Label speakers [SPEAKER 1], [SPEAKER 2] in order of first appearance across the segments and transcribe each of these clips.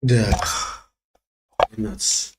[SPEAKER 1] Так, 12.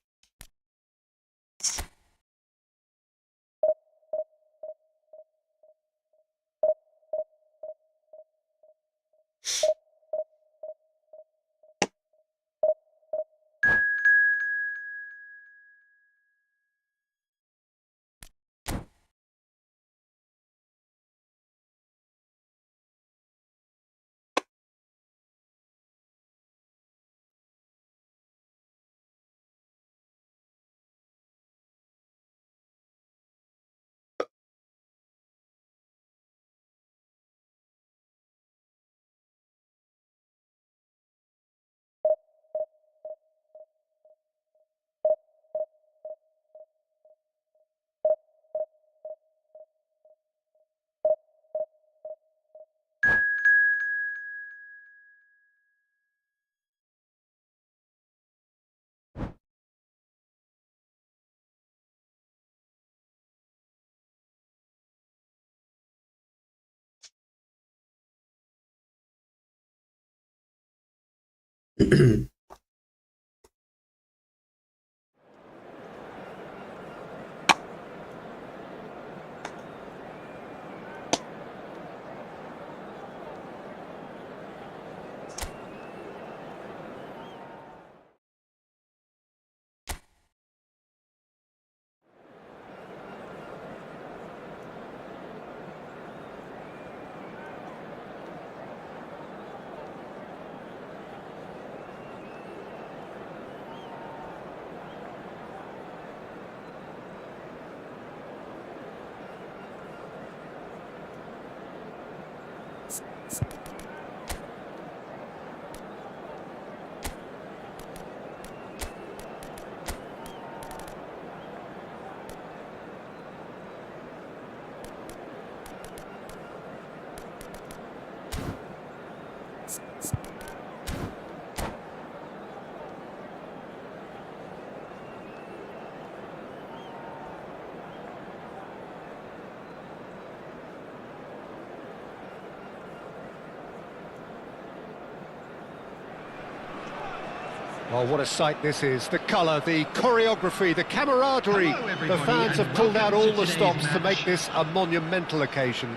[SPEAKER 2] Oh, what a sight this is. The colour, the choreography, the camaraderie. The fans have pulled out all the stops to make this a monumental occasion.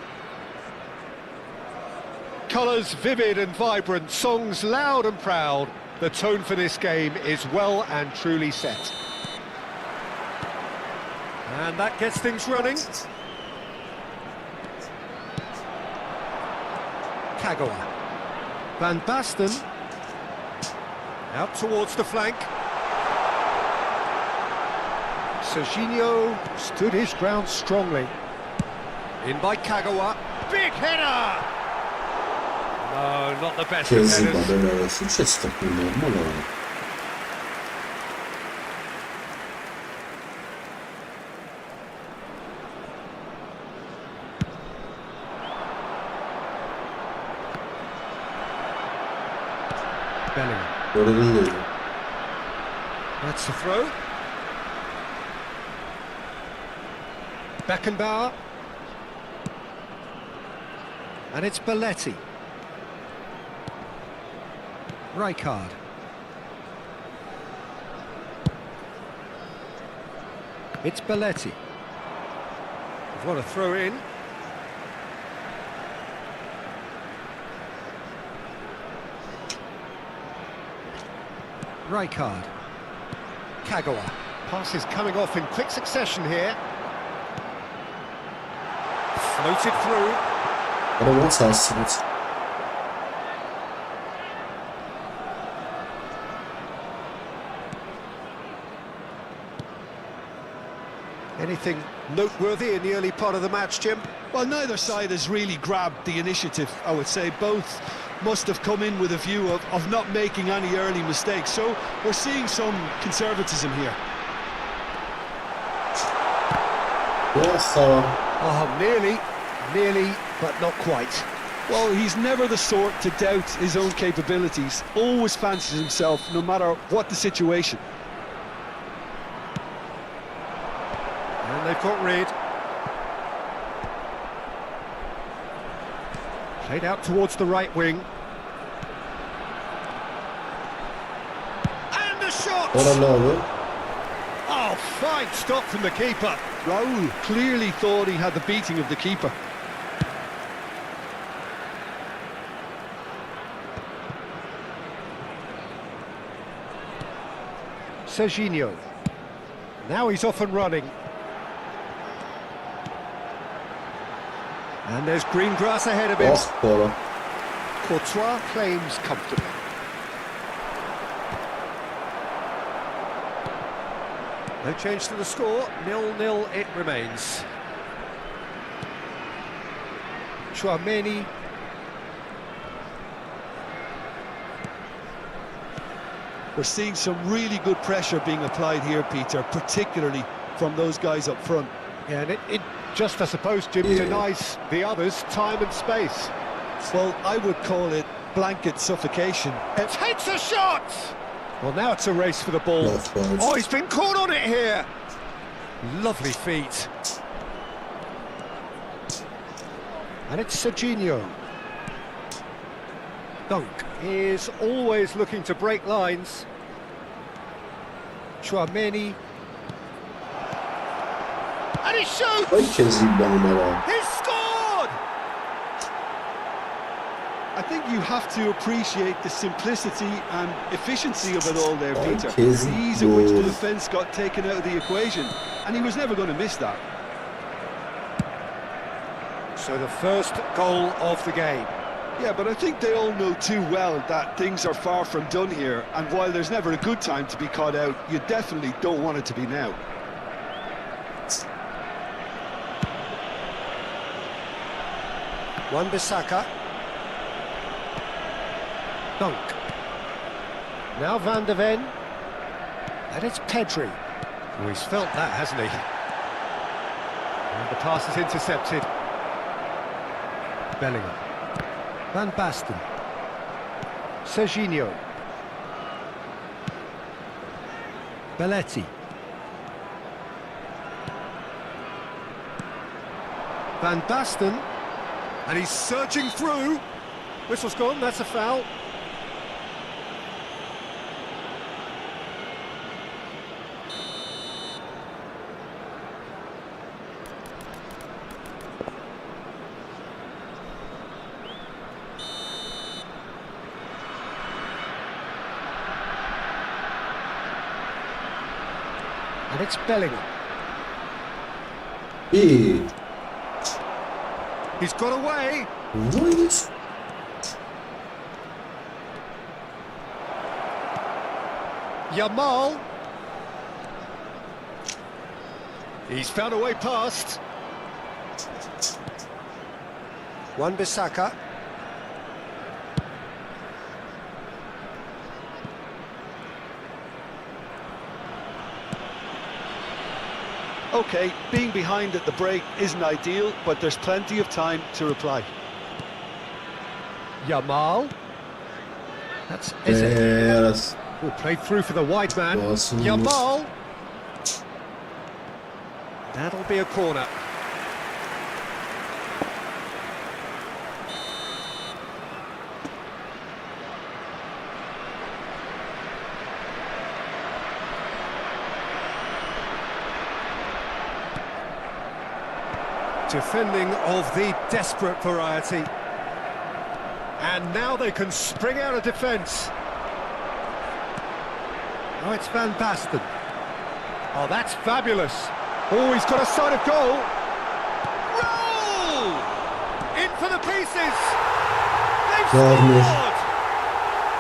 [SPEAKER 2] Colours vivid and vibrant, songs loud and proud. The tone for this game is well and truly set. And that gets things running. Kagawa. Van Basten. Out towards the flank. Serginho stood his ground strongly. In by Kagawa. Big header! No, not the best of headers. Bellingham. That's the throw. Beckenbauer. And it's Belletti. Rijkaard. It's Belletti. What a throw in. Rijkaard. Kagawa. Passes coming off in quick succession here. Floated through. Anything noteworthy in the early part of the match, Jim?
[SPEAKER 3] Well, neither side has really grabbed the initiative, I would say. Both must have come in with a view of not making any early mistakes. So we're seeing some conservatism here.
[SPEAKER 2] Oh, nearly, but not quite.
[SPEAKER 3] Well, he's never the sort to doubt his own capabilities. Always fancies himself, no matter what the situation.
[SPEAKER 2] And they've got rid. Played out towards the right wing.
[SPEAKER 3] a shot!
[SPEAKER 1] Oralı abi.
[SPEAKER 2] Oh, fine stop from the keeper.
[SPEAKER 3] Raul clearly thought he had the beating of the keeper.
[SPEAKER 2] Serginho. Now he's off and running. And there's green grass ahead of him.
[SPEAKER 1] Ah Bora.
[SPEAKER 2] Courtois claims comfortably. No change to the score, 0-0 it remains. Chouameni.
[SPEAKER 3] We're seeing some really good pressure being applied here, Peter, particularly from those guys up front.
[SPEAKER 2] Yeah, and it just, I suppose, Jim, denies the others time and space.
[SPEAKER 3] Well, I would call it blanket suffocation.
[SPEAKER 2] Takes a shot! Well, now it's a race for the ball. Oh, he's been caught on it here! Lovely feet. And it's Serginho. Dunk is always looking to break lines. Chouameni. And he shoots!
[SPEAKER 1] Ay keziyim ben Ömer abi.
[SPEAKER 2] He scored!
[SPEAKER 3] I think you have to appreciate the simplicity and efficiency of it all there,
[SPEAKER 1] Ay,
[SPEAKER 3] Peter.
[SPEAKER 1] kesin
[SPEAKER 3] The ease at which the
[SPEAKER 1] gol.
[SPEAKER 3] defence got taken out of the equation, and he was never going to miss that.
[SPEAKER 2] So the first goal of the game.
[SPEAKER 3] Yeah, but I think they all know too well that things are far from done here, and while there's never a good time to be caught out, you definitely don't want it to be now.
[SPEAKER 2] Wan-Bissaka. Dunk. Now Van de Ven. And it's Pedri. Oh, he's felt that, hasn't he? And the pass is intercepted. Bellingham. Van Basten. Serginho. Belletti. Van Basten. And he's searching through. Whistle's gone, that's a foul. And it's Bellingham.
[SPEAKER 1] İyi.
[SPEAKER 2] He's got away.
[SPEAKER 1] Nice.
[SPEAKER 2] Yamal. He's found a way past. Wan-Bissaka.
[SPEAKER 3] Okay, being behind at the break isn't ideal, but there's plenty of time to reply.
[SPEAKER 2] Yamal. That's Eze.
[SPEAKER 1] Yarası.
[SPEAKER 2] Oh, played through for the wide man.
[SPEAKER 1] Awesome.
[SPEAKER 2] Yamal. That'll be a corner. Defending of the desperate variety. And now they can spring out of defence. Oh, it's Van Basten. Oh, that's fabulous. Oh, he's got a sight of goal. Roll! In for the pieces. They've
[SPEAKER 1] Varmış.
[SPEAKER 2] scored.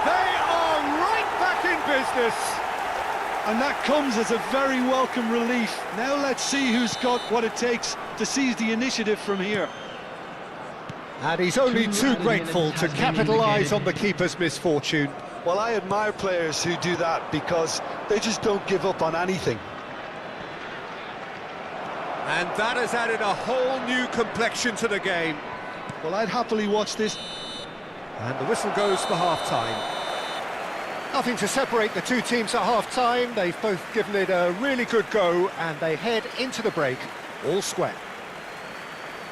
[SPEAKER 2] They are right back in business.
[SPEAKER 3] And that comes as a very welcome relief. Now let's see who's got what it takes to seize the initiative from here.
[SPEAKER 2] And he's only too grateful to capitalise on the keeper's misfortune.
[SPEAKER 3] Well, I admire players who do that because they just don't give up on anything.
[SPEAKER 2] And that has added a whole new complexion to the game.
[SPEAKER 3] Well, I'd happily watch this.
[SPEAKER 2] And the whistle goes for half-time. Nothing to separate the two teams at half-time. They've both given it a really good go, and they head into the break all square.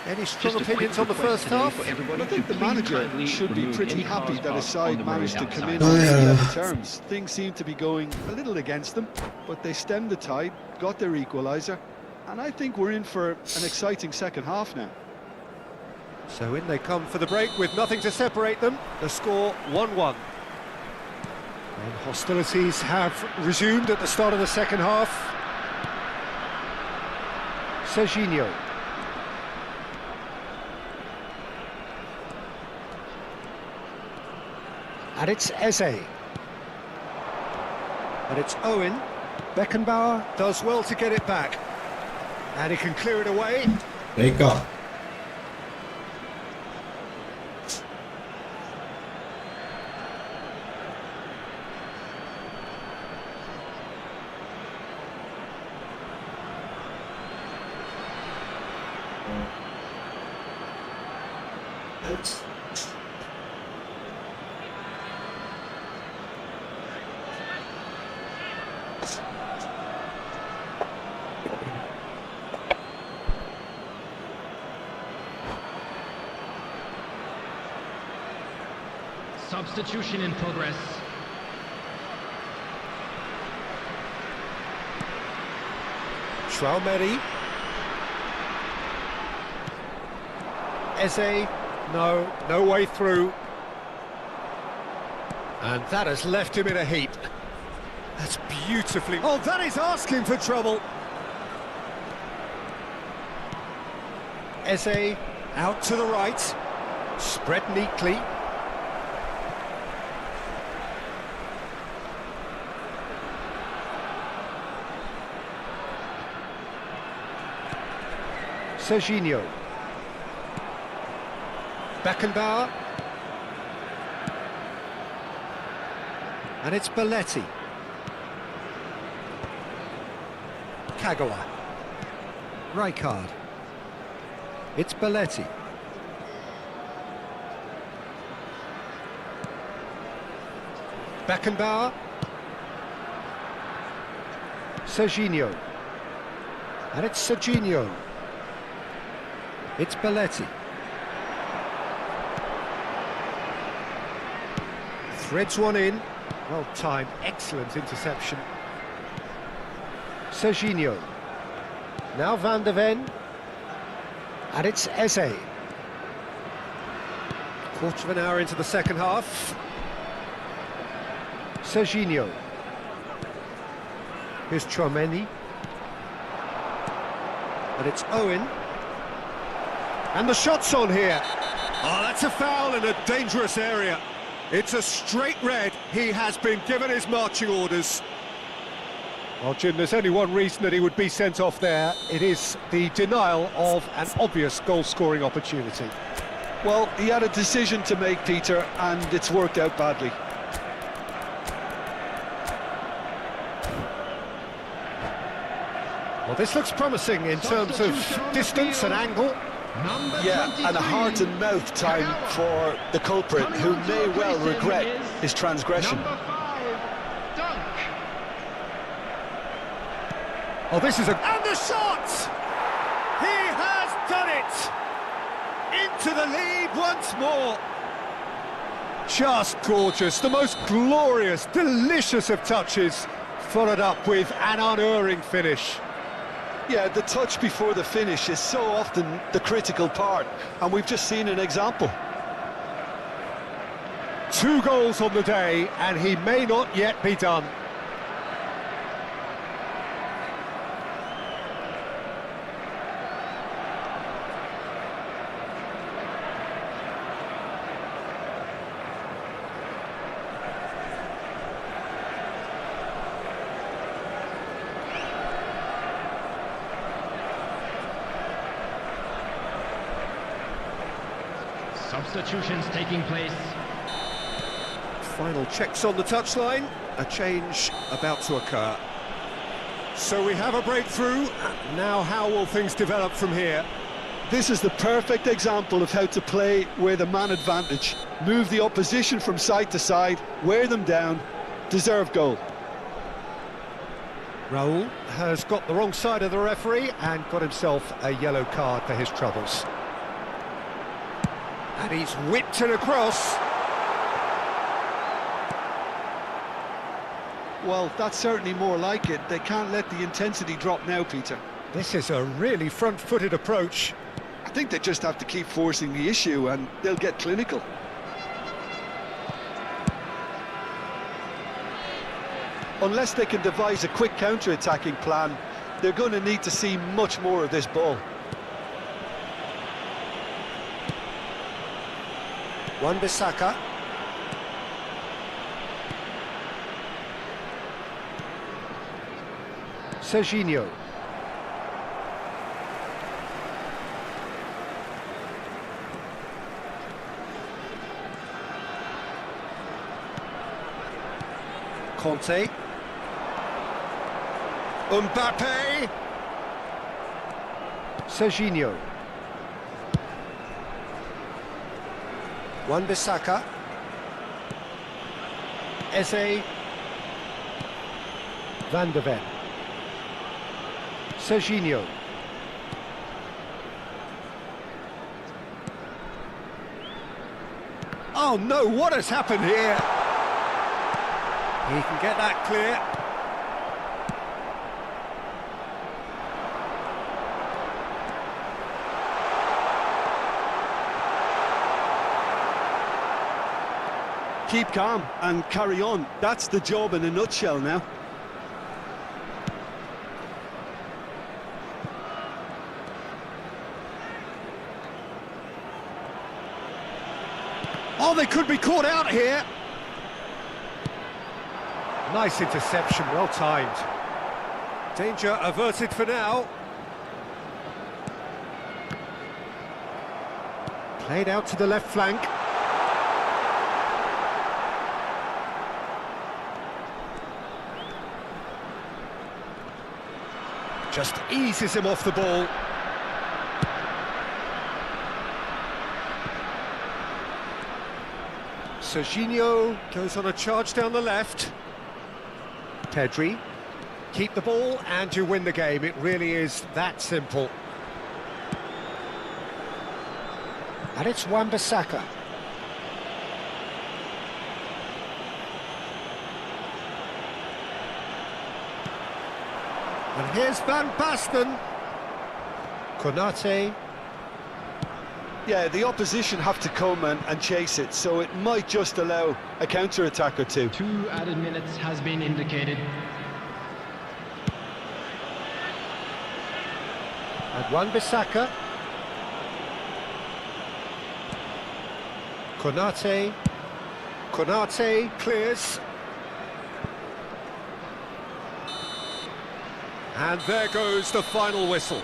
[SPEAKER 2] Any strong opinions on the first half?
[SPEAKER 3] Well, I think the manager should be pretty happy that his side managed to come in on level terms. Things seem to be going a little against them, but they stemmed the tide, got their equaliser, and I think we're in for an exciting second half now.
[SPEAKER 2] So in they come for the break with nothing to separate them. The score 1-1. And hostilities have resumed at the start of the second half. Serginho. And it's Eze. And it's Owen. Beckenbauer does well to get it back. And he can clear it away.
[SPEAKER 1] Baker.
[SPEAKER 4] Substitution in progress.
[SPEAKER 2] Traumeri. Eze, no way through. And that has left him in a heap. That's beautifully... Oh, that is asking for trouble. Eze, out to the right. Spread neatly. Serginho. Beckenbauer. And it's Belletti. Kagawa. Rijkaard. It's Belletti. Beckenbauer. Serginho. And it's Serginho. It's Belletti. Threads one in. Well timed, excellent interception. Serginho. Now Van de Ven. And it's Eze. Quarter of an hour into the second half. Serginho. Here's Traumeni. And it's Owen. And the shot's on here. Oh, that's a foul in a dangerous area. It's a straight red. He has been given his marching orders. Well, Jim, there's only one reason that he would be sent off there. It is the denial of an obvious goal-scoring opportunity.
[SPEAKER 3] Well, he had a decision to make, Peter, and it's worked out badly.
[SPEAKER 2] Well, this looks promising in terms of distance and angle.
[SPEAKER 3] Yeah, and a heart and mouth time for the culprit, who may well regret his transgression.
[SPEAKER 2] Oh, this is a... And the shot! He has done it! Into the lead once more. Just gorgeous, the most glorious, delicious of touches, followed up with an unerring finish.
[SPEAKER 3] Yeah, the touch before the finish is so often the critical part, and we've just seen an example.
[SPEAKER 2] 2 goals on the day, and he may not yet be done.
[SPEAKER 4] Substitutions taking place.
[SPEAKER 2] Final checks on the touchline, a change about to occur. So we have a breakthrough. Now how will things develop from here?
[SPEAKER 3] This is the perfect example of how to play with a man advantage. Move the opposition from side to side, wear them down, deserve goal.
[SPEAKER 2] Raul has got the wrong side of the referee and got himself a yellow card for his troubles. And he's whipped it across.
[SPEAKER 3] Well, that's certainly more like it. They can't let the intensity drop now, Peter.
[SPEAKER 2] This is a really front-footed approach.
[SPEAKER 3] I think they just have to keep forcing the issue and they'll get clinical. Unless they can devise a quick counter-attacking plan, they're going to need to see much more of this ball.
[SPEAKER 2] Wan-Bissaka. Serginho. Conte. Mbappe. Serginho. Wan-Bissaka. Eze. Van de Ven. Serginho. Oh no, what has happened here? He can get that clear.
[SPEAKER 3] Keep calm and carry on. That's the job in a nutshell now.
[SPEAKER 2] Oh, they could be caught out here. Nice interception, well timed. Danger averted for now. Played out to the left flank. Just eases him off the ball. Serginho goes on a charge down the left. Pedri, keep the ball and you win the game. It really is that simple. And it's Wan-Bissaka. And here's Van Basten. Konate.
[SPEAKER 3] Yeah, the opposition have to come and chase it, so it might just allow a counter-attack or two.
[SPEAKER 4] 2 added minutes has been indicated.
[SPEAKER 2] And Wan-Bissaka. Konate. Konate clears. And there goes the final whistle.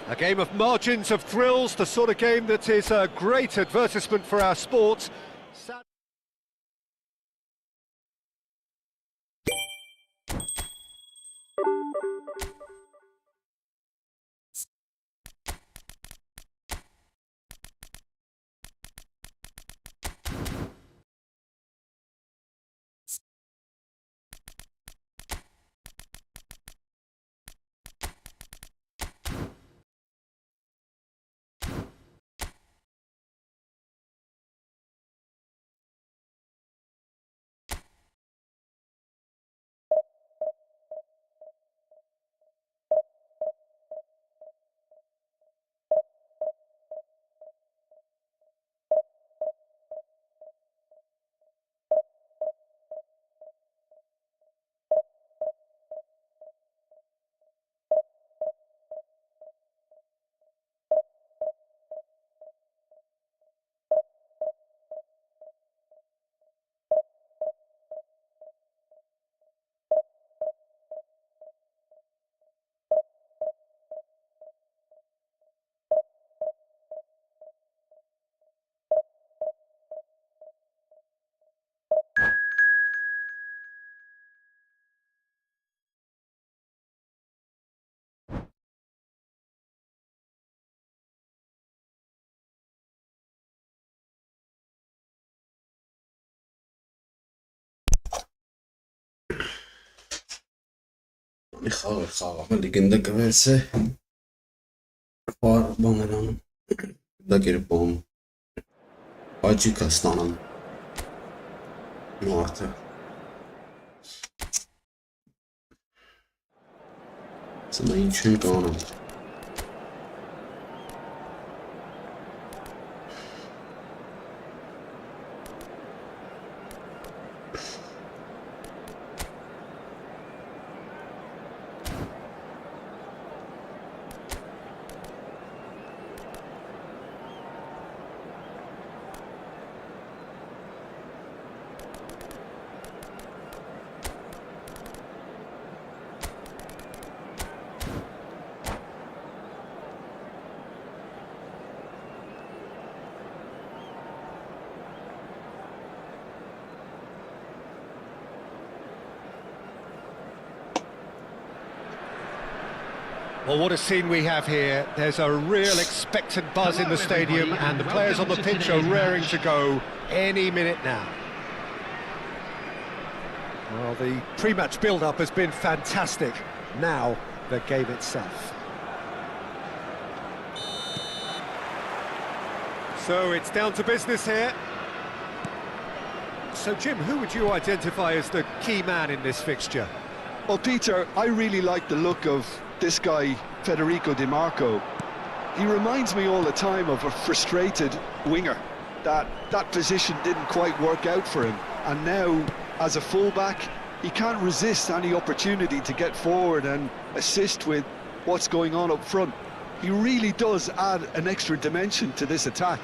[SPEAKER 2] A game of margins of thrills, the sort of game that is a great advertisement for our sport.
[SPEAKER 1] Խաղը լիգենդա կվերս է բաներան դա կերպում Acık aslanım. Martı. Sana hiç şey kanım.
[SPEAKER 2] Well, what a scene we have here. There's a real expectant buzz in the stadium, and the players on the pitch are raring to go any minute now. Well, the pre-match build-up has been fantastic. Now, the game itself. So it's down to business here. So, Jim, who would you identify as the key man in this fixture?
[SPEAKER 3] Well, Peter, I really like the look of this guy, Federico Di Marco. He reminds me all the time of a frustrated winger. That position didn't quite work out for him, and now, as a fullback, he can't resist any opportunity to get forward and assist with what's going on up front. He really does add an extra dimension to this attack.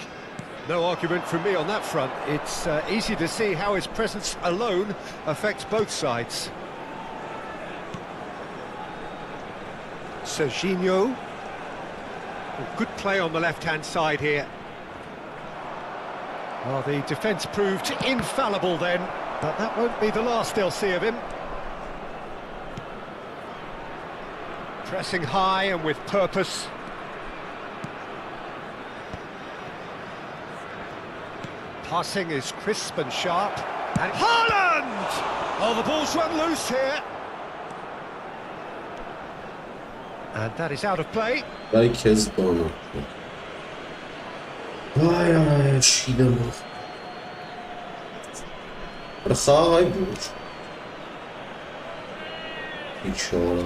[SPEAKER 2] No argument from me on that front. It's easy to see how his presence alone affects both sides. Serginho. Good play on the left-hand side here. Well, the defence proved infallible then, but that won't be the last they'll see of him. Pressing high and with purpose. Passing is crisp and sharp. And Haaland! Oh, the ball's run loose here. And that is out of play.
[SPEAKER 1] Herkes bana. Vay ay şidem. Sağ ay bu. Hiç ola.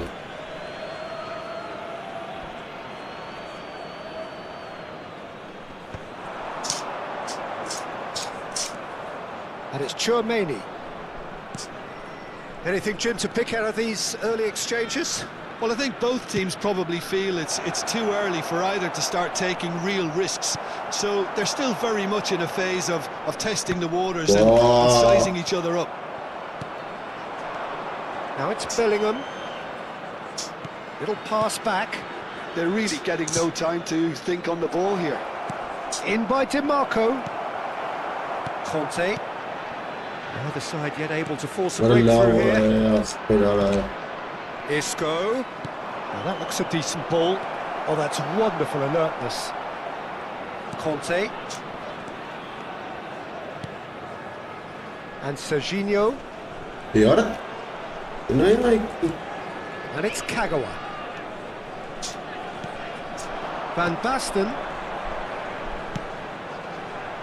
[SPEAKER 2] And it's Chouameni. Anything, Jim, to pick out of these early exchanges?
[SPEAKER 3] Well, I think both teams probably feel it's too early for either to start taking real risks. So they're still very much in a phase of testing the waters and sizing each other up.
[SPEAKER 2] Now it's Bellingham. Little pass back.
[SPEAKER 3] They're really getting no time to think on the ball here.
[SPEAKER 2] In by Di Marco. Conte. The other side yet able to force a breakthrough here. Isco. Now that looks a decent ball. Oh, that's wonderful alertness. Conte. And Serginho.
[SPEAKER 1] Yeah.
[SPEAKER 2] And it's Kagawa. Van Basten.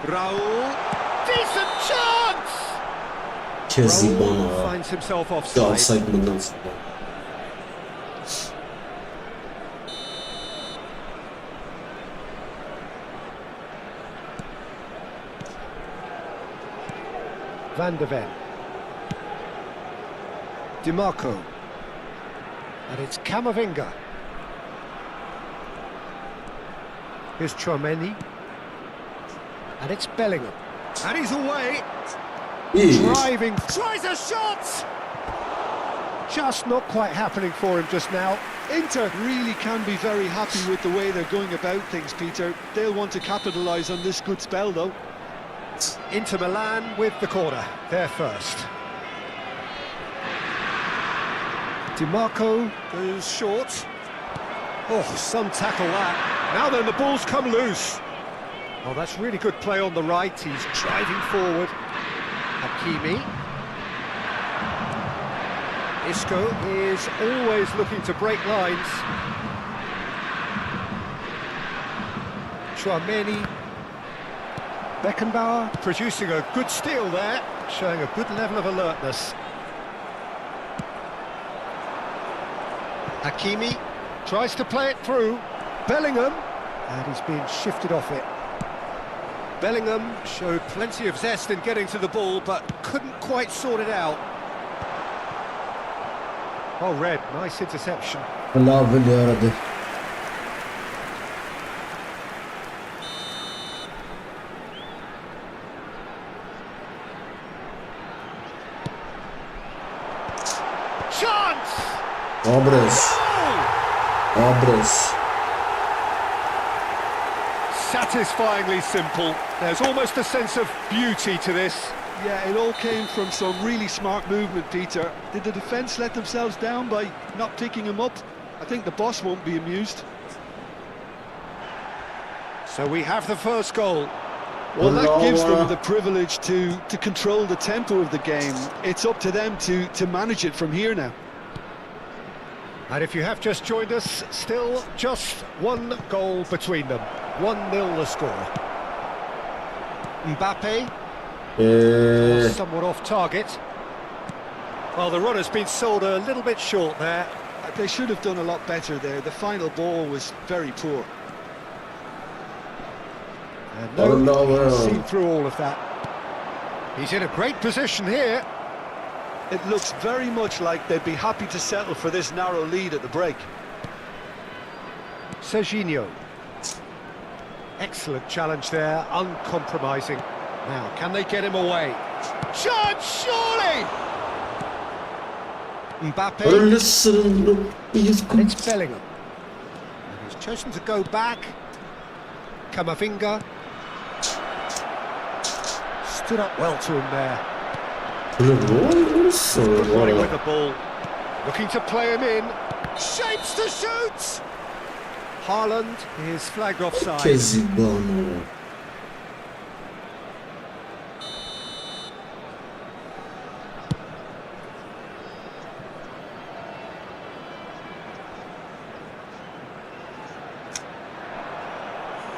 [SPEAKER 2] Raul. Decent chance! Raul finds himself offside. Van de Ven. Di Marco. And it's Camavinga. Here's Chouameni. And it's Bellingham. And he's away. Driving. Tries a shot! Just not quite happening for him just now.
[SPEAKER 3] Inter really can be very happy with the way they're going about things, Peter. They'll want to capitalise on this good spell, though.
[SPEAKER 2] Inter Milan with the corner. They're first. Di Marco goes short. Oh, some tackle that. Now then, the ball's come loose. Oh, that's really good play on the right. He's driving forward. Hakimi. Isco is always looking to break lines. Chouameni. Beckenbauer producing a good steal there, showing a good level of alertness. Hakimi tries to play it through. Bellingham, and he's been shifted off it. Bellingham showed plenty of zest in getting to the ball, but couldn't quite sort it out. Oh, Red, nice interception.
[SPEAKER 1] Allah باللي aradı.
[SPEAKER 2] Chance!
[SPEAKER 1] Abres.
[SPEAKER 2] Satisfyingly simple. There's almost a sense of beauty to this.
[SPEAKER 3] Yeah, it all came from some really smart movement, Peter. Did the defence let themselves down by not picking him up? I think the boss won't be amused.
[SPEAKER 2] So we have the first goal.
[SPEAKER 3] Well, that gives them the privilege to control the tempo of the game. It's up to them to manage it from here now.
[SPEAKER 2] And if you have just joined us, still just one goal between them. 1-0 the score. Mbappe, somewhat off target. Well, the run has been sold a little bit short there.
[SPEAKER 3] They should have done a lot better there. The final ball was very poor.
[SPEAKER 2] And no, seen through all of that. He's in a great position here.
[SPEAKER 3] It looks very much like they'd be happy to settle for this narrow lead at the break.
[SPEAKER 2] Serginho. Excellent challenge there, uncompromising. Now, can they get him away? Chance, surely! Mbappe. And it's Bellingham. And he's chosen to go back. Camavinga. Stood up well to him there. Good running with the ball. Looking to play him in. Shapes to shoot! Haaland is flagged offside.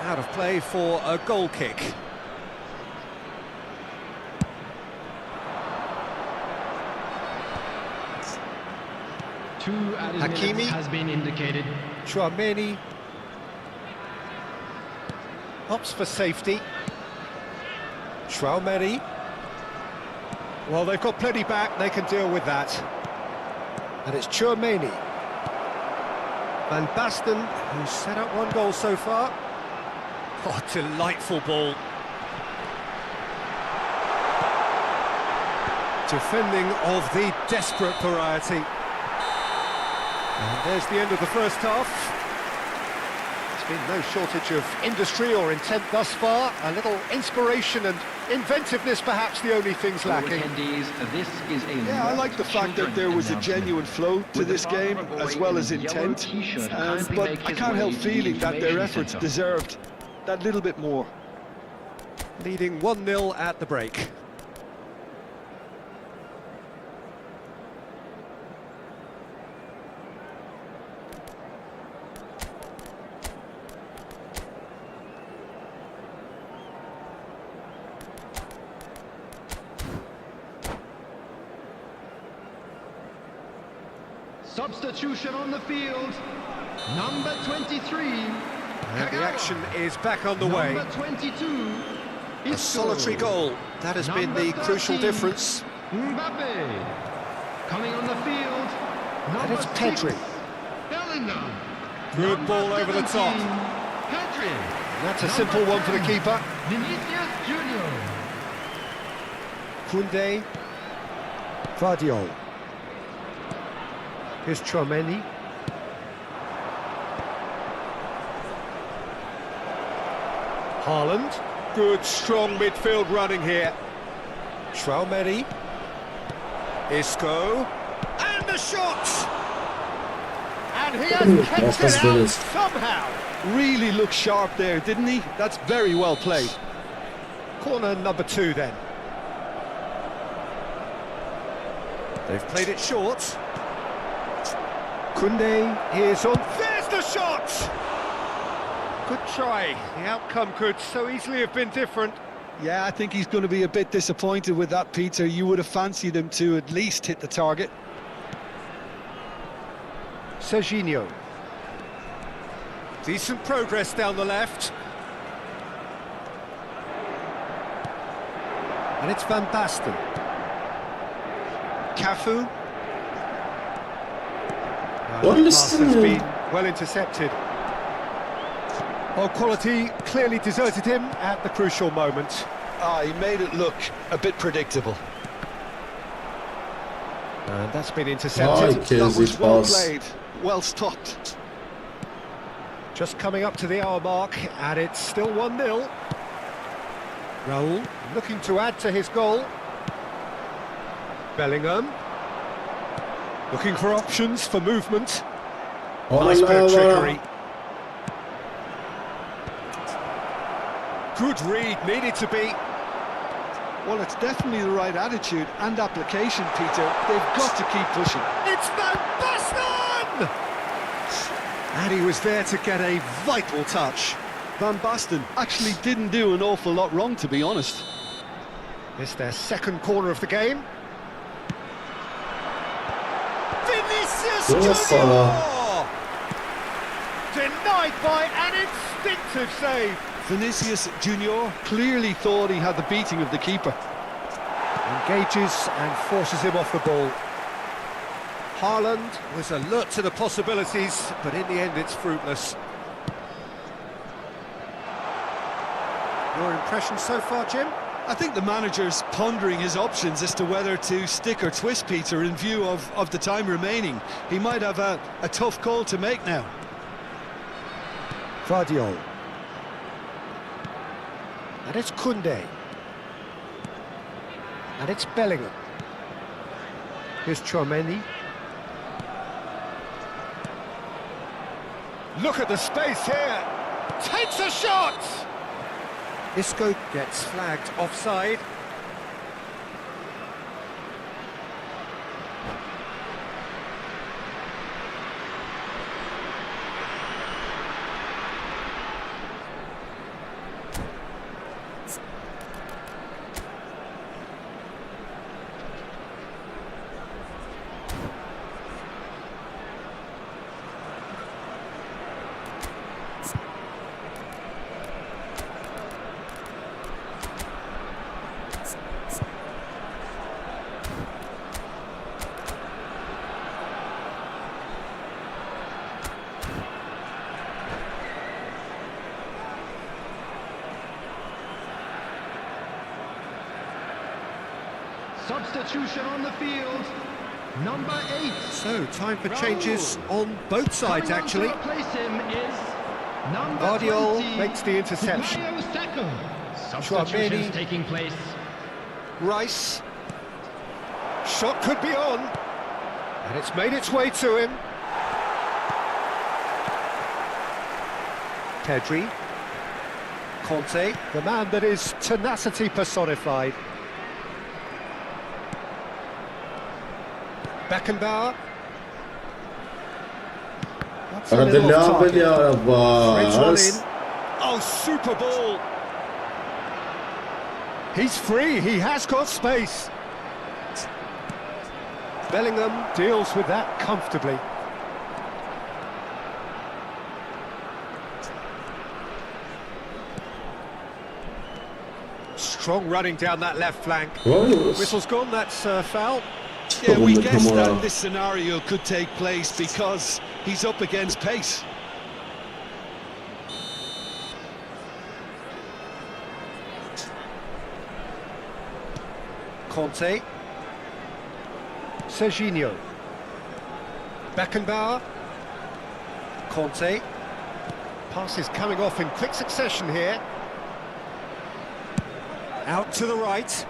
[SPEAKER 2] Out of play for a goal kick.
[SPEAKER 4] Two added
[SPEAKER 2] Hakimi
[SPEAKER 4] minutes has been indicated.
[SPEAKER 2] Chouameni opts for safety. Chouameni. Well, they've got plenty back, they can deal with that. And it's Chouameni. Van Basten, who's set up one goal so far. Oh, delightful ball. Defending of the desperate variety. And there's the end of the first half. There's been no shortage of industry or intent thus far. A little inspiration and inventiveness, perhaps the only things lacking.
[SPEAKER 3] Yeah, I like the fact that there was a genuine flow to this game, as well as intent. But I can't help feeling that their efforts deserved that little bit more.
[SPEAKER 2] Leading 1-0 at the break.
[SPEAKER 4] Substitution on the field. Number 23.
[SPEAKER 2] And the action is back on the way.
[SPEAKER 4] Number 22.
[SPEAKER 2] A solitary goal. That has been the crucial difference.
[SPEAKER 4] Mbappe. Coming on the field.
[SPEAKER 2] And it's Pedri.
[SPEAKER 4] Bellingham.
[SPEAKER 2] Good ball over the top.
[SPEAKER 4] Pedri.
[SPEAKER 2] That's a simple one for the keeper.
[SPEAKER 4] Vinicius Junior.
[SPEAKER 2] Koundé. Vardiol. Here's Chouameni. Haaland. Good, strong midfield running here. Chouameni. Isco. And the shot! And he has kept it out somehow.
[SPEAKER 3] Really looked sharp there, didn't he? That's very well played.
[SPEAKER 2] Corner number 2 then. They've played it short. Koundé is on. There's the shot! Good try. The outcome could so easily have been different.
[SPEAKER 3] Yeah, I think he's going to be a bit disappointed with that, Peter. You would have fancied him to at least hit the target.
[SPEAKER 2] Serginho. Decent progress down the left. And it's Van Basten. Cafu.
[SPEAKER 1] What
[SPEAKER 2] That
[SPEAKER 1] is
[SPEAKER 2] pass
[SPEAKER 1] the-
[SPEAKER 2] has been well intercepted. Well, quality clearly deserted him at the crucial moment.
[SPEAKER 3] Ah, he made it look a bit predictable.
[SPEAKER 2] And that's been
[SPEAKER 1] Ay,
[SPEAKER 2] intercepted.
[SPEAKER 1] que
[SPEAKER 3] That was well
[SPEAKER 1] pas.
[SPEAKER 3] played, well stopped.
[SPEAKER 2] Just coming up to the hour mark, and it's still 1-0. Raul looking to add to his goal. Bellingham looking for options for movement.
[SPEAKER 1] Oh
[SPEAKER 2] Nice bit of
[SPEAKER 1] là là.
[SPEAKER 2] trickery. Good read, needed to be.
[SPEAKER 3] Well, it's definitely the right attitude and application, Peter. They've got to keep pushing.
[SPEAKER 2] It's Van Basten! And he was there to get a vital touch.
[SPEAKER 3] Van Basten actually didn't do an awful lot wrong, to be honest.
[SPEAKER 2] It's their second corner of the game. Vinicius
[SPEAKER 1] Yes,
[SPEAKER 2] Junior! Denied by an instinctive save.
[SPEAKER 3] Vinicius Junior clearly thought he had the beating of the keeper.
[SPEAKER 2] Engages and forces him off the ball. Haaland was alert to the possibilities, but in the end it's fruitless. Your impression so far, Jim?
[SPEAKER 3] I think the manager's pondering his options as to whether to stick or twist, Peter, in view of the time remaining. He might have a tough call to make now.
[SPEAKER 2] Vardiol. And it's Koundé. And it's Bellingham. Here's Chouameni. Look at the space here. Takes a shot! Isco gets flagged offside.
[SPEAKER 4] Substitution on the field. Number 8.
[SPEAKER 2] So, time for changes on both sides,
[SPEAKER 4] Coming on
[SPEAKER 2] actually.
[SPEAKER 4] to replace him is number
[SPEAKER 2] Vardiol
[SPEAKER 4] 20.
[SPEAKER 2] makes the interception.
[SPEAKER 4] Bukayo Saka. Substitutions
[SPEAKER 2] Chouameni.
[SPEAKER 4] taking place.
[SPEAKER 2] Rice. Shot could be on. And it's made its way to him. Pedri. Conte, the man that is tenacity personified. Beckenbauer. That's a little off target. Threads one in. Oh, super ball. He's free, he has got space. Bellingham deals with that comfortably. Strong running down that left flank. Whistle's gone, that's foul.
[SPEAKER 3] Yeah, we guessed that this scenario could take place because he's up against pace.
[SPEAKER 2] Conte. Serginho. Beckenbauer. Conte. Passes coming off in quick succession here. Out to the right.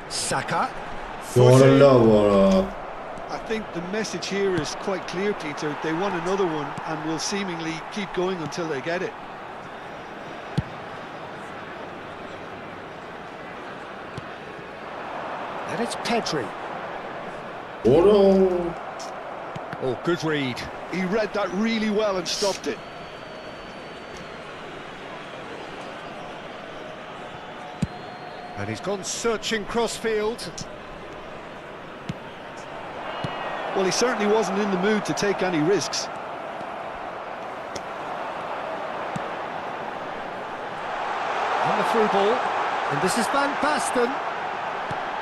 [SPEAKER 2] Saka.
[SPEAKER 3] I think the message here is quite clear, Peter. They want another one and will seemingly keep going until they get it.
[SPEAKER 2] And it's Pedri.
[SPEAKER 1] Oh,
[SPEAKER 2] Oh, good read.
[SPEAKER 3] He read that really well and stopped it.
[SPEAKER 2] And he's gone searching crossfield.
[SPEAKER 3] Well, he certainly wasn't in the mood to take any risks.
[SPEAKER 2] And the through ball. And this is Van Basten.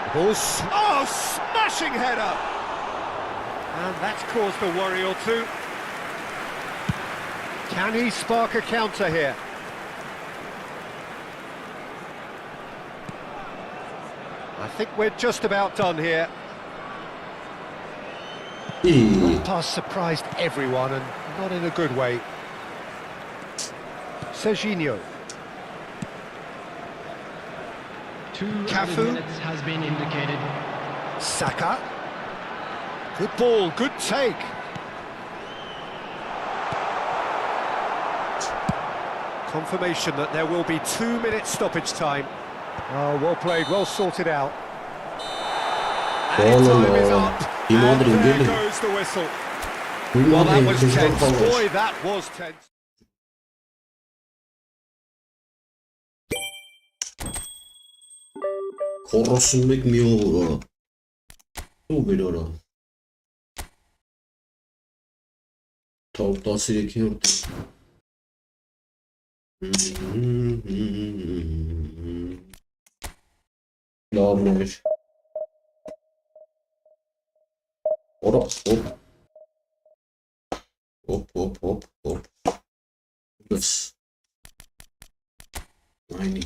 [SPEAKER 2] The ball's... Oh, smashing header! And that's caused a worry or two. Can he spark a counter here? I think we're just about done here. That pass surprised everyone, and not in a good way. Serginho.
[SPEAKER 4] 2
[SPEAKER 2] Cafu.
[SPEAKER 4] minutes has been indicated.
[SPEAKER 2] Saka. Good ball, good take. Confirmation that there will be 2 minutes stoppage time. Oh, well played, well sorted out. And time is up. And there goes the whistle. Well, that was tense. Boy, that was tense.
[SPEAKER 1] Korosunduk mi olur? Bu bir ara. Tavuk da sirke Doğrudur. Hop hop. Hop hop hop hop. Yes. Aynı.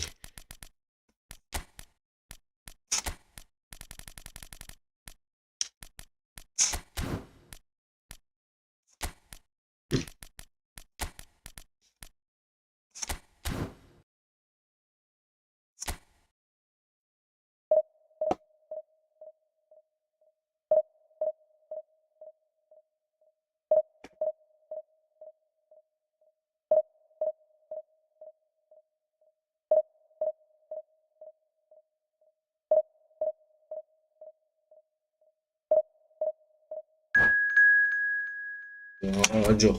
[SPEAKER 1] Acı.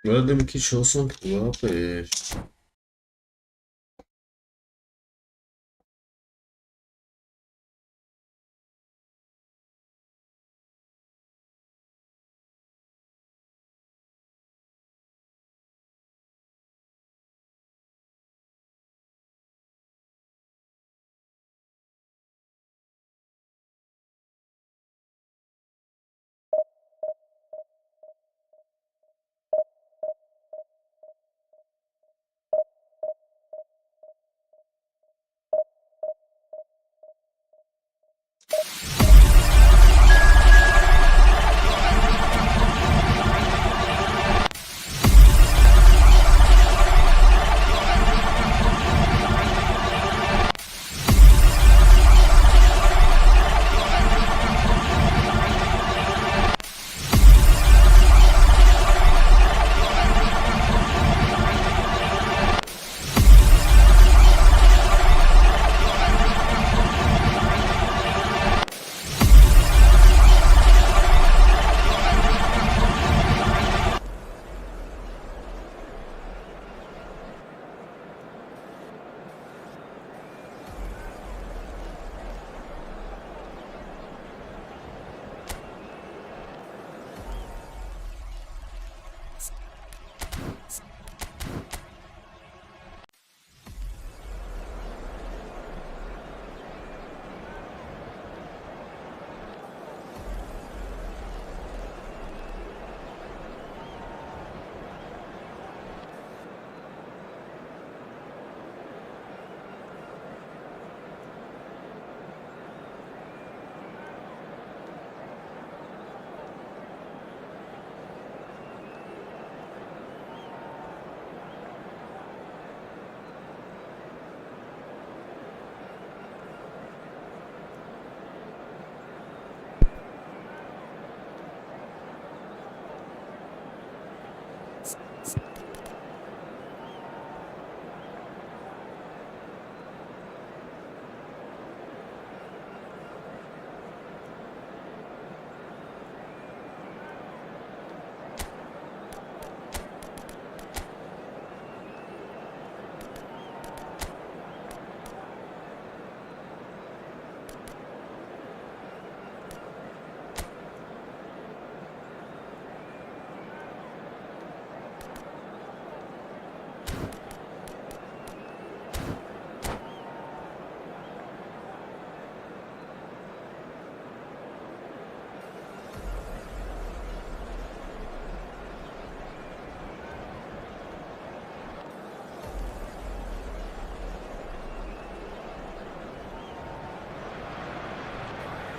[SPEAKER 1] Gördüm ki şolsun yapış.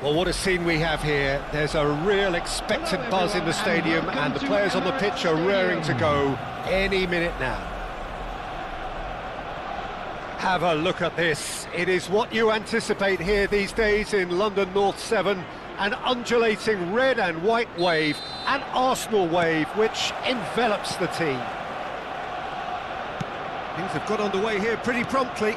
[SPEAKER 2] Well, what a scene we have here. There's a real expected buzz in the stadium, and the players on the pitch are raring to go any minute now. Have a look at this. It is what you anticipate here these days in London North 7. An undulating red and white wave, an Arsenal wave, which envelops the team. Things have got underway here pretty promptly.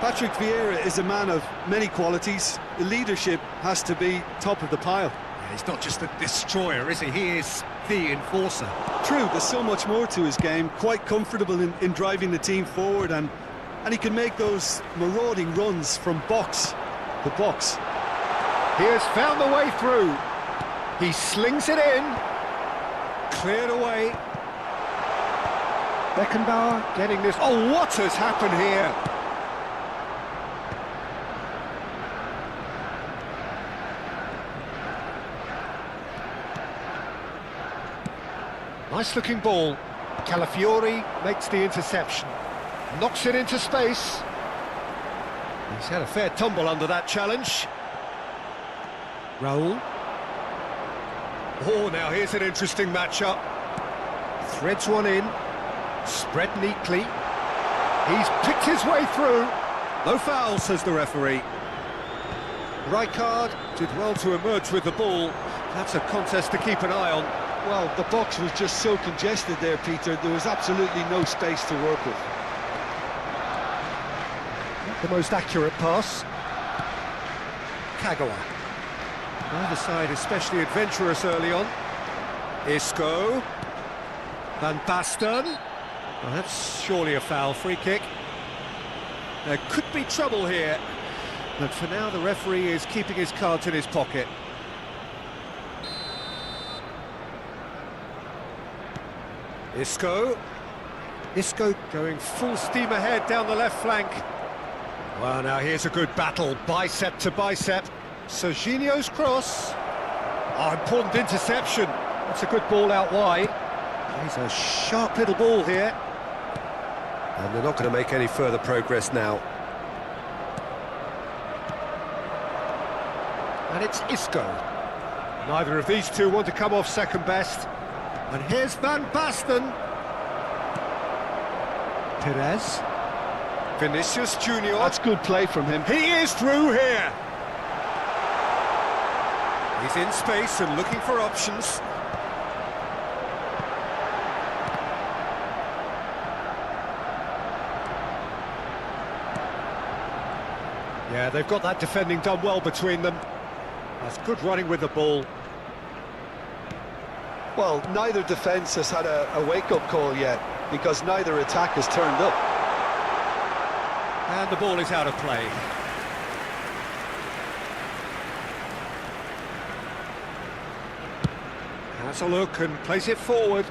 [SPEAKER 3] Patrick Vieira is a man of many qualities. The leadership has to be top of the pile.
[SPEAKER 2] Yeah, he's not just a destroyer, is he? He is the enforcer.
[SPEAKER 3] True, there's so much more to his game. Quite comfortable in driving the team forward, and he can make those marauding runs from box to box.
[SPEAKER 2] He has found the way through. He slings it in. Cleared away. Beckenbauer getting this. Oh, what has happened here? Nice looking ball. Calafiori makes the interception. Knocks it into space. He's had a fair tumble under that challenge. Raul. Oh, now here's an interesting matchup. Threads one in. Spread neatly. He's picked his way through. No foul, says the referee. Rijkaard did well to emerge with the ball. That's a contest to keep an eye on.
[SPEAKER 3] Well, the box was just so congested there, Peter. There was absolutely no space to work with.
[SPEAKER 2] Not the most accurate pass. Kagawa. Neither side especially adventurous early on. Isco. Van Basten. Well, that's surely a foul. Free kick. There could be trouble here, but for now the referee is keeping his cards in his pocket. Isco going full steam ahead down the left flank. Well, now here's a good battle, bicep to bicep. Serginho's cross. Oh, important interception. That's a good ball out wide. He's a sharp little ball here. And they're not going to make any further progress now. And it's Isco. Neither of these two want to come off second best. And here's Van Basten. Perez. Vinicius Junior.
[SPEAKER 3] That's good play from him.
[SPEAKER 2] He is through here. He's in space and looking for options. Yeah, they've got that defending done well between them. That's good running with the ball.
[SPEAKER 3] Well, neither defence has had a wake-up call yet, because neither attack has turned up.
[SPEAKER 2] And the ball is out of play. Has a look and plays it forward.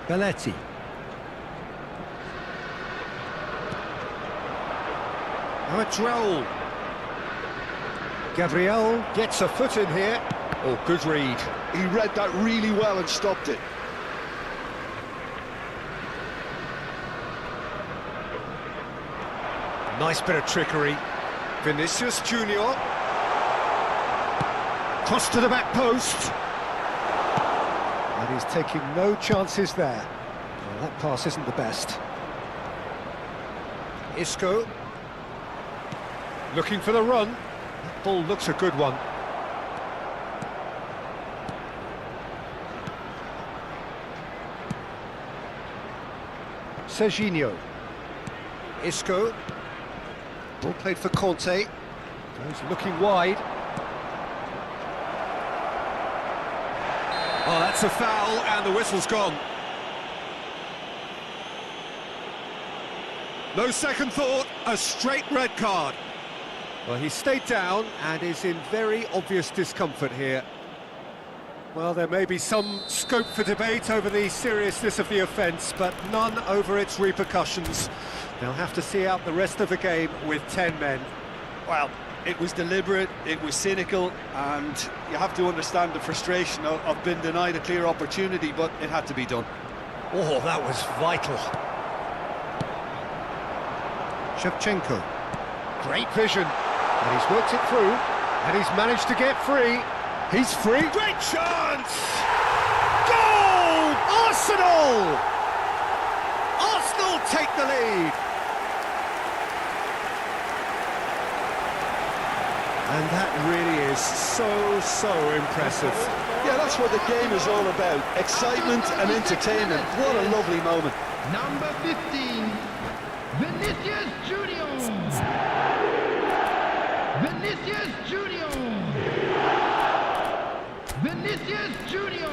[SPEAKER 2] Belletti. Now it's Raul. Gabriel gets a foot in here. Oh, good read.
[SPEAKER 3] He read that really well and stopped it.
[SPEAKER 2] Nice bit of trickery. Vinicius Junior. Cross to the back post. And he's taking no chances there. Well, that pass isn't the best. Isco. Looking for the run. That ball looks a good one. Serginho. Isco. Ball played for Conte. Goes looking wide. Oh, that's a foul, and the whistle's gone. No second thought, a straight red card. Well, he stayed down and is in very obvious discomfort here. Well, there may be some scope for debate over the seriousness of the offence, but none over its repercussions. They'll have to see out the rest of the game with 10 men.
[SPEAKER 3] Well, it was deliberate, it was cynical, and you have to understand the frustration of being denied a clear opportunity, but it had to be done.
[SPEAKER 2] Oh, that was vital. Shevchenko. Great vision. And he's worked it through, and he's managed to get free. He's free. Great chance! Goal! Arsenal! Arsenal take the lead. And that really is so impressive.
[SPEAKER 3] Yeah, that's what the game is all about. Excitement and entertainment. What a lovely moment.
[SPEAKER 4] Number 15, Vinicius Junior. Vinicius Junior. Vinicius Junior.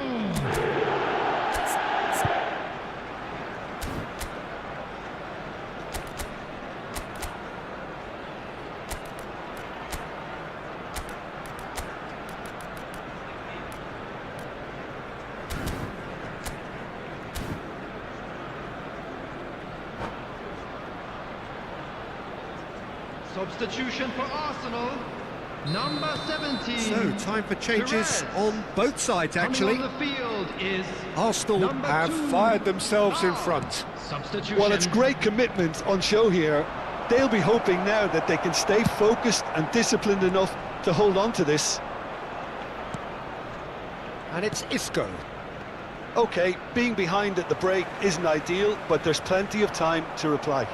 [SPEAKER 4] Substitution for Arsenal, number 17.
[SPEAKER 2] So, time for changes on both sides, actually.
[SPEAKER 4] Coming on the field is
[SPEAKER 2] Arsenal have fired themselves in front.
[SPEAKER 4] Substitution.
[SPEAKER 3] Well, it's great commitment on show here. They'll be hoping now that they can stay focused and disciplined enough to hold on to this.
[SPEAKER 2] And it's Isco.
[SPEAKER 3] Okay, being behind at the break isn't ideal, but there's plenty of time to reply.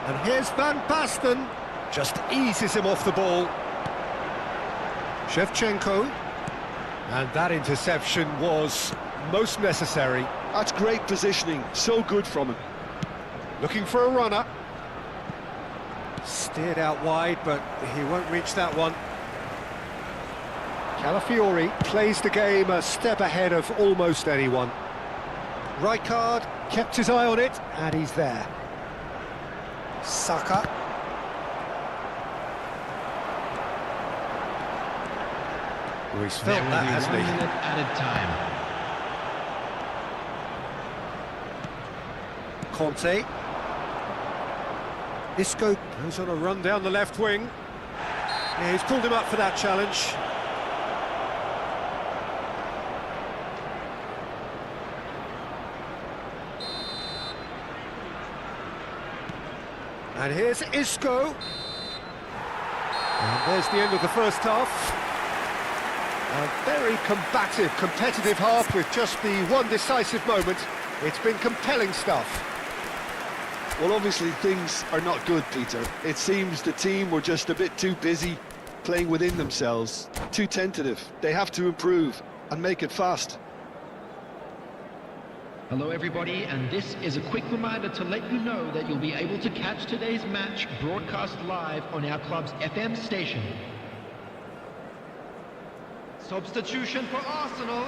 [SPEAKER 2] And here's Van Basten, just eases him off the ball. Shevchenko, and that interception was most necessary.
[SPEAKER 3] That's great positioning, so good from him.
[SPEAKER 2] Looking for a runner. Steered out wide, but he won't reach that one. Calafiori plays the game a step ahead of almost anyone. Rijkaard kept his eye on it, and he's there. Saka. Well, he's felt that, hasn't he?
[SPEAKER 4] Added time.
[SPEAKER 2] Conte. Isco goes on a run down the left wing. Yeah, he's pulled him up for that challenge. And here's Isco. And there's the end of the first half. A very combative, competitive half with just the one decisive moment. It's been compelling stuff.
[SPEAKER 3] Well, obviously things are not good, Peter. It seems the team were just a bit too busy playing within themselves, too tentative. They have to improve and make it fast.
[SPEAKER 5] Hello everybody, and this is a quick reminder to let you know that you'll be able to catch today's match broadcast live on our club's FM station.
[SPEAKER 4] Substitution for Arsenal,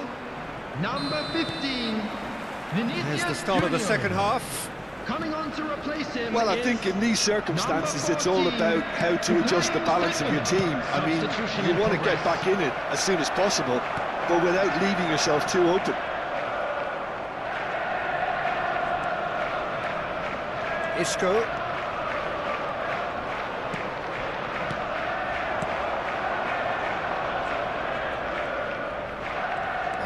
[SPEAKER 4] number 15, Vinicius
[SPEAKER 2] There's the start of the
[SPEAKER 4] Junior.
[SPEAKER 2] second half.
[SPEAKER 4] Coming on to replace him.
[SPEAKER 3] Well, I
[SPEAKER 4] is
[SPEAKER 3] think in these circumstances it's all
[SPEAKER 4] number
[SPEAKER 3] about
[SPEAKER 4] 14,
[SPEAKER 3] how to adjust the balance of your team. I mean,
[SPEAKER 5] Substitution
[SPEAKER 3] you
[SPEAKER 5] in
[SPEAKER 3] want to get
[SPEAKER 5] progress.
[SPEAKER 3] back in it as soon as possible, but without leaving yourself too open.
[SPEAKER 2] Isco.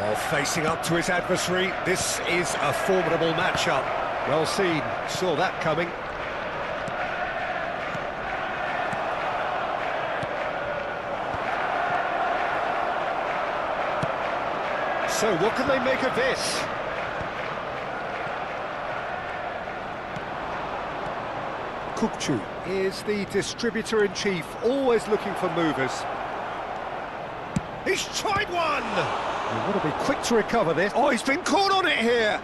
[SPEAKER 2] Oh, facing up to his adversary. This is a formidable matchup. Well seen, saw that coming. So what can they make of this? Kukçu is the distributor-in-chief, always looking for movers. He's tried one! You've got to be quick to recover this. Oh, he's been caught on it here!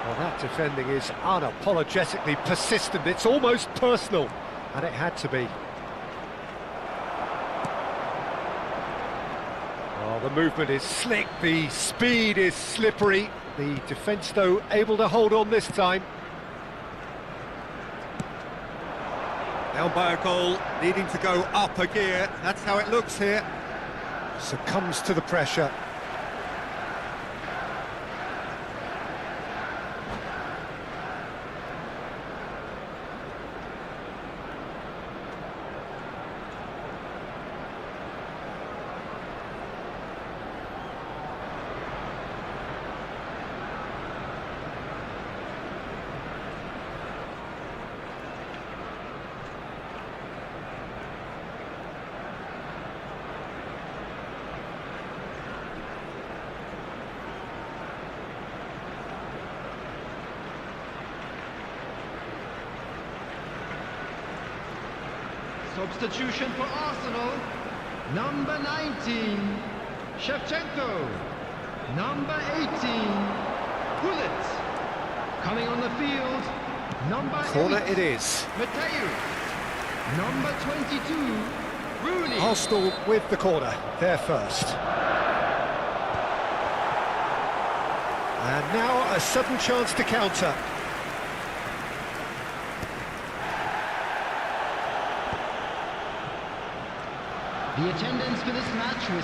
[SPEAKER 2] Well, that defending is unapologetically persistent. It's almost personal, and it had to be. Oh, the movement is slick, the speed is slippery. The defence, though, able to hold on this time. Down by a goal, needing to go up a gear. That's how it looks here. Succumbs to the pressure.
[SPEAKER 4] Substitution for Arsenal. Number 19, Shevchenko. Number 18, Gullit. Coming on the field, number
[SPEAKER 2] Corner
[SPEAKER 4] 8,
[SPEAKER 2] it is.
[SPEAKER 4] Mateu. Number 22, Rooney.
[SPEAKER 2] Arsenal with the corner, there first. And now a sudden chance to counter.
[SPEAKER 5] The attendance for this match was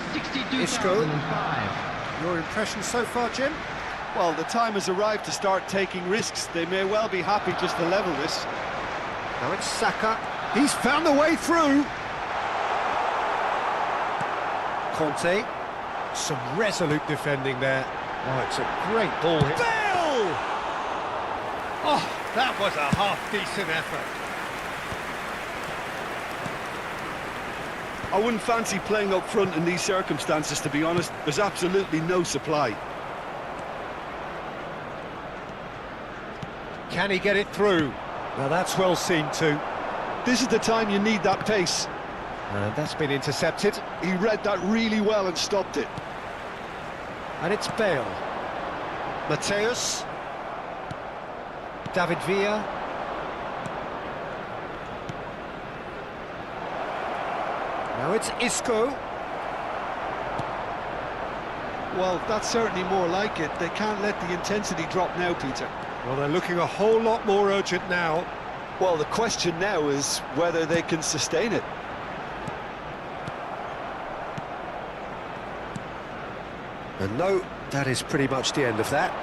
[SPEAKER 2] Isco.
[SPEAKER 5] 62,005.
[SPEAKER 2] Your impression so far, Jim?
[SPEAKER 3] Well, the time has arrived to start taking risks. They may well be happy just to level this.
[SPEAKER 2] Now it's Saka. He's found the way through. Conte. Some resolute defending there. Oh, it's a great ball hit. Bale! Oh, that was a half-decent effort.
[SPEAKER 3] I wouldn't fancy playing up front in these circumstances, to be honest. There's absolutely no supply.
[SPEAKER 2] Can he get it through? Now that's well seen too.
[SPEAKER 3] This is the time you need that pace.
[SPEAKER 2] And that's been intercepted.
[SPEAKER 3] He read that really well and stopped it.
[SPEAKER 2] And it's Bale. Mateus. David Villa. Now it's Isco.
[SPEAKER 3] Well, that's certainly more like it. They can't let the intensity drop now, Peter.
[SPEAKER 2] Well, they're looking a whole lot more urgent now.
[SPEAKER 3] Well, the question now is whether they can sustain it.
[SPEAKER 2] And no, that is pretty much the end of that.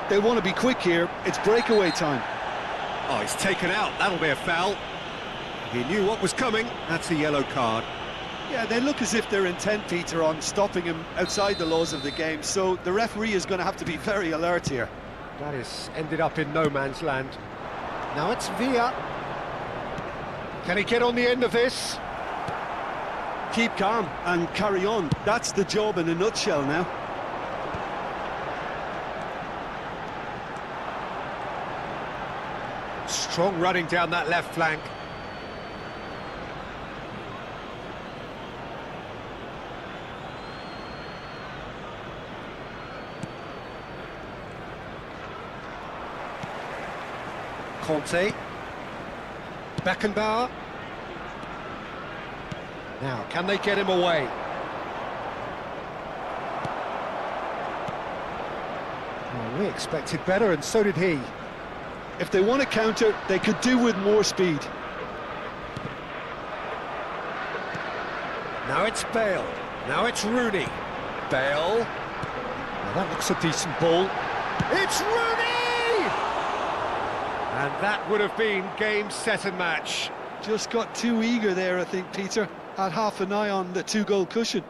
[SPEAKER 3] They want to be quick here. It's breakaway time.
[SPEAKER 2] Oh, he's taken out. That'll be a foul. He knew what was coming. That's a yellow card.
[SPEAKER 3] Yeah, they look as if they're intent, Peter, on stopping him outside the laws of the game, so the referee is going to have to be very alert here.
[SPEAKER 2] That has ended up in no man's land. Now it's Villa. Can he get on the end of this?
[SPEAKER 3] Keep calm and carry on. That's the job in a nutshell now.
[SPEAKER 2] Strong running down that left flank. Conte. Beckenbauer. Now, can they get him away? Well, we expected better, and so did he.
[SPEAKER 3] If they want to counter, they could do with more speed.
[SPEAKER 2] Now it's Bale. Now it's Rooney. Bale. Now that looks a decent ball. It's Rooney! And that would have been game, set and match.
[SPEAKER 3] Just got too eager there, I think, Peter. Had half an eye on the two-goal cushion.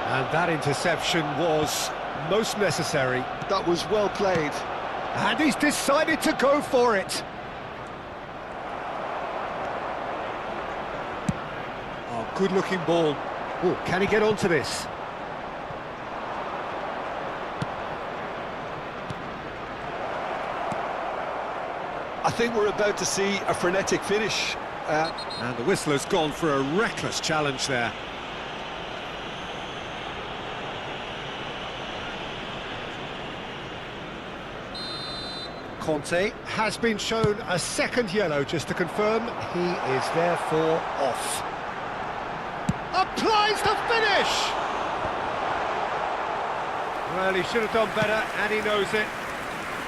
[SPEAKER 2] And that interception was most necessary.
[SPEAKER 3] That was well played.
[SPEAKER 2] And he's decided to go for it. Oh, good-looking ball. Oh, can he get onto this?
[SPEAKER 3] I think we're about to see a frenetic finish.
[SPEAKER 2] And the whistler's gone for a reckless challenge there. Conte has been shown a second yellow, just to confirm he is therefore off. Applies the finish! Well, he should have done better, and he knows it.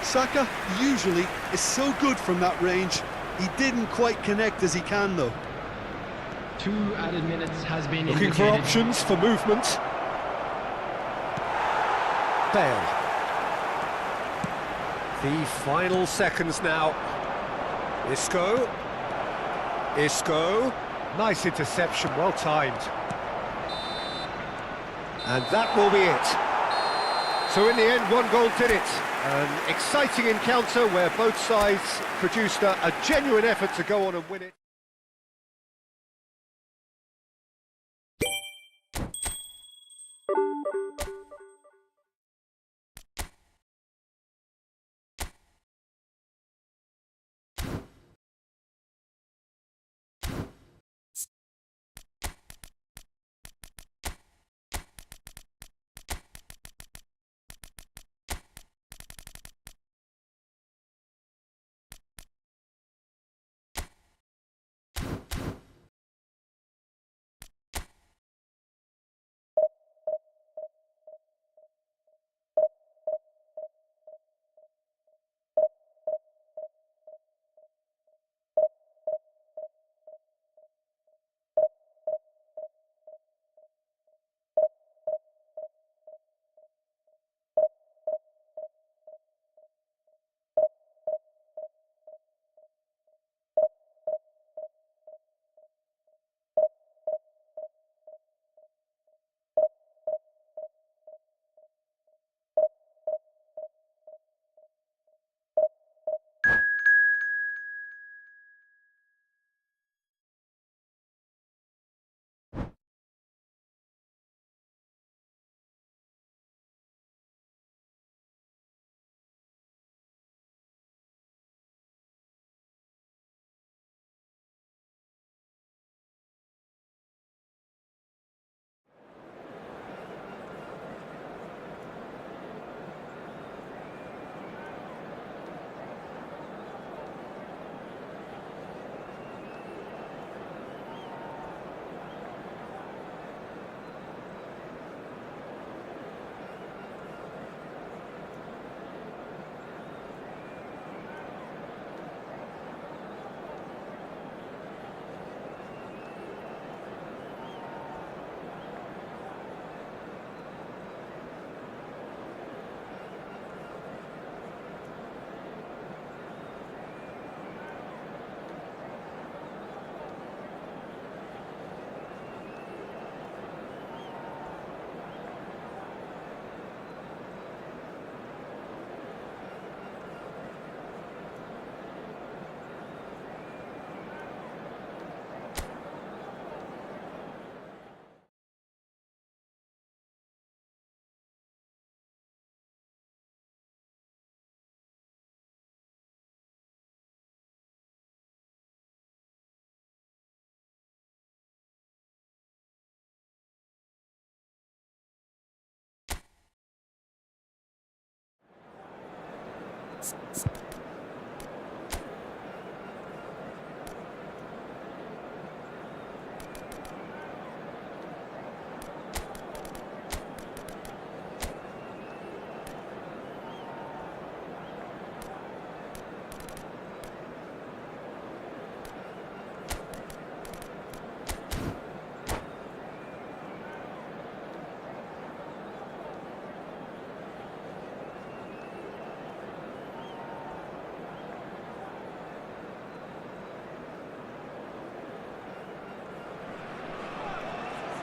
[SPEAKER 3] Saka usually is so good from that range. He didn't quite connect as he can, though.
[SPEAKER 5] 2 added minutes has been
[SPEAKER 2] Looking for
[SPEAKER 5] indicated.
[SPEAKER 2] options for movement. Bale. The final seconds now. Isco. Isco. Nice interception, well timed. And that will be it. So in the end, one goal did it. An exciting encounter where both sides produced a genuine effort to go on and win it.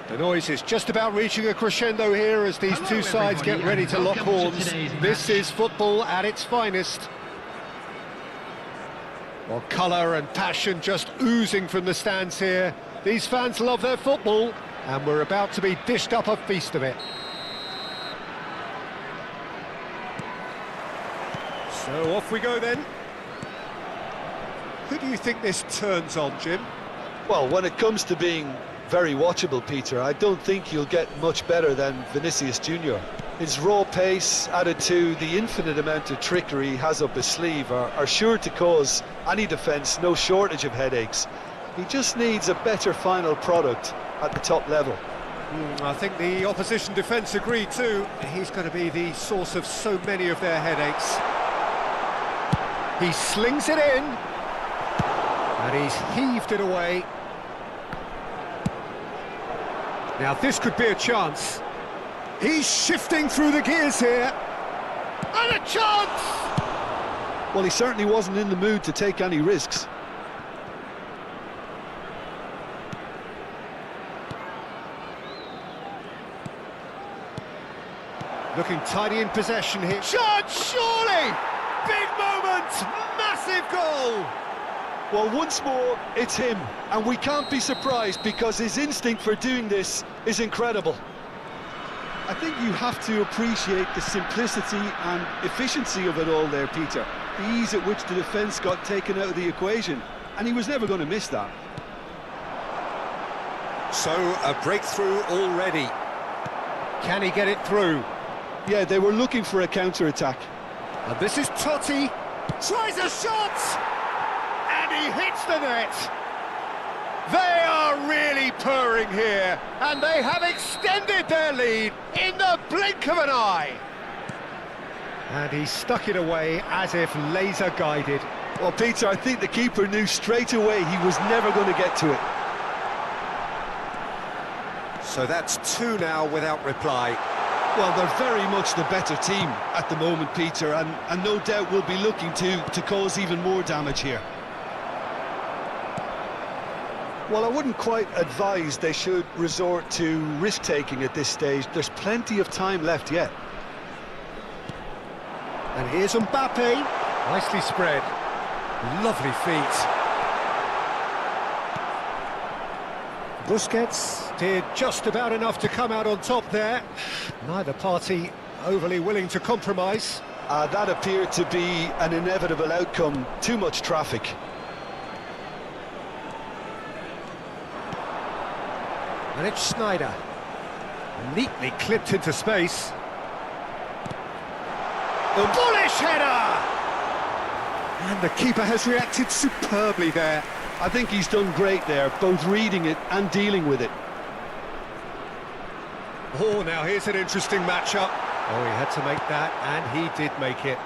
[SPEAKER 2] The noise is just about reaching a crescendo here as these two sides get ready to lock horns. This is football at its finest. Well, colour and passion just oozing from the stands here. These fans love their football, and we're about to be dished up a feast of it. So off we go then. Who do you think this turns on, Jim?
[SPEAKER 3] Well, when it comes to being very watchable, Peter, I don't think you'll get much better than Vinicius Junior. His raw pace, added to the infinite amount of trickery he has up his sleeve, are sure to cause any defence no shortage of headaches. He just needs a better final product at the top level.
[SPEAKER 2] I think the opposition defence agree too. He's going to be the source of so many of their headaches. He slings it in, and he's heaved it away. Now this could be a chance. He's shifting through the gears here. And a chance!
[SPEAKER 3] Well, he certainly wasn't in the mood to take any risks.
[SPEAKER 2] Looking tidy in possession here. Shot, surely! Big moment! Massive goal!
[SPEAKER 3] Well, once more, it's him, and we can't be surprised because his instinct for doing this is incredible. I think you have to appreciate the simplicity and efficiency of it all there, Peter. The ease at which the defence got taken out of the equation, and he was never going to miss that.
[SPEAKER 2] So, a breakthrough already. Can he get it through?
[SPEAKER 3] Yeah, they were looking for a counter-attack.
[SPEAKER 2] And this is Totti. Tries a shot! And he hits the net. They are really purring here, and they have extended their lead in the blink of an eye. And he stuck it away as if laser-guided.
[SPEAKER 3] Well, Peter, I think the keeper knew straight away he was never going to get to it.
[SPEAKER 2] So that's two now without reply.
[SPEAKER 3] Well, they're very much the better team at the moment, Peter, and no doubt will be looking to cause even more damage here. Well, I wouldn't quite advise they should resort to risk-taking at this stage. There's plenty of time left yet.
[SPEAKER 2] And here's Mbappe. Nicely spread. Lovely feet. Busquets did just about enough to come out on top there. Neither party overly willing to compromise.
[SPEAKER 3] That appeared to be an inevitable outcome. Too much traffic.
[SPEAKER 2] And it's Schneider. Neatly clipped into space. A bullish header! And the keeper has reacted superbly there.
[SPEAKER 3] I think he's done great there, both reading it and dealing with it.
[SPEAKER 2] Oh, now here's an interesting matchup. Oh, he had to make that, and he did make it.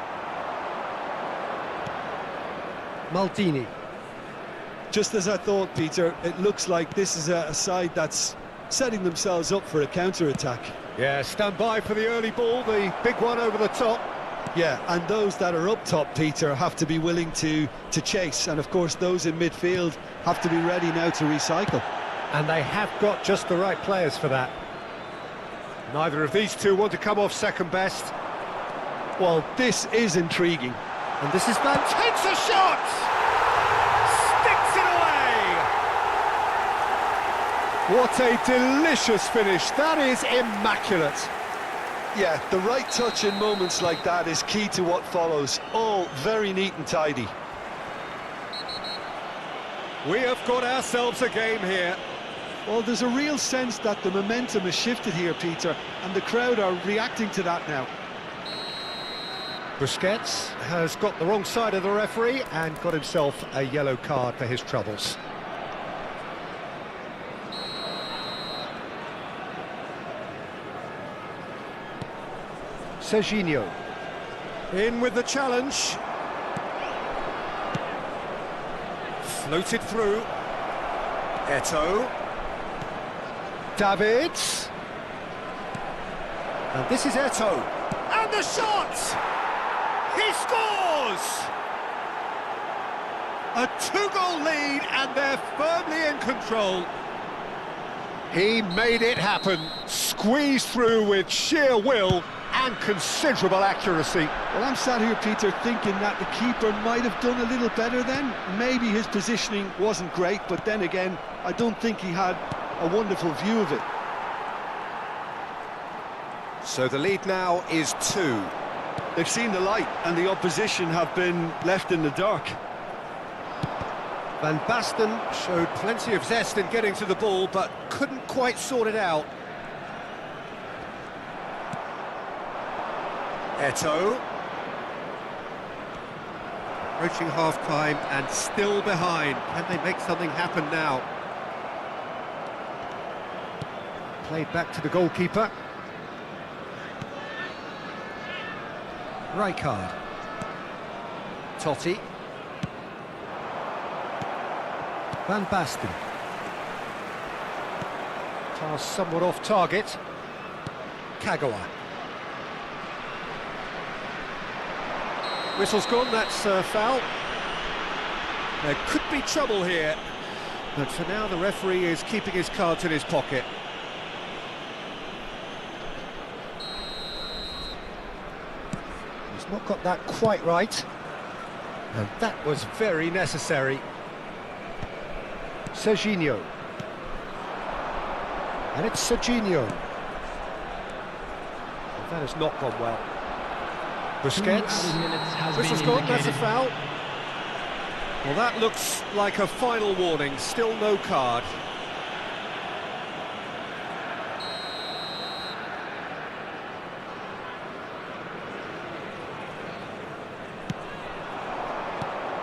[SPEAKER 2] Maldini.
[SPEAKER 3] Just as I thought, Peter, it looks like this is a side that's setting themselves up for a counter-attack.
[SPEAKER 2] Yeah, stand by for the early ball, the big one over the top.
[SPEAKER 3] Yeah, and those that are up top, Peter, have to be willing to chase. And, of course, those in midfield have to be ready now to recycle.
[SPEAKER 2] And they have got just the right players for that. Neither of these two want to come off second best.
[SPEAKER 3] Well, this is intriguing.
[SPEAKER 2] And this is Van. Takes a shot! Sticks it away! What a delicious finish. That is immaculate.
[SPEAKER 3] Yeah, the right touch in moments like that is key to what follows. All very neat and tidy.
[SPEAKER 2] We have got ourselves a game here.
[SPEAKER 3] Well, there's a real sense that the momentum has shifted here, Peter, and the crowd are reacting to that now.
[SPEAKER 2] Busquets has got the wrong side of the referee and got himself a yellow card for his troubles. Serginho in with the challenge. Floated through. Eto'o. Davids. And this is Eto'o. And the shot! He scores! A two-goal lead and they're firmly in control. He made it happen. Squeezed through with sheer will and considerable accuracy.
[SPEAKER 3] Well, I'm sat here, Peter, thinking that the keeper might have done a little better then. Maybe his positioning wasn't great, but then again, I don't think he had a wonderful view of it.
[SPEAKER 2] So the lead now is 2.
[SPEAKER 3] They've seen the light, and the opposition have been left in the dark.
[SPEAKER 2] Van Basten showed plenty of zest in getting to the ball, but couldn't quite sort it out. Eto'o. Approaching half-time and still behind. Can they make something happen now? Played back to the goalkeeper. Rijkaard. Totti. Van Basten. Pass somewhat off target. Kagawa. Whistle's gone, that's a foul. There could be trouble here, but for now the referee is keeping his cards in his pocket. He's not got that quite right, and that was very necessary. Serginho. And it's Serginho. That has not gone well. Busquets. Whistle's gone, that's a foul. Well, that looks like a final warning, still no card.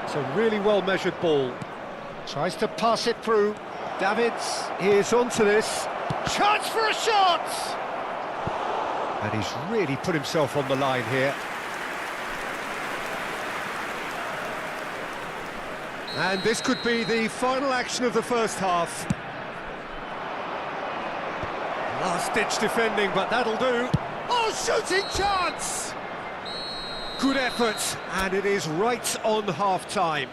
[SPEAKER 2] It's a really well-measured ball. Tries to pass it through. Davids is onto this. Chance for a shot! And he's really put himself on the line here. And this could be the final action of the first half. Last-ditch defending, but that'll do. Oh, shooting chance! Good effort, and it is right on half-time.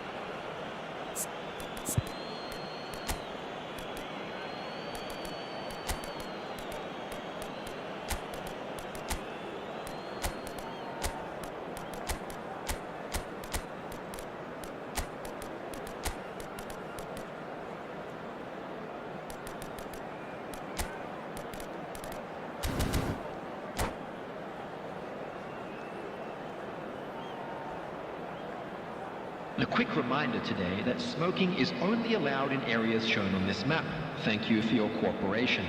[SPEAKER 5] A quick reminder today that smoking is only allowed in areas shown on this map. Thank you for your cooperation.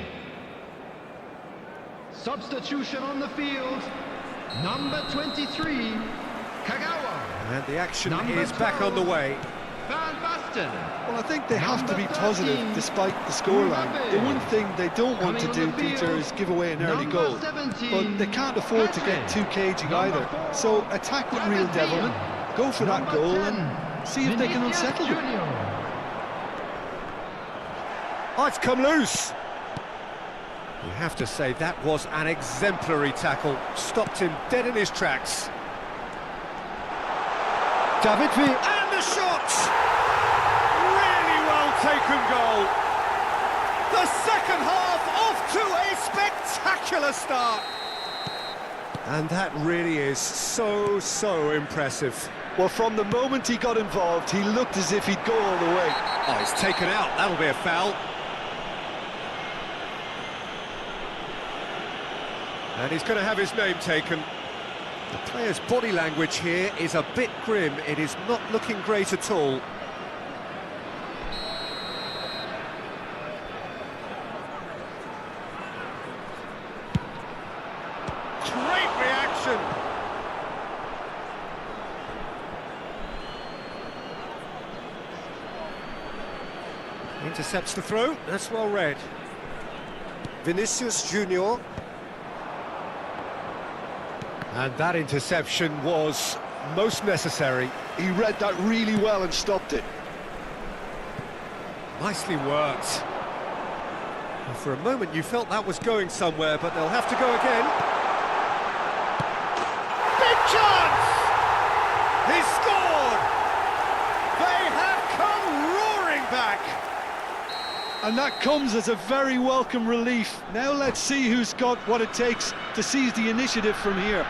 [SPEAKER 4] Substitution on the field. Number 23, Kagawa.
[SPEAKER 2] And the action
[SPEAKER 4] Number
[SPEAKER 2] is back on the
[SPEAKER 4] 12.
[SPEAKER 2] way.
[SPEAKER 4] Van Basten.
[SPEAKER 3] Well, I think they have to be
[SPEAKER 4] Number
[SPEAKER 3] positive
[SPEAKER 4] 13,
[SPEAKER 3] despite the scoreline. The one thing they don't want to
[SPEAKER 4] Coming
[SPEAKER 3] do,
[SPEAKER 4] on the
[SPEAKER 3] Peter,
[SPEAKER 4] field,
[SPEAKER 3] is give away an early
[SPEAKER 4] number
[SPEAKER 3] goal.
[SPEAKER 4] 17,
[SPEAKER 3] But they can't afford to get too cagey
[SPEAKER 4] Number
[SPEAKER 3] either.
[SPEAKER 4] 4,
[SPEAKER 3] So attack with real devilment, go for that
[SPEAKER 4] Number
[SPEAKER 3] goal
[SPEAKER 4] 10,
[SPEAKER 3] and see if they can
[SPEAKER 4] Vinicius
[SPEAKER 3] unsettle them.
[SPEAKER 4] Junior.
[SPEAKER 2] Oh, it's come loose. You have to say that was an exemplary tackle. Stopped him dead in his tracks. David V. And the shot! Really well taken goal. The second half off to a spectacular start. And that really is so impressive.
[SPEAKER 3] Well, from the moment he got involved, he looked as if he'd go all the way.
[SPEAKER 2] Oh, he's taken out. That'll be a foul. And he's going to have his name taken. The player's body language here is a bit grim. It is not looking great at all. Great reaction. Intercepts the throw, that's well read. Vinicius Junior. And that interception was most necessary.
[SPEAKER 3] He read that really well and stopped it.
[SPEAKER 2] Nicely worked. And for a moment you felt that was going somewhere, but they'll have to go again. Big chance! He scored! They have come roaring back!
[SPEAKER 3] And that comes as a very welcome relief. Now let's see who's got what it takes to seize the initiative from here.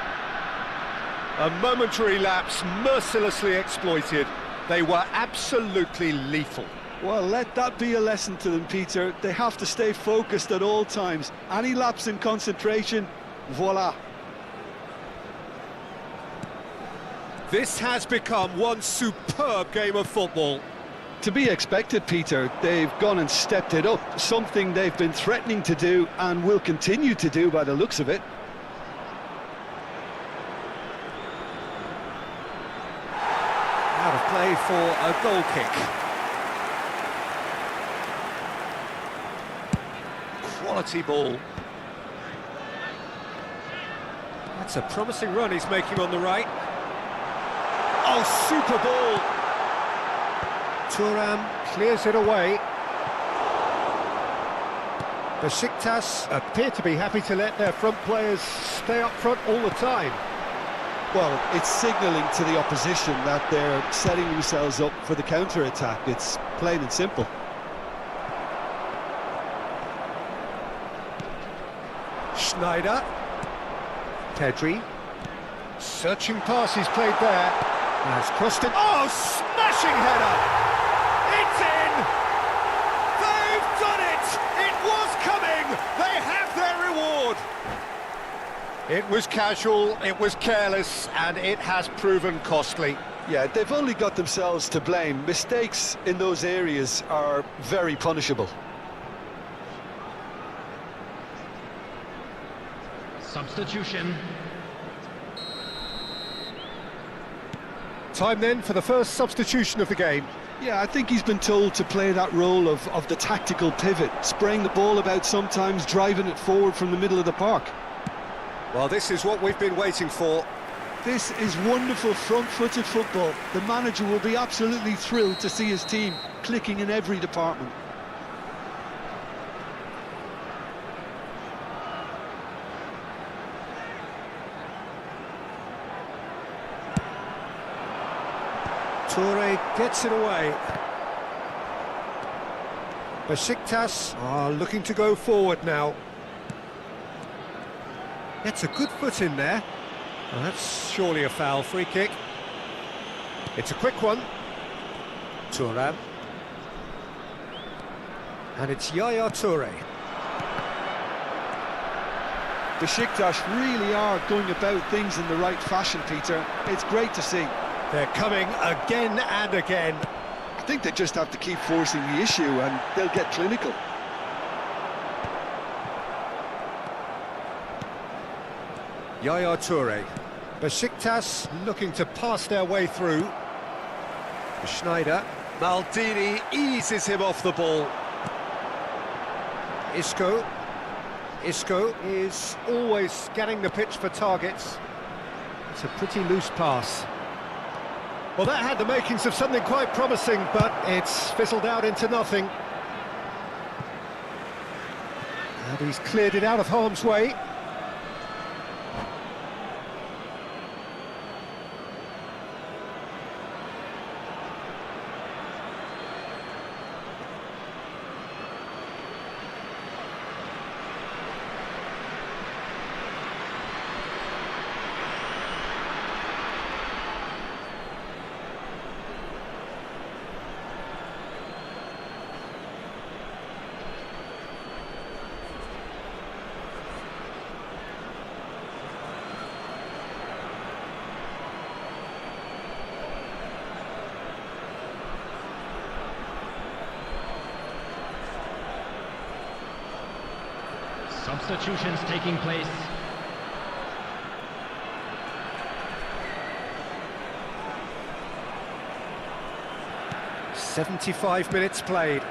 [SPEAKER 2] A momentary lapse mercilessly exploited. They were absolutely lethal.
[SPEAKER 3] Well, let that be a lesson to them, Peter. They have to stay focused at all times. Any lapse in concentration, voila.
[SPEAKER 2] This has become one superb game of football.
[SPEAKER 3] To be expected, Peter. They've gone and stepped it up, something they've been threatening to do and will continue to do by the looks of it.
[SPEAKER 2] Out of play for a goal kick. Quality ball. That's a promising run he's making on the right. Oh, super ball! Thuram clears it away. Besiktas appear to be happy to let their front players stay up front all the time.
[SPEAKER 3] Well, it's signalling to the opposition that they're setting themselves up for the counter-attack. It's plain and simple.
[SPEAKER 2] Schneider. Pedri. Searching pass he's played there. Has crossed it. Oh, smashing header! It's in! They've done it! It was coming! They have their reward! It was casual, it was careless, and it has proven costly.
[SPEAKER 3] Yeah, they've only got themselves to blame. Mistakes in those areas are very punishable.
[SPEAKER 5] Substitution.
[SPEAKER 2] Time then for the first substitution of the game.
[SPEAKER 3] Yeah, I think he's been told to play that role of the tactical pivot, spraying the ball about sometimes, driving it forward from the middle of the park.
[SPEAKER 2] Well, this is what we've been waiting for.
[SPEAKER 3] This is wonderful front-footed football. The manager will be absolutely thrilled to see his team clicking in every department.
[SPEAKER 2] Toure gets it away. Besiktas are looking to go forward now. Gets a good foot in there. Well, that's surely a foul. Free kick. It's a quick one. Thuram. And it's Yaya Toure.
[SPEAKER 3] Besiktas really are going about things in the right fashion, Peter. It's great to see.
[SPEAKER 2] They're coming again and again.
[SPEAKER 3] I think they just have to keep forcing the issue and they'll get clinical.
[SPEAKER 2] Yaya Toure. Besiktas looking to pass their way through. Schneider. Maldini eases him off the ball. Isco. Isco is always scanning the pitch for targets. It's a pretty loose pass. Well, that had the makings of something quite promising, but it's fizzled out into nothing. And he's cleared it out of harm's way.
[SPEAKER 5] Substitutions taking place.
[SPEAKER 2] "75 minutes played.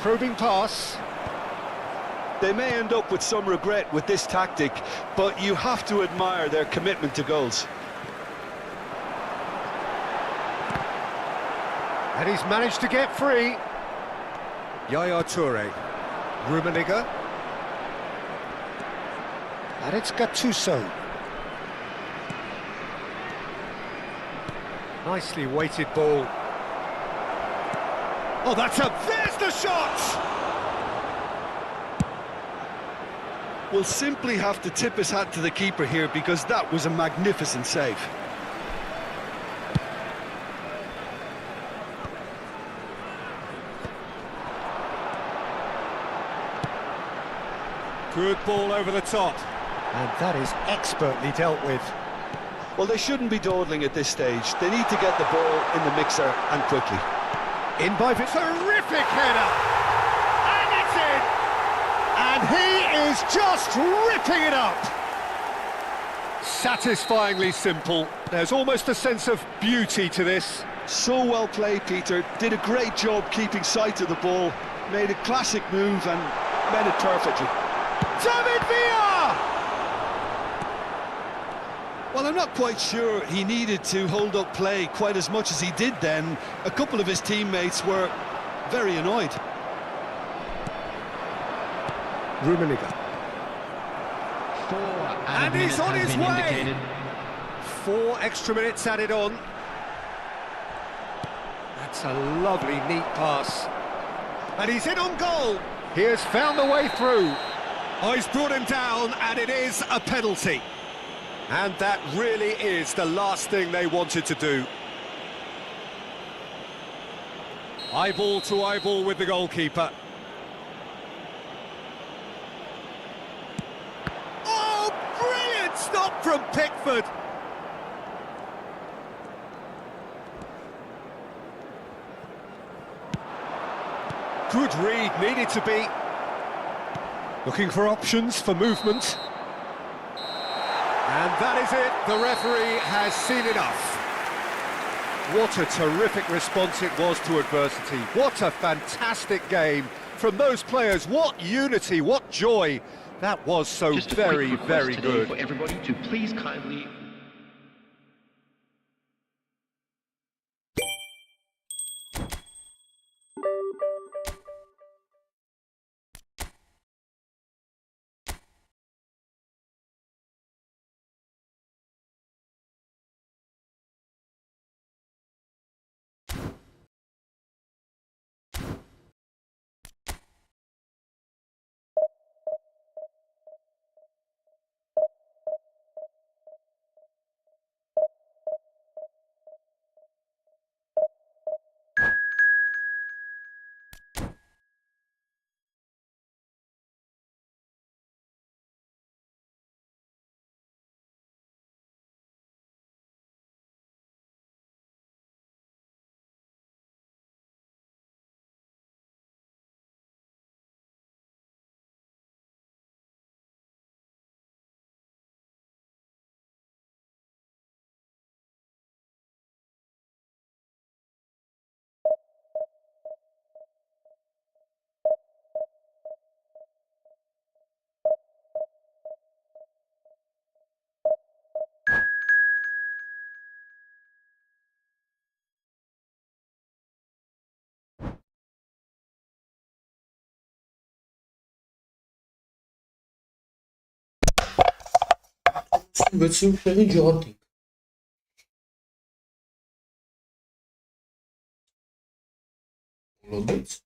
[SPEAKER 2] Probing pass.
[SPEAKER 3] They may end up with some regret with this tactic, but you have to admire their commitment to goals.
[SPEAKER 2] And he's managed to get free. Yaya Toure. Rummenigge. And it's Gattuso. Nicely weighted ball. Oh, there's the shot!
[SPEAKER 3] Will simply have to tip his hat to the keeper here because that was a magnificent save.
[SPEAKER 2] Good ball over the top. And that is expertly dealt with.
[SPEAKER 3] Well, they shouldn't be dawdling at this stage. They need to get the ball in the mixer and quickly.
[SPEAKER 2] In by terrific header. And it's in. And he is just ripping it up. Satisfyingly simple. There's almost a sense of beauty to this.
[SPEAKER 3] So well played, Peter. Did a great job keeping sight of the ball. Made a classic move and made it perfectly.
[SPEAKER 2] David Villa!
[SPEAKER 3] Well, I'm not quite sure he needed to hold up play quite as much as he did then. A couple of his teammates were very annoyed.
[SPEAKER 2] Rummenigge.
[SPEAKER 5] And he's on his way!
[SPEAKER 2] Indicated. 4 extra minutes added on. That's a lovely, neat pass. And he's in on goal. He has found the way through. Oh, he's brought him down, and it is a penalty. And that really is the last thing they wanted to do. Eyeball to eyeball with the goalkeeper. Oh, brilliant stop from Pickford. Good read, needed to be. Looking for options for movement. And that is it, the referee has seen enough. What a terrific response it was to adversity. What a fantastic game from those players. What unity, what joy. That was so very, very good.
[SPEAKER 5] For everybody to please kindly...
[SPEAKER 1] Վեցին տեղի ջատիկ։ Молодец.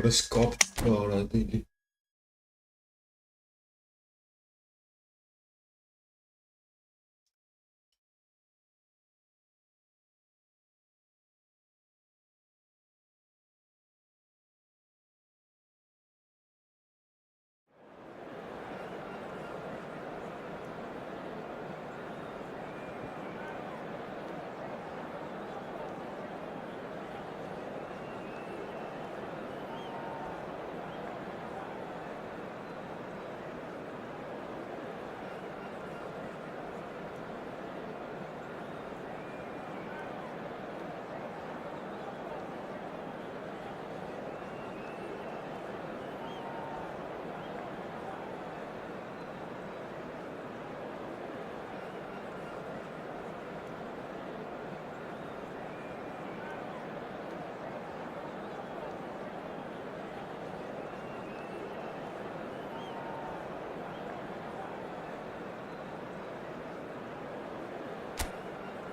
[SPEAKER 1] Раскоп, или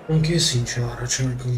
[SPEAKER 1] Անկես ինչ է առաջարկում։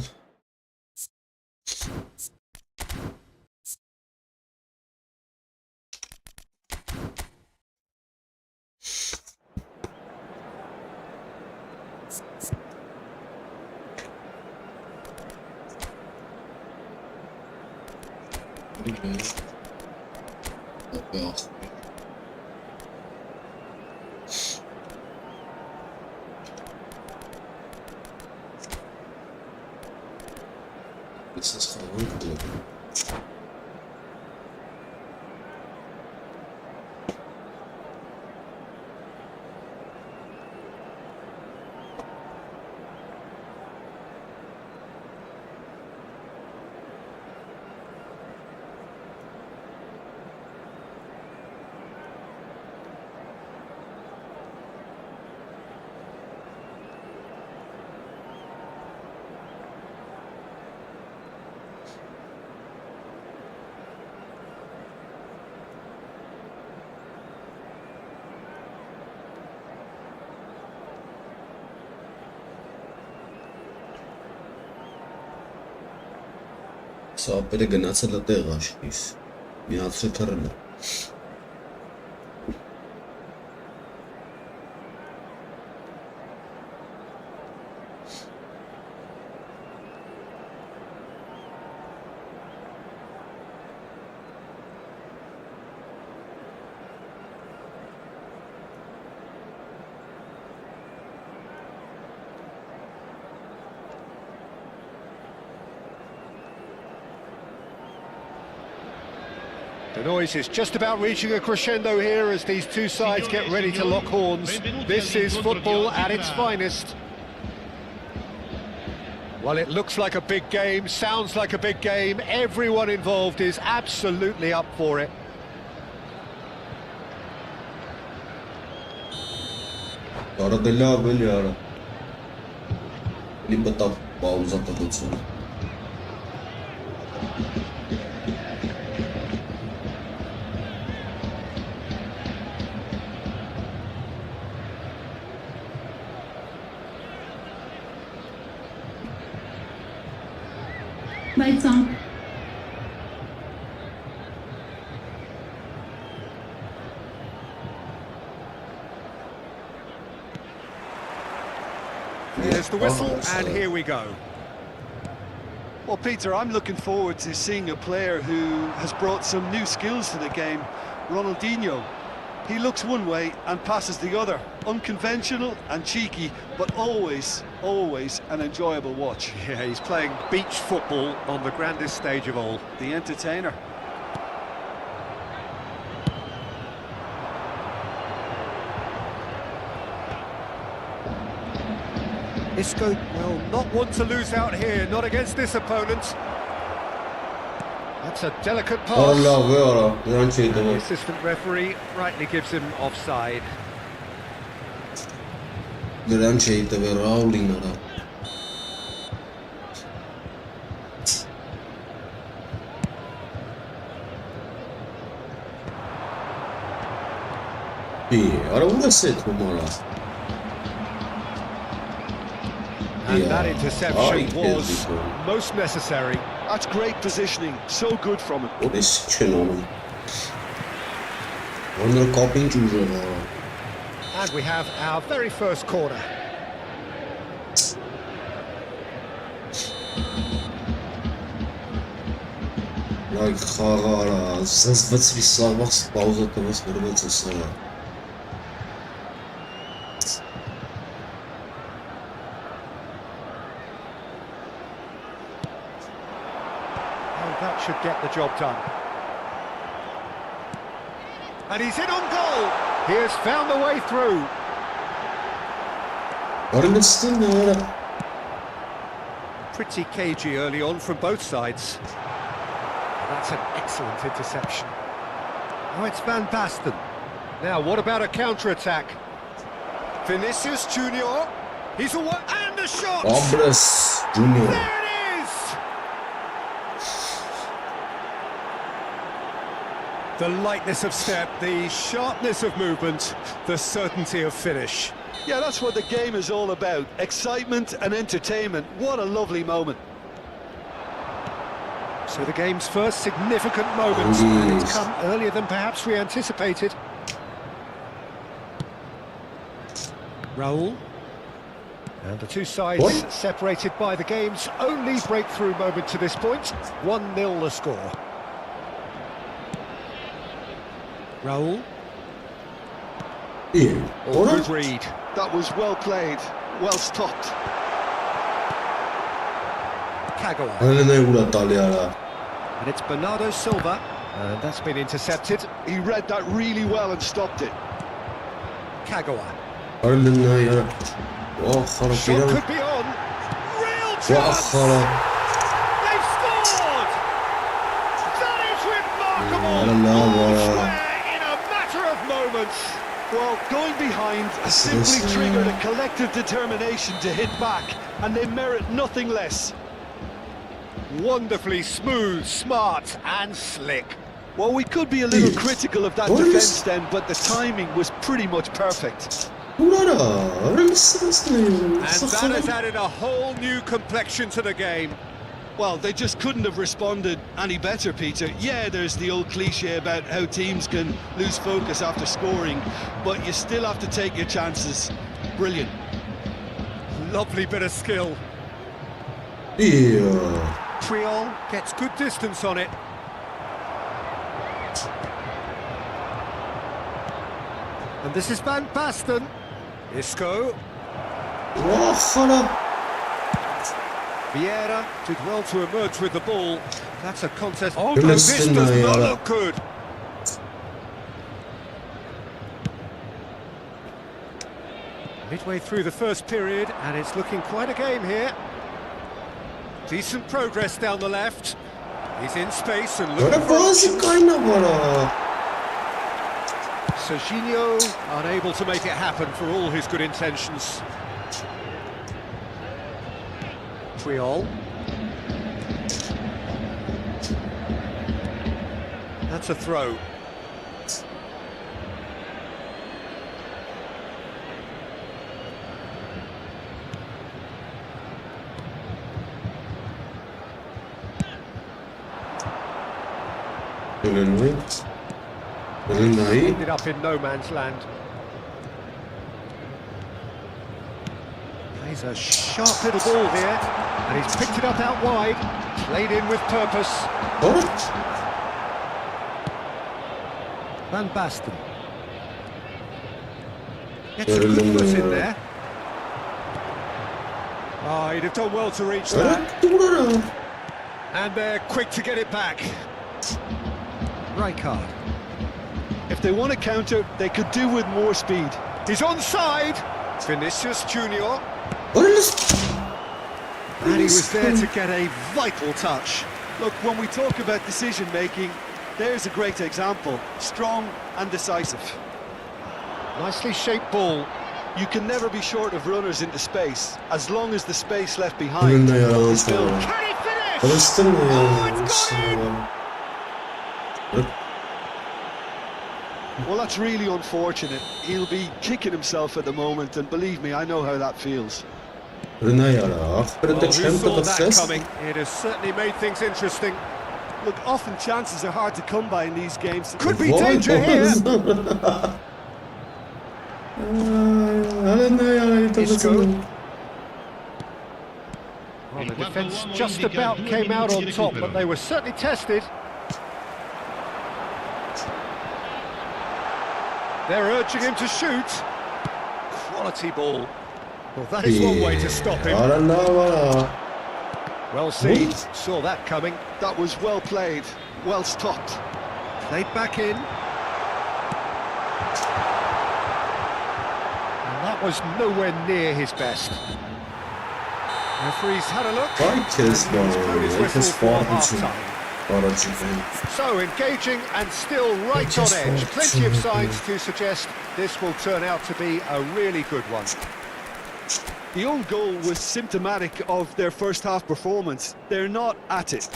[SPEAKER 1] This is how Սապերը գնացել է տեղ աշխիս, միացրի թռն է։
[SPEAKER 2] The noise is just about reaching a crescendo here as these two sides get ready to lock horns. This is football at its finest. Well, it looks like a big game, sounds like a big game. Everyone involved is absolutely up for it.
[SPEAKER 6] Lights on.
[SPEAKER 2] Here's the whistle, and here we go.
[SPEAKER 3] Well, Peter, I'm looking forward to seeing a player who has brought some new skills to the game. Ronaldinho. He looks one way and passes the other. Unconventional and cheeky, but always an enjoyable watch.
[SPEAKER 2] Yeah, he's playing beach football on the grandest stage of all.
[SPEAKER 3] The entertainer.
[SPEAKER 2] Isco will not want to lose out here, not against this opponent. That's a delicate pass. The assistant referee rightly gives him offside. And that interception was most necessary.
[SPEAKER 3] That's great positioning, so good from him.
[SPEAKER 2] And we have our very first corner. That should get the job done. And he's in on goal. He has found the way through. Pretty cagey early on from both sides. That's an excellent interception. Oh, it's Van Basten. Now, what about a counter-attack? Vinicius Junior. He's away, and the shot!
[SPEAKER 1] Junior.
[SPEAKER 2] There it is! The lightness of step, the sharpness of movement, the certainty of finish.
[SPEAKER 3] Yeah, that's what the game is all about. Excitement and entertainment. What a lovely moment.
[SPEAKER 2] So the game's first significant moment, and it's come earlier than perhaps we anticipated. Raul. And the two sides separated by the game's only breakthrough moment to this point. 1-0 the score. Raul. Good read.
[SPEAKER 3] That was well played, well stopped.
[SPEAKER 2] Kagawa. And it's Bernardo Silva, and that's been intercepted.
[SPEAKER 3] He read that really well and stopped it.
[SPEAKER 2] Kagawa.
[SPEAKER 3] Shot could be on. Real chance! They've scored! That is remarkable! In a matter of moments. Well, going behind simply triggered a collective determination to hit back, and they merit nothing less.
[SPEAKER 2] Wonderfully smooth, smart and slick.
[SPEAKER 3] Well, we could be a little critical of that defence then, but the timing was pretty much perfect.
[SPEAKER 2] And that has added a whole new complexion to the game.
[SPEAKER 3] Well, they just couldn't have responded any better, Peter. Yeah, there's the old cliche about how teams can lose focus after scoring, but you still have to take your chances. Brilliant.
[SPEAKER 2] Lovely bit of skill. Triol gets good distance on it. And this is Van Basten. Isco. Vieira did well to emerge with the ball. That's a contest. Oh no, this does not look good. Midway through the first period, and it's looking quite a game here. Decent progress down the left. He's in space and looking for options. Serginho unable to make it happen for all his good intentions. Triol. That's a throw. Ended up in no man's land. Plays a sharp little ball here, and he's picked it up out wide, played in with purpose. Van Basten. Gets a good foot in there. Oh, he'd have done well to reach that. And they're quick to get it back. Rijkaard.
[SPEAKER 3] If they want to counter, they could do with more speed.
[SPEAKER 2] He's onside. Vinicius Junior. And he was there to get a vital touch.
[SPEAKER 3] Look, when we talk about decision-making, there's a great example. Strong and decisive.
[SPEAKER 2] Nicely shaped ball.
[SPEAKER 3] You can never be short of runners into space, as long as the space left behind is filled.
[SPEAKER 2] Can he finish? Oh, it's gone in!
[SPEAKER 3] Well, that's really unfortunate. He'll be kicking himself at the moment, and believe me, I know how that feels.
[SPEAKER 2] Well, who saw that coming? It has certainly made things interesting.
[SPEAKER 3] Look, often chances are hard to come by in these games.
[SPEAKER 2] Could be danger here. Isco. Well, the defence just about came out on top, but they were certainly tested. They're urging him to shoot. Quality ball. Well, that is one way to stop him. Well seen. Saw that coming.
[SPEAKER 3] That was well played, well stopped.
[SPEAKER 2] Played back in. And that was nowhere near his best. Referee's had a look. So engaging and still right on edge. Plenty of signs to suggest this will turn out to be a really good one.
[SPEAKER 3] The own goal was symptomatic of their first half performance. They're not at it.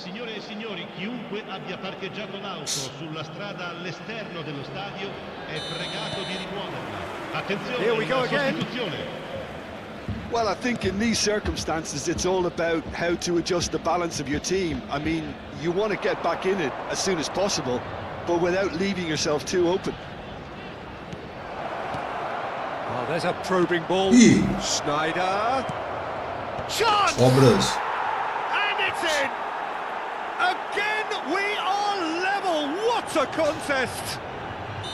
[SPEAKER 6] Signore e signori, chiunque abbia parcheggiato l'auto sulla strada all'esterno dello stadio è pregato di rimuoverla. Attenzione,
[SPEAKER 2] Here we go again.
[SPEAKER 6] sostituzione.
[SPEAKER 3] Well, I think in these circumstances, it's all about how to adjust the balance of your team. I mean, you want to get back in it as soon as possible, but without leaving yourself too open.
[SPEAKER 2] Oh, there's a probing ball. Schneider. Chance!
[SPEAKER 1] Obras.
[SPEAKER 2] And it's in! Again, we are level. What a contest!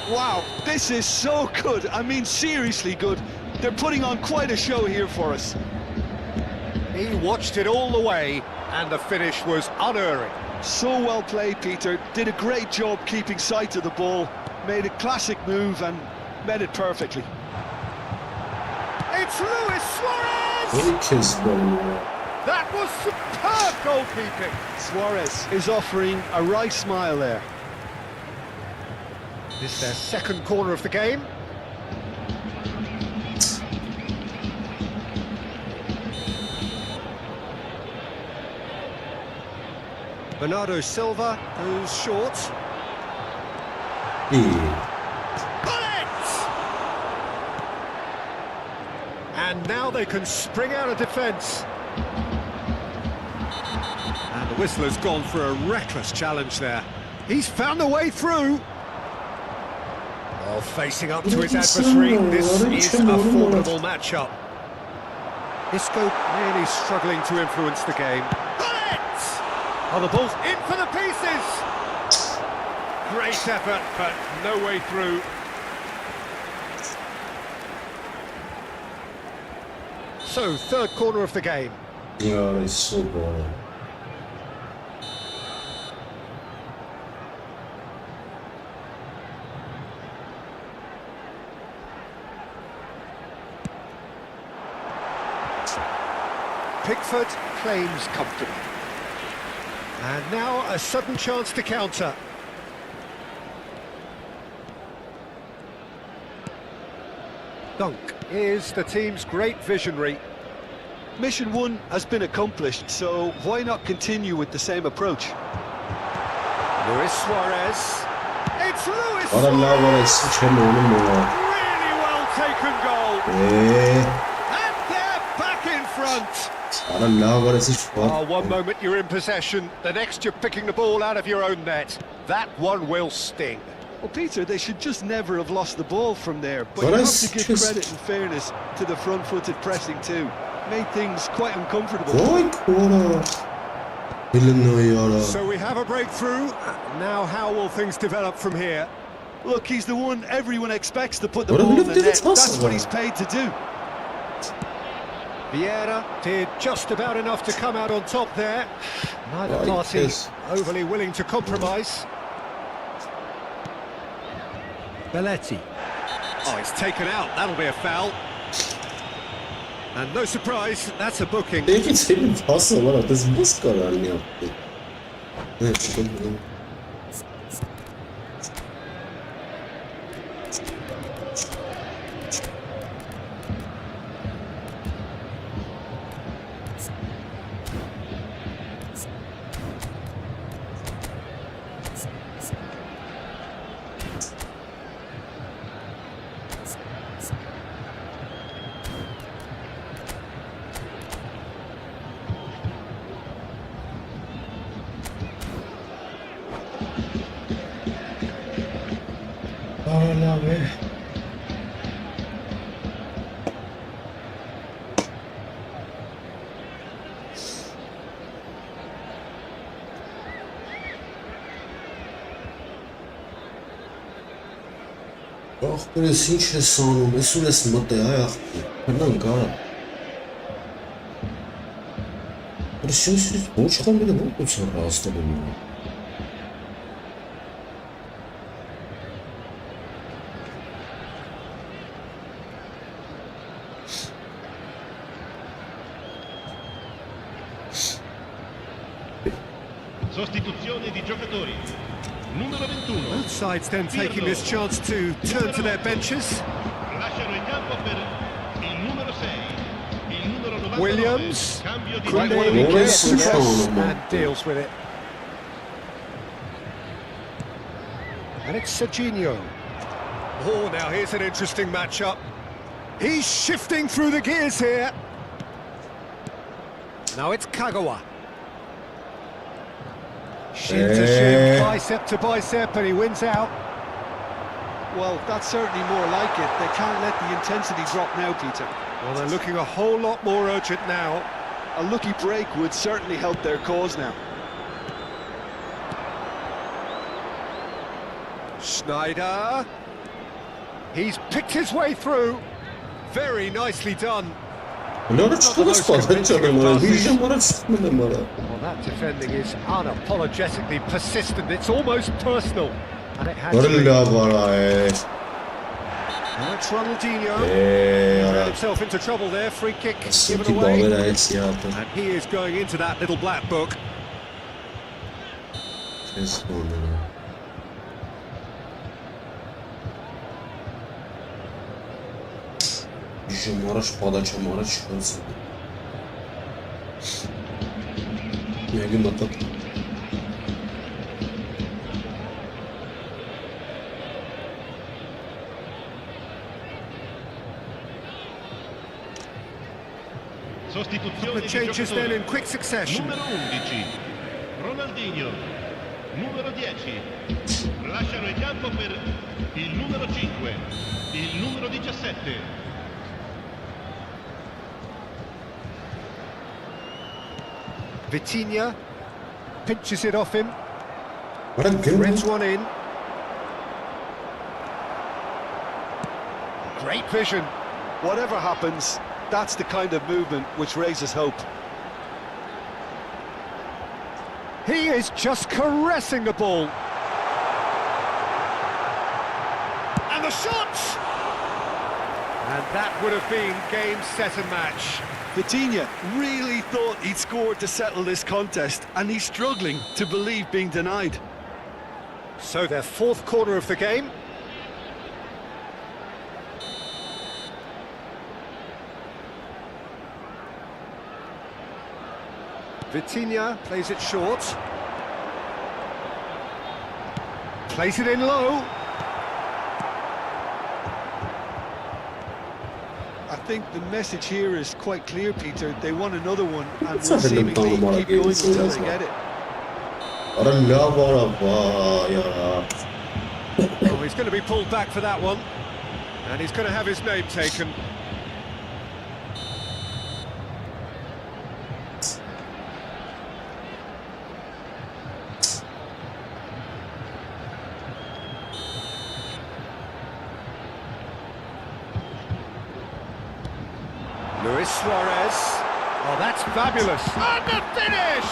[SPEAKER 3] Wow, this is so good. I mean, seriously good. They're putting on quite a show here for us.
[SPEAKER 2] He watched it all the way, and the finish was unerring.
[SPEAKER 3] So well played, Peter. Did a great job keeping sight of the ball. Made a classic move and met it perfectly.
[SPEAKER 2] It's Luis Suarez! That was superb goalkeeping.
[SPEAKER 3] Suarez is offering a wry smile there.
[SPEAKER 2] This is their second corner of the game. Bernardo Silva goes short. Bullet! And now they can spring out of defence. And the whistler's gone for a reckless challenge there. He's found a way through. Oh, facing up to his adversary, this is a formidable matchup. Isco really struggling to influence the game. Bullet! Oh, the ball's in for the pieces! Great effort, but no way through. So, third corner of the game.
[SPEAKER 1] Yeah, it's so boring.
[SPEAKER 2] Pickford claims comfortably. And now a sudden chance to counter. Dunk is the team's great visionary.
[SPEAKER 3] Mission 1 has been accomplished, so why not continue with the same approach?
[SPEAKER 2] Luis Suarez. It's Luis
[SPEAKER 1] What a
[SPEAKER 2] Suarez!
[SPEAKER 1] level
[SPEAKER 2] Really well taken goal. And they're back in front. Oh, one moment you're in possession, the next you're picking the ball out of your own net. That one will sting.
[SPEAKER 3] Well, Peter, they should just never have lost the ball from there, but you have to give credit and fairness to the front-footed pressing too. Made things quite uncomfortable.
[SPEAKER 2] So we have a breakthrough. Now how will things develop from here?
[SPEAKER 3] Look, he's the one everyone expects to put the ball in the net. That's what he's paid to do.
[SPEAKER 2] Vieira did just about enough to come out on top there. Neither party overly willing to compromise. Belletti. Oh, it's taken out. That'll be a foul. And no surprise, that's a booking.
[SPEAKER 1] It's impossible. This must go on now. Ախպերս ինչ ես անում, ես ուր ես մտե, այ ախպեր, հնան կարա Պրեսյոնսից ոչ խամբելը ոչ ուծար հաստել եմ
[SPEAKER 6] Sostituzione di giocatori. Numero 21.
[SPEAKER 2] Both sides then taking this chance to turn to their benches.
[SPEAKER 6] Lasciano il campo per il numero 6. Il numero 99.
[SPEAKER 2] Williams.
[SPEAKER 6] Cambio di
[SPEAKER 2] Great
[SPEAKER 6] numero.
[SPEAKER 2] way he gets across and deals with it. And it's Serginho. Oh, now here's an interesting matchup. He's shifting through the gears here. Now it's Kagawa. Shin to shin, bicep to bicep, and he wins out.
[SPEAKER 3] Well, that's certainly more like it. They can't let the intensity drop now, Peter.
[SPEAKER 2] Well, they're looking a whole lot more urgent now.
[SPEAKER 3] A lucky break would certainly help their cause now.
[SPEAKER 2] Schneider. He's picked his way through. Very nicely done.
[SPEAKER 1] Well, that
[SPEAKER 2] defending is unapologetically persistent. It's almost personal. And it has to be. Now it's Ronaldinho. He's got himself into trouble there. Free kick given away. And he is going into that little black book.
[SPEAKER 1] Marаш подача, marаш шансы. Мега матат.
[SPEAKER 2] The changes then in quick succession.
[SPEAKER 6] Numero 11, Ronaldinho. Numero 10, lasciano il campo per il numero 5, il numero 17.
[SPEAKER 2] Vitinha pinches it off him.
[SPEAKER 1] Threads
[SPEAKER 2] Threads one in. Great vision.
[SPEAKER 3] Whatever happens, that's the kind of movement which raises hope.
[SPEAKER 2] He is just caressing the ball. And the shot! And that would have been game, set and match.
[SPEAKER 3] Vitinha really thought he'd scored to settle this contest, and he's struggling to believe being denied.
[SPEAKER 2] So their fourth corner of the game. Vitinha plays it short. Plays it in low.
[SPEAKER 3] I think the message here is quite clear, Peter. They want another one, and will seemingly keep going until they get it.
[SPEAKER 2] Oh, he's going to be pulled back for that one. And he's going to have his name taken. Luis Suarez. Oh, that's fabulous. And the finish!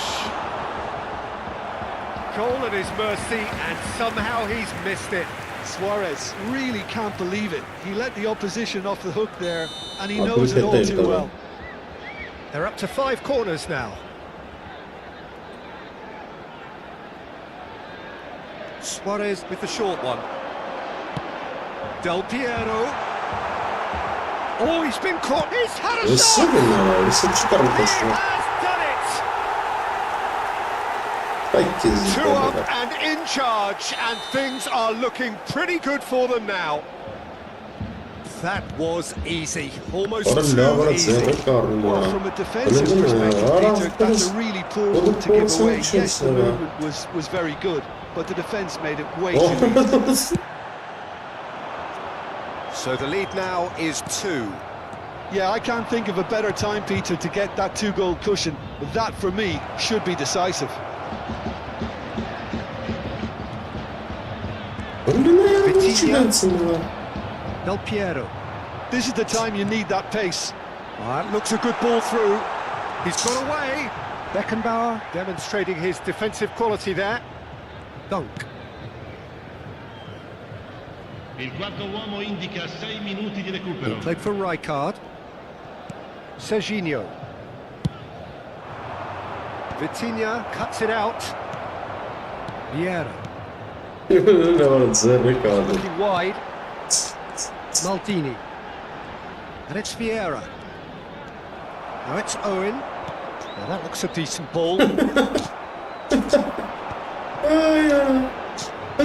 [SPEAKER 2] Goal at his mercy, and somehow he's missed it.
[SPEAKER 3] Suarez really can't believe it. He let the opposition off the hook there, and he knows it all too well.
[SPEAKER 2] They're up to 5 corners now. Suarez with the short one. Del Piero. Oh, he's been caught. He's had a shot. He has done it. 2 up and in charge, and things are looking pretty good for them now. That was easy, almost too easy.
[SPEAKER 3] Well, from a defensive perspective, Peter, that's a really poor one to give away. Yes, the movement was very good, but the defence made it way too easy.
[SPEAKER 2] So the lead now is 2.
[SPEAKER 3] Yeah, I can't think of a better time, Peter, to get that 2-goal cushion. That, for me, should be decisive.
[SPEAKER 2] Del Piero.
[SPEAKER 3] This is the time you need that pace.
[SPEAKER 2] That looks a good ball through. He's got away. Beckenbauer demonstrating his defensive quality there. Dunk.
[SPEAKER 6] Il quarto uomo indica 6 minuti di recupero.
[SPEAKER 2] Played for Rijkaard. Serginho. Vitinha cuts it out. Vieira. Looking wide. Maldini. And it's Vieira. Now it's Owen. Now that looks a decent ball.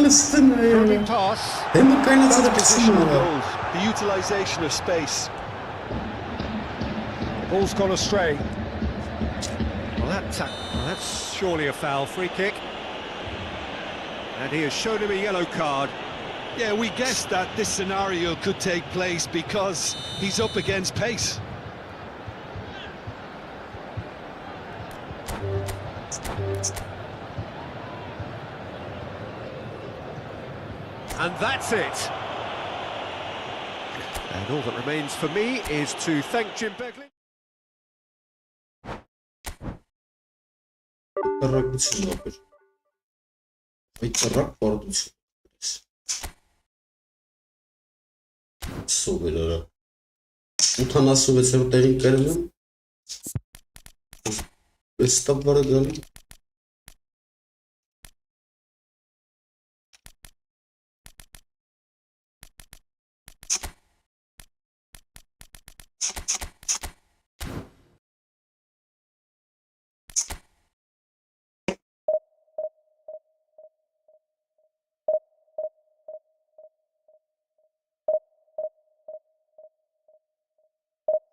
[SPEAKER 2] Probing pass.
[SPEAKER 3] That's positional goals, the utilisation of space.
[SPEAKER 2] Ball's gone astray. Well, that's surely a foul. Free kick. And he has shown him a yellow card.
[SPEAKER 3] Yeah, we guessed that this scenario could take place because he's up against pace.
[SPEAKER 2] And that's it. And all that remains for me is to thank Jim Beglin.
[SPEAKER 1] Սովերը 86-րդ տեղին կերել եմ Վեստաբարը գալի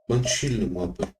[SPEAKER 1] Manchilli muhabbet.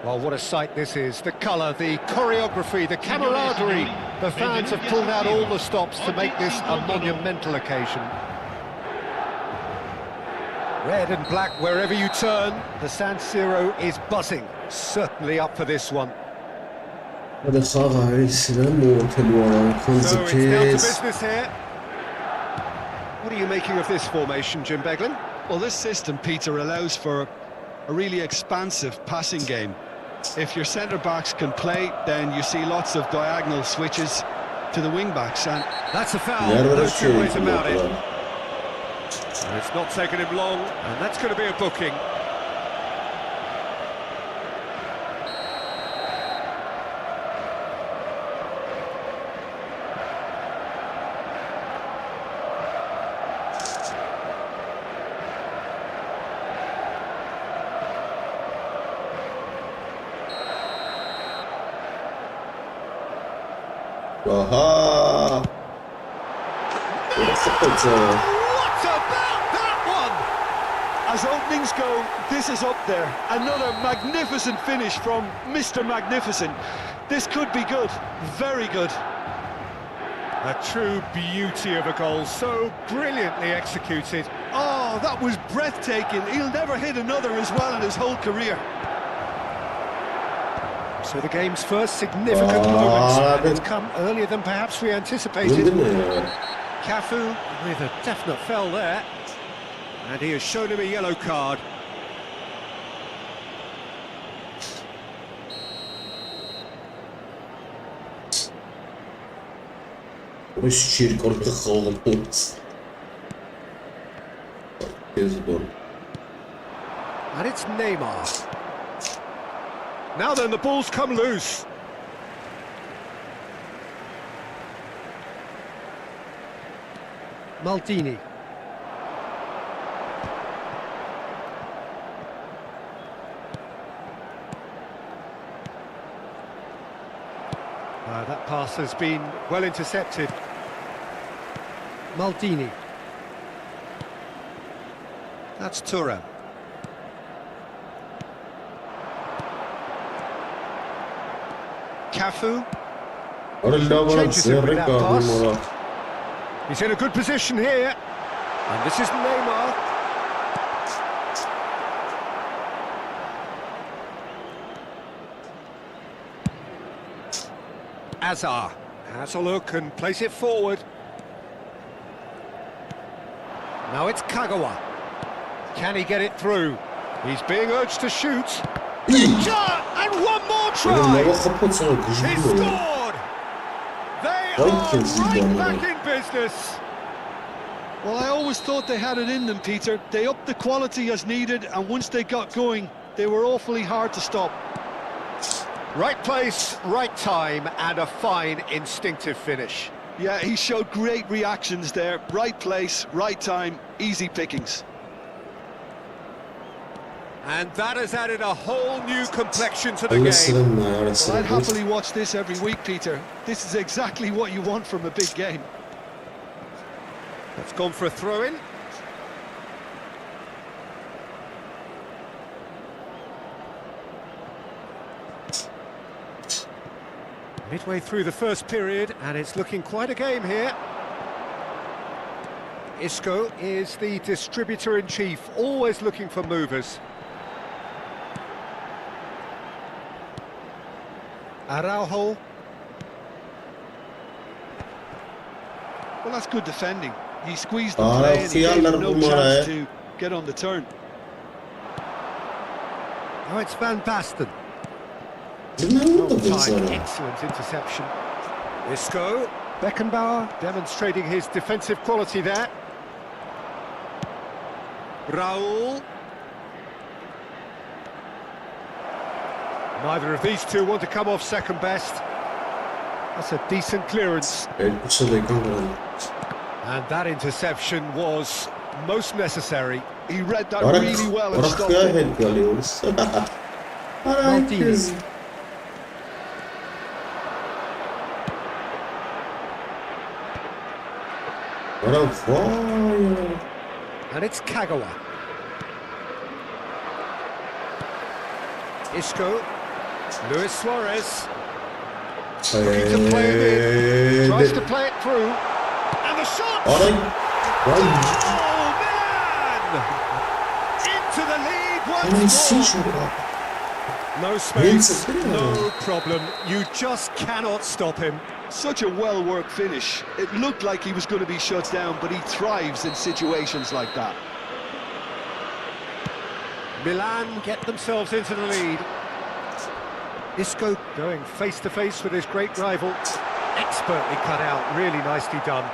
[SPEAKER 2] Well, what a sight this is. The colour, the choreography, the camaraderie. The fans have pulled out all the stops to make this a monumental occasion. Red and black wherever you turn. The San Siro is buzzing. Certainly up for this one.
[SPEAKER 1] So it's down to
[SPEAKER 2] business here. What are you making of this formation, Jim Beglin?
[SPEAKER 3] Well, this system, Peter, allows for a really expansive passing game. If your centre-backs can play, then you see lots of diagonal switches to the wing-backs. And
[SPEAKER 2] that's a foul. No two ways about it. And it's not taken him long, and that's going to be a booking.
[SPEAKER 1] Ահա։
[SPEAKER 2] What about that one?
[SPEAKER 3] As openings go, this is up there. Another magnificent finish from Mr. Magnificent. This could be good, very good.
[SPEAKER 2] A true beauty of a goal, so brilliantly executed.
[SPEAKER 3] Oh, that was breathtaking. He'll never hit another as well in his whole career.
[SPEAKER 2] So the game's first significant moment has come earlier than perhaps we anticipated. Cafu with a definite foul there. And he has shown him a yellow card. And it's Neymar. Now then, the ball's come loose. Maldini. That pass has been well intercepted. Maldini. That's Thuram. Cafu. Changes it with that pass. He's in a good position here. And this is Neymar. Azar has a look and plays it forward. Now it's Kagawa. Can he get it through? He's being urged to shoot. Shot! And one more try! He scored! They are right back in business.
[SPEAKER 3] Well, I always thought they had it in them, Peter. They upped the quality as needed, and once they got going, they were awfully hard to stop.
[SPEAKER 2] Right place, right time, and a fine instinctive finish.
[SPEAKER 3] Yeah, he showed great reactions there. Right place, right time, easy pickings.
[SPEAKER 2] And that has added a whole new complexion to the game.
[SPEAKER 3] Well, I'd happily watch this every week, Peter. This is exactly what you want from a big game.
[SPEAKER 2] That's gone for a throw-in. Midway through the first period, and it's looking quite a game here. Isco is the distributor-in-chief, always looking for movers. Araujo.
[SPEAKER 3] Well, that's good defending. He squeezed the play and he gave him no chance to get on the turn.
[SPEAKER 2] Oh, it's Van Basten. Well-timed, excellent interception. Isco. Beckenbauer demonstrating his defensive quality there. Raul. Neither of these two want to come off second best. That's a decent clearance. And that interception was most necessary.
[SPEAKER 3] He read that really well and stopped it.
[SPEAKER 2] Maldini. And it's Kagawa. Isco. Luis Suarez. Looking to play it in. Tries to play it through. And the shot! Oh, man! Into the lead once more. No space, no problem. You just cannot stop him.
[SPEAKER 3] Such a well-worked finish. It looked like he was going to be shut down, but he thrives in situations like that.
[SPEAKER 2] Milan get themselves into the lead. Isco going face-to-face with his great rival. Expertly cut out, really nicely done.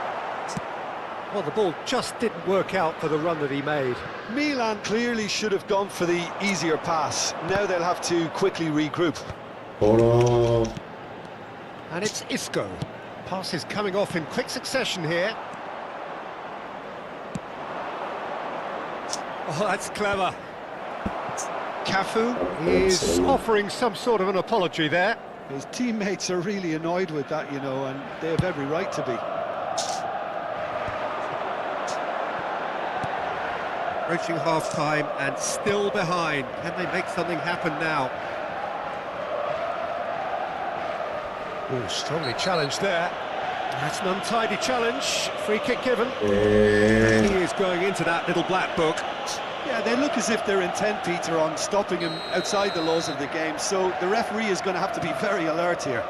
[SPEAKER 2] Well, the ball just didn't work out for the run that he made.
[SPEAKER 3] Milan clearly should have gone for the easier pass. Now they'll have to quickly regroup.
[SPEAKER 2] And it's Isco. Passes coming off in quick succession here. Oh, that's clever. Cafu is offering some sort of an apology there.
[SPEAKER 3] His teammates are really annoyed with that, you know, and they have every right to be.
[SPEAKER 2] Approaching half-time and still behind. Can they make something happen now? Oh, strongly challenged there. That's an untidy challenge. Free kick given. And he is going into that little black book.
[SPEAKER 3] Yeah, they look as if they're intent, Peter, on stopping him outside the laws of the game, so the referee is going to have to be very alert here.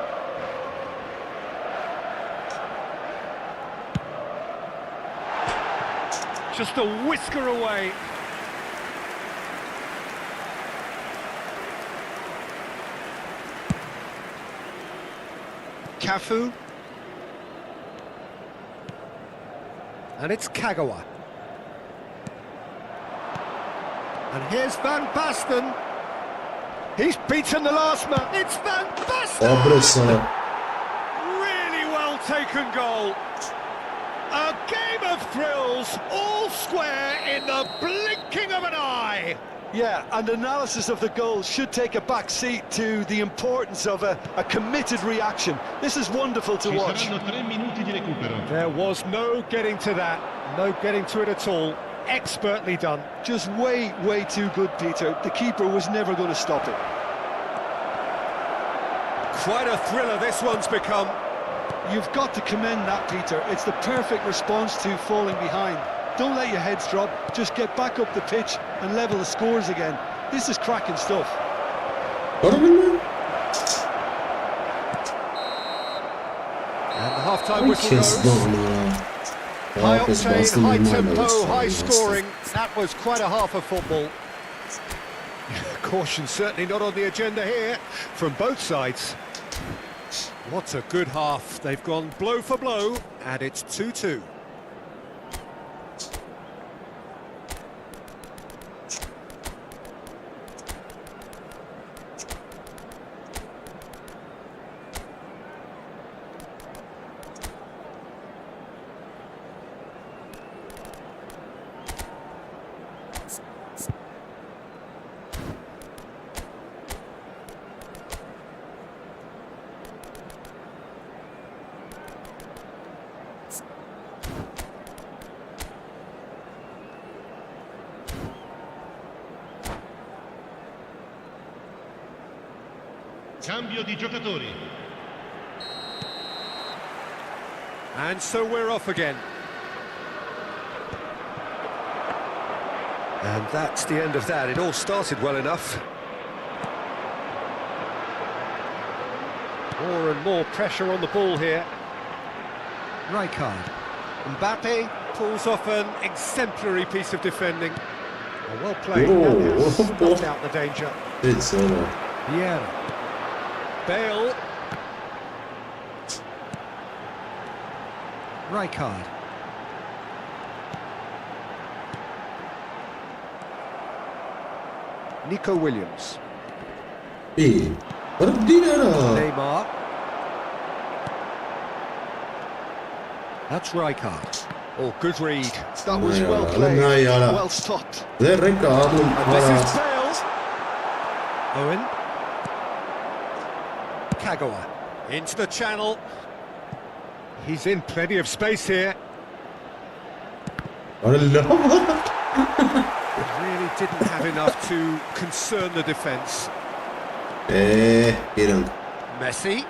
[SPEAKER 2] Just a whisker away. Cafu. And it's Kagawa. And here's Van Basten. He's beaten the last man. It's Van Basten! Really well taken goal. A game of thrills, all square in the blinking of an eye.
[SPEAKER 3] Yeah, and analysis of the goal should take a back seat to the importance of a committed reaction. This is wonderful to watch.
[SPEAKER 2] There was no getting to that, no getting to it at all. Expertly done.
[SPEAKER 3] Just way too good, Peter. The keeper was never going to stop it.
[SPEAKER 2] Quite a thriller this one's become.
[SPEAKER 3] You've got to commend that, Peter. It's the perfect response to falling behind. Don't let your heads drop, just get back up the pitch and level the scores again. This is cracking stuff.
[SPEAKER 2] And the half-time whistle goes. High octane, high tempo, high scoring. That was quite a half of football. Caution certainly not on the agenda here from both sides. What a good half. They've gone blow for blow, and it's 2-2.
[SPEAKER 6] Cambio di giocatori.
[SPEAKER 2] And so we're off again. And that's the end of that. It all started well enough. More and more pressure on the ball here. Rijkaard. Mbappe pulls off an exemplary piece of defending. Well played. Stopped out the danger.
[SPEAKER 1] It's
[SPEAKER 2] Vieira. Bale. Rijkaard. Nico Williams. Neymar. That's Rijkaard. Oh, good read.
[SPEAKER 3] That was well played, well stopped.
[SPEAKER 2] And this is Bale. Owen. Kagawa. Into the channel. He's in plenty of space here. Really didn't have enough to concern the defence. Messi.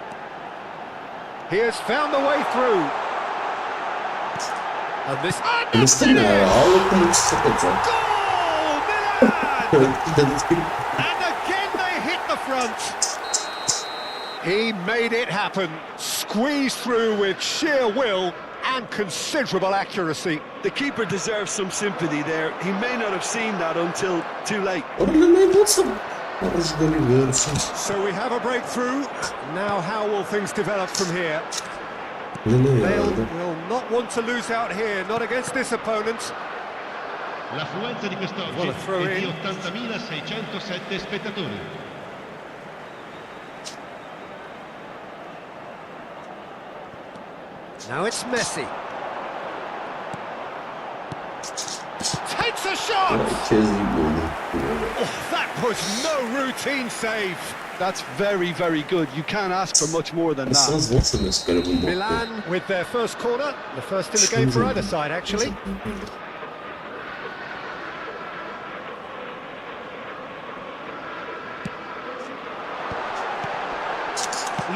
[SPEAKER 2] He has found the way through. And this... And again they hit the front. He made it happen. Squeezed through with sheer will and considerable accuracy.
[SPEAKER 3] The keeper deserves some sympathy there. He may not have seen that until too late.
[SPEAKER 2] So we have a breakthrough. Now how will things develop from here? Bale will not want to lose out here, not against this opponent.
[SPEAKER 6] L'affluenza di quest'oggi è di 80.607 spettatori.
[SPEAKER 2] Now it's Messi. Takes a shot! Oh, that was no routine save.
[SPEAKER 3] That's very, very good. You can't ask for much more than that.
[SPEAKER 1] Ասած ոնց եմ ես կարողում մոտ։
[SPEAKER 2] Milan with their first corner, the first in the game for either side actually.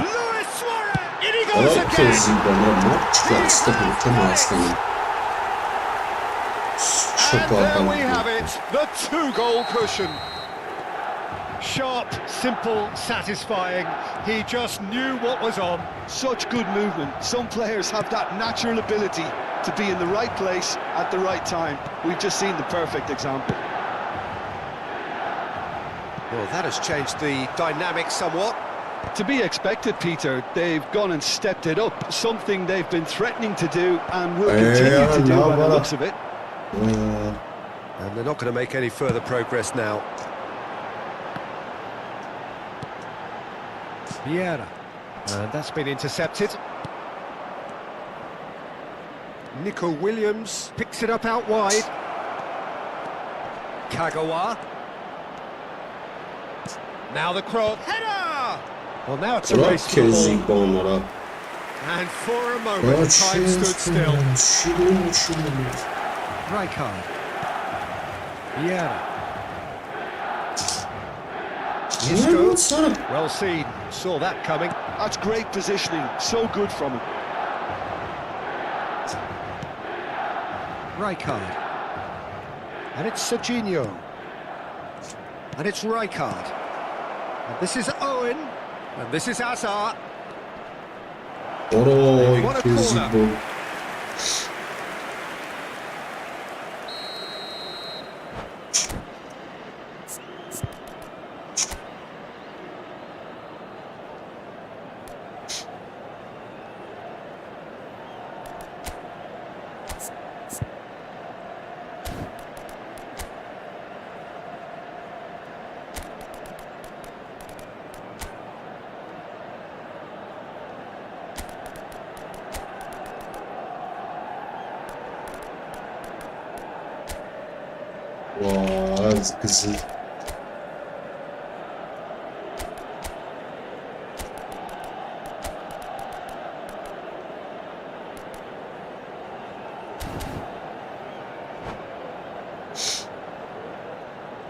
[SPEAKER 2] Luis Suarez! In he goes
[SPEAKER 1] Ալիք
[SPEAKER 2] again!
[SPEAKER 1] զինվանա մոտ չկա ստեղ ութեմ Հայաստանում։
[SPEAKER 2] And there we have it, the two-goal cushion. Sharp, simple, satisfying. He just knew what was on.
[SPEAKER 3] Such good movement. Some players have that natural ability to be in the right place at the right time. We've just seen the perfect example.
[SPEAKER 2] Well, that has changed the dynamic somewhat.
[SPEAKER 3] To be expected, Peter. They've gone and stepped it up. Something they've been threatening to do and will continue to do by the looks of it.
[SPEAKER 2] And they're not going to make any further progress now. Vieira. And that's been intercepted. Nico Williams picks it up out wide. Kagawa. Now the cross. Header! Well, now it's a race for the ball. And for a moment, time stood still. Rijkaard. Vieira. Isco. Well seen. Saw that coming.
[SPEAKER 3] That's great positioning. So good from him.
[SPEAKER 2] Rijkaard. And it's Serginho. And it's Rijkaard. And this is Owen. And this is Hazard. What a corner.
[SPEAKER 1] Wow, that's busy.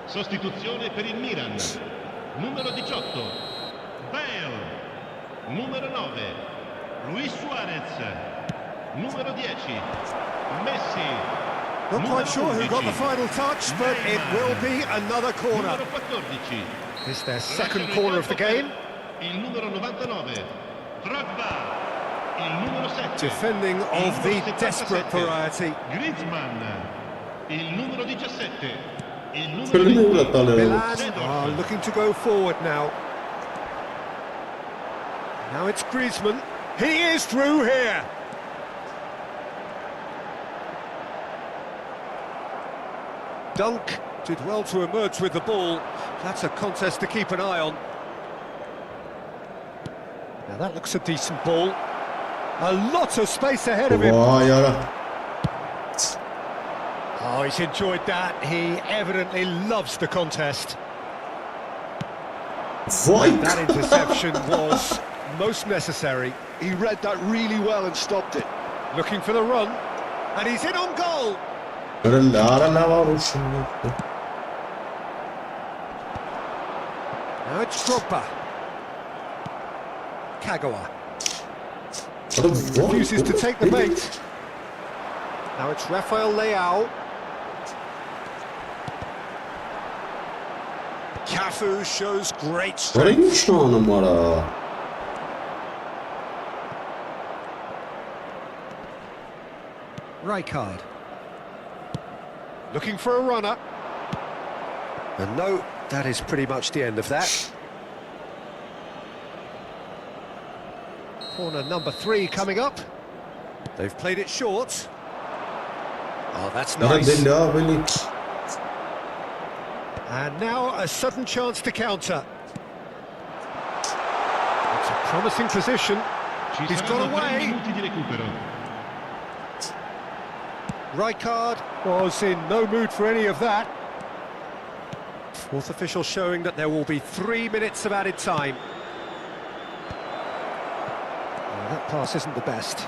[SPEAKER 6] Sostituzione per il Milan. Numero 18. Bale. Numero 9. Luis Suarez. Numero 10. Messi.
[SPEAKER 2] Not quite sure who got the final touch, but it will be another corner.
[SPEAKER 6] Numero 14.
[SPEAKER 2] It's their second corner of the game.
[SPEAKER 6] Il numero 99. Drogba. Il numero 7.
[SPEAKER 2] Defending of the desperate variety.
[SPEAKER 6] Griezmann. Il numero 17. Il numero 20.
[SPEAKER 2] Milan are looking to go forward now. Now it's Griezmann. He is through here. Dunk did well to emerge with the ball. That's a contest to keep an eye on. Now that looks a decent ball. A lot of space ahead of him. Oh, he's enjoyed that. He evidently loves the contest. That interception was most necessary.
[SPEAKER 3] He read that really well and stopped it.
[SPEAKER 2] Looking for the run. And he's in on goal.
[SPEAKER 1] Now
[SPEAKER 2] it's Drogba. Kagawa. Refuses to take the bait. Now it's Rafael Leao. Cafu shows great strength. Rijkaard. Looking for a runner. And no, that is pretty much the end of that. Corner number 3 coming up. They've played it short. Oh, that's nice. And now a sudden chance to counter. It's a promising position. He's got away. Rijkaard was in no mood for any of that. Fourth official showing that there will be 3 minutes of added time. That pass isn't the best.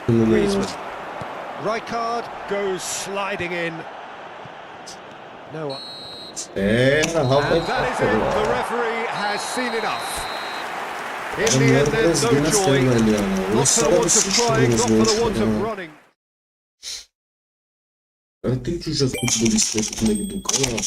[SPEAKER 2] Griezmann. Rijkaard goes sliding in. No one. And that is it. The referee has seen enough. In the end, there's no joy. Not for the want of trying, not for the want of running.
[SPEAKER 1] I think you just futbolistler make do color.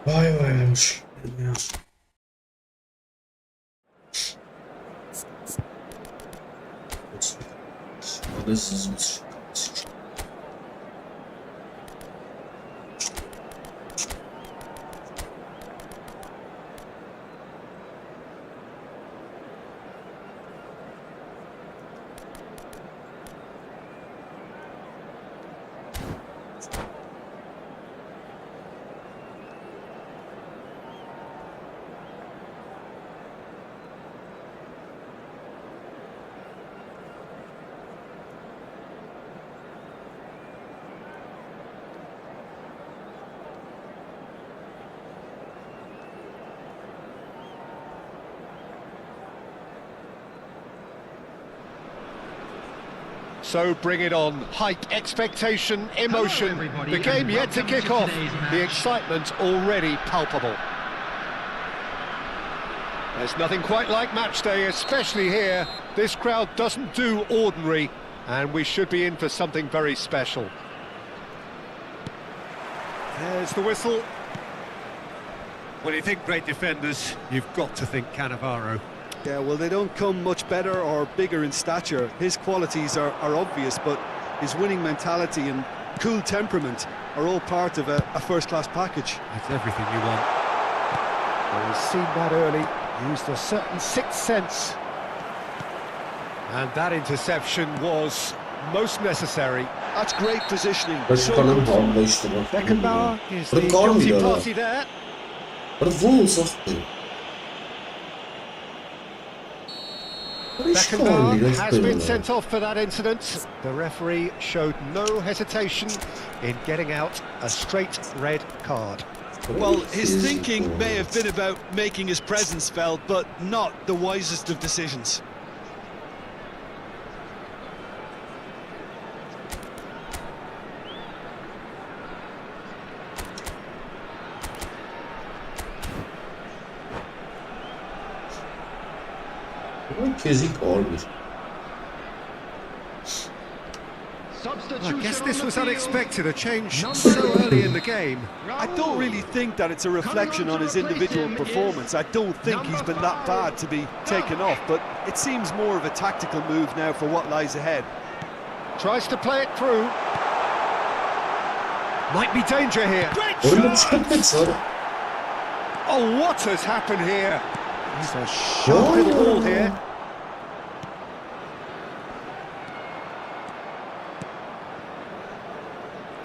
[SPEAKER 1] Vay vaymış. Ya. Adasızmış.
[SPEAKER 2] So bring it on. Hype, expectation, emotion. The game yet to kick off. The excitement already palpable. There's nothing quite like match day, especially here. This crowd doesn't do ordinary, and we should be in for something very special. There's the whistle. When you think great defenders, you've got to think Cannavaro.
[SPEAKER 3] Yeah, well, they don't come much better or bigger in stature. His qualities are obvious, but his winning mentality and cool temperament are all part of a first-class package.
[SPEAKER 2] That's everything you want. Well, he's seen that early, used a certain sixth sense. And that interception was most necessary.
[SPEAKER 3] That's great positioning.
[SPEAKER 2] Beckenbauer is the guilty party there. Beckenbauer has been sent off for that incident. The referee showed no hesitation in getting out a straight red card.
[SPEAKER 3] Well, his thinking may have been about making his presence felt, but not the wisest of decisions.
[SPEAKER 2] I guess this was unexpected, a change so early in the game.
[SPEAKER 3] I don't really think that it's a reflection on his individual performance. I don't think he's been that bad to be taken off, but it seems more of a tactical move now for what lies ahead.
[SPEAKER 2] Tries to play it through. Might be danger here. Great
[SPEAKER 1] Oyunda
[SPEAKER 2] shot!
[SPEAKER 1] çıkartmak zor.
[SPEAKER 2] Oh, what has happened here? He's a sharp little ball here.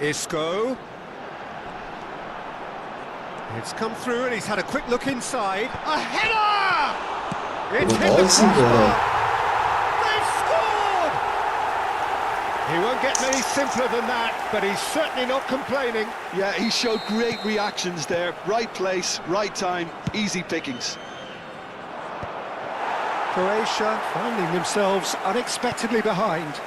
[SPEAKER 2] Isco. It's come through and he's had a quick look inside. A header! It's hit the crossbar. They've scored! He won't get many simpler than that, but he's certainly not complaining.
[SPEAKER 3] Yeah, he showed great reactions there. Right place, right time, easy pickings.
[SPEAKER 2] Croatia finding themselves unexpectedly behind.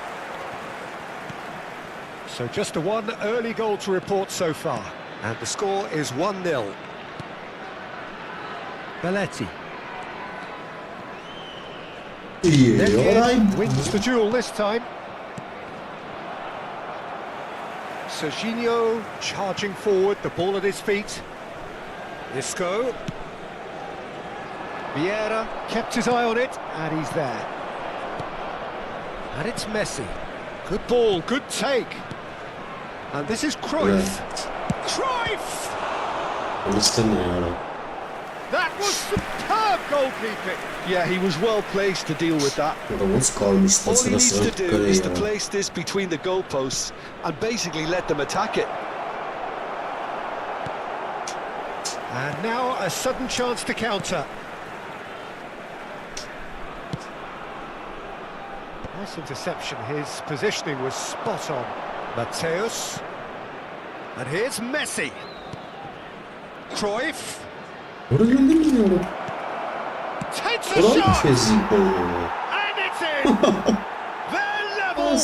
[SPEAKER 2] So just a one early goal to report so far. And the score is 1-0. Belletti.
[SPEAKER 1] İyi.
[SPEAKER 2] Then wins the duel this time. Serginho charging forward, the ball at his feet. Isco. Vieira kept his eye on it, and he's there. And it's Messi. Good ball, good take. And this is Cruyff. Cruyff! That was superb goalkeeping.
[SPEAKER 3] Yeah, he was well placed to deal with that. All he needs to do is to place this between the goalposts and basically let them attack it.
[SPEAKER 2] And now a sudden chance to counter. Nice interception, his positioning was spot on. Mateus. And here's Messi. Cruyff. Takes a shot! And it's in! They're level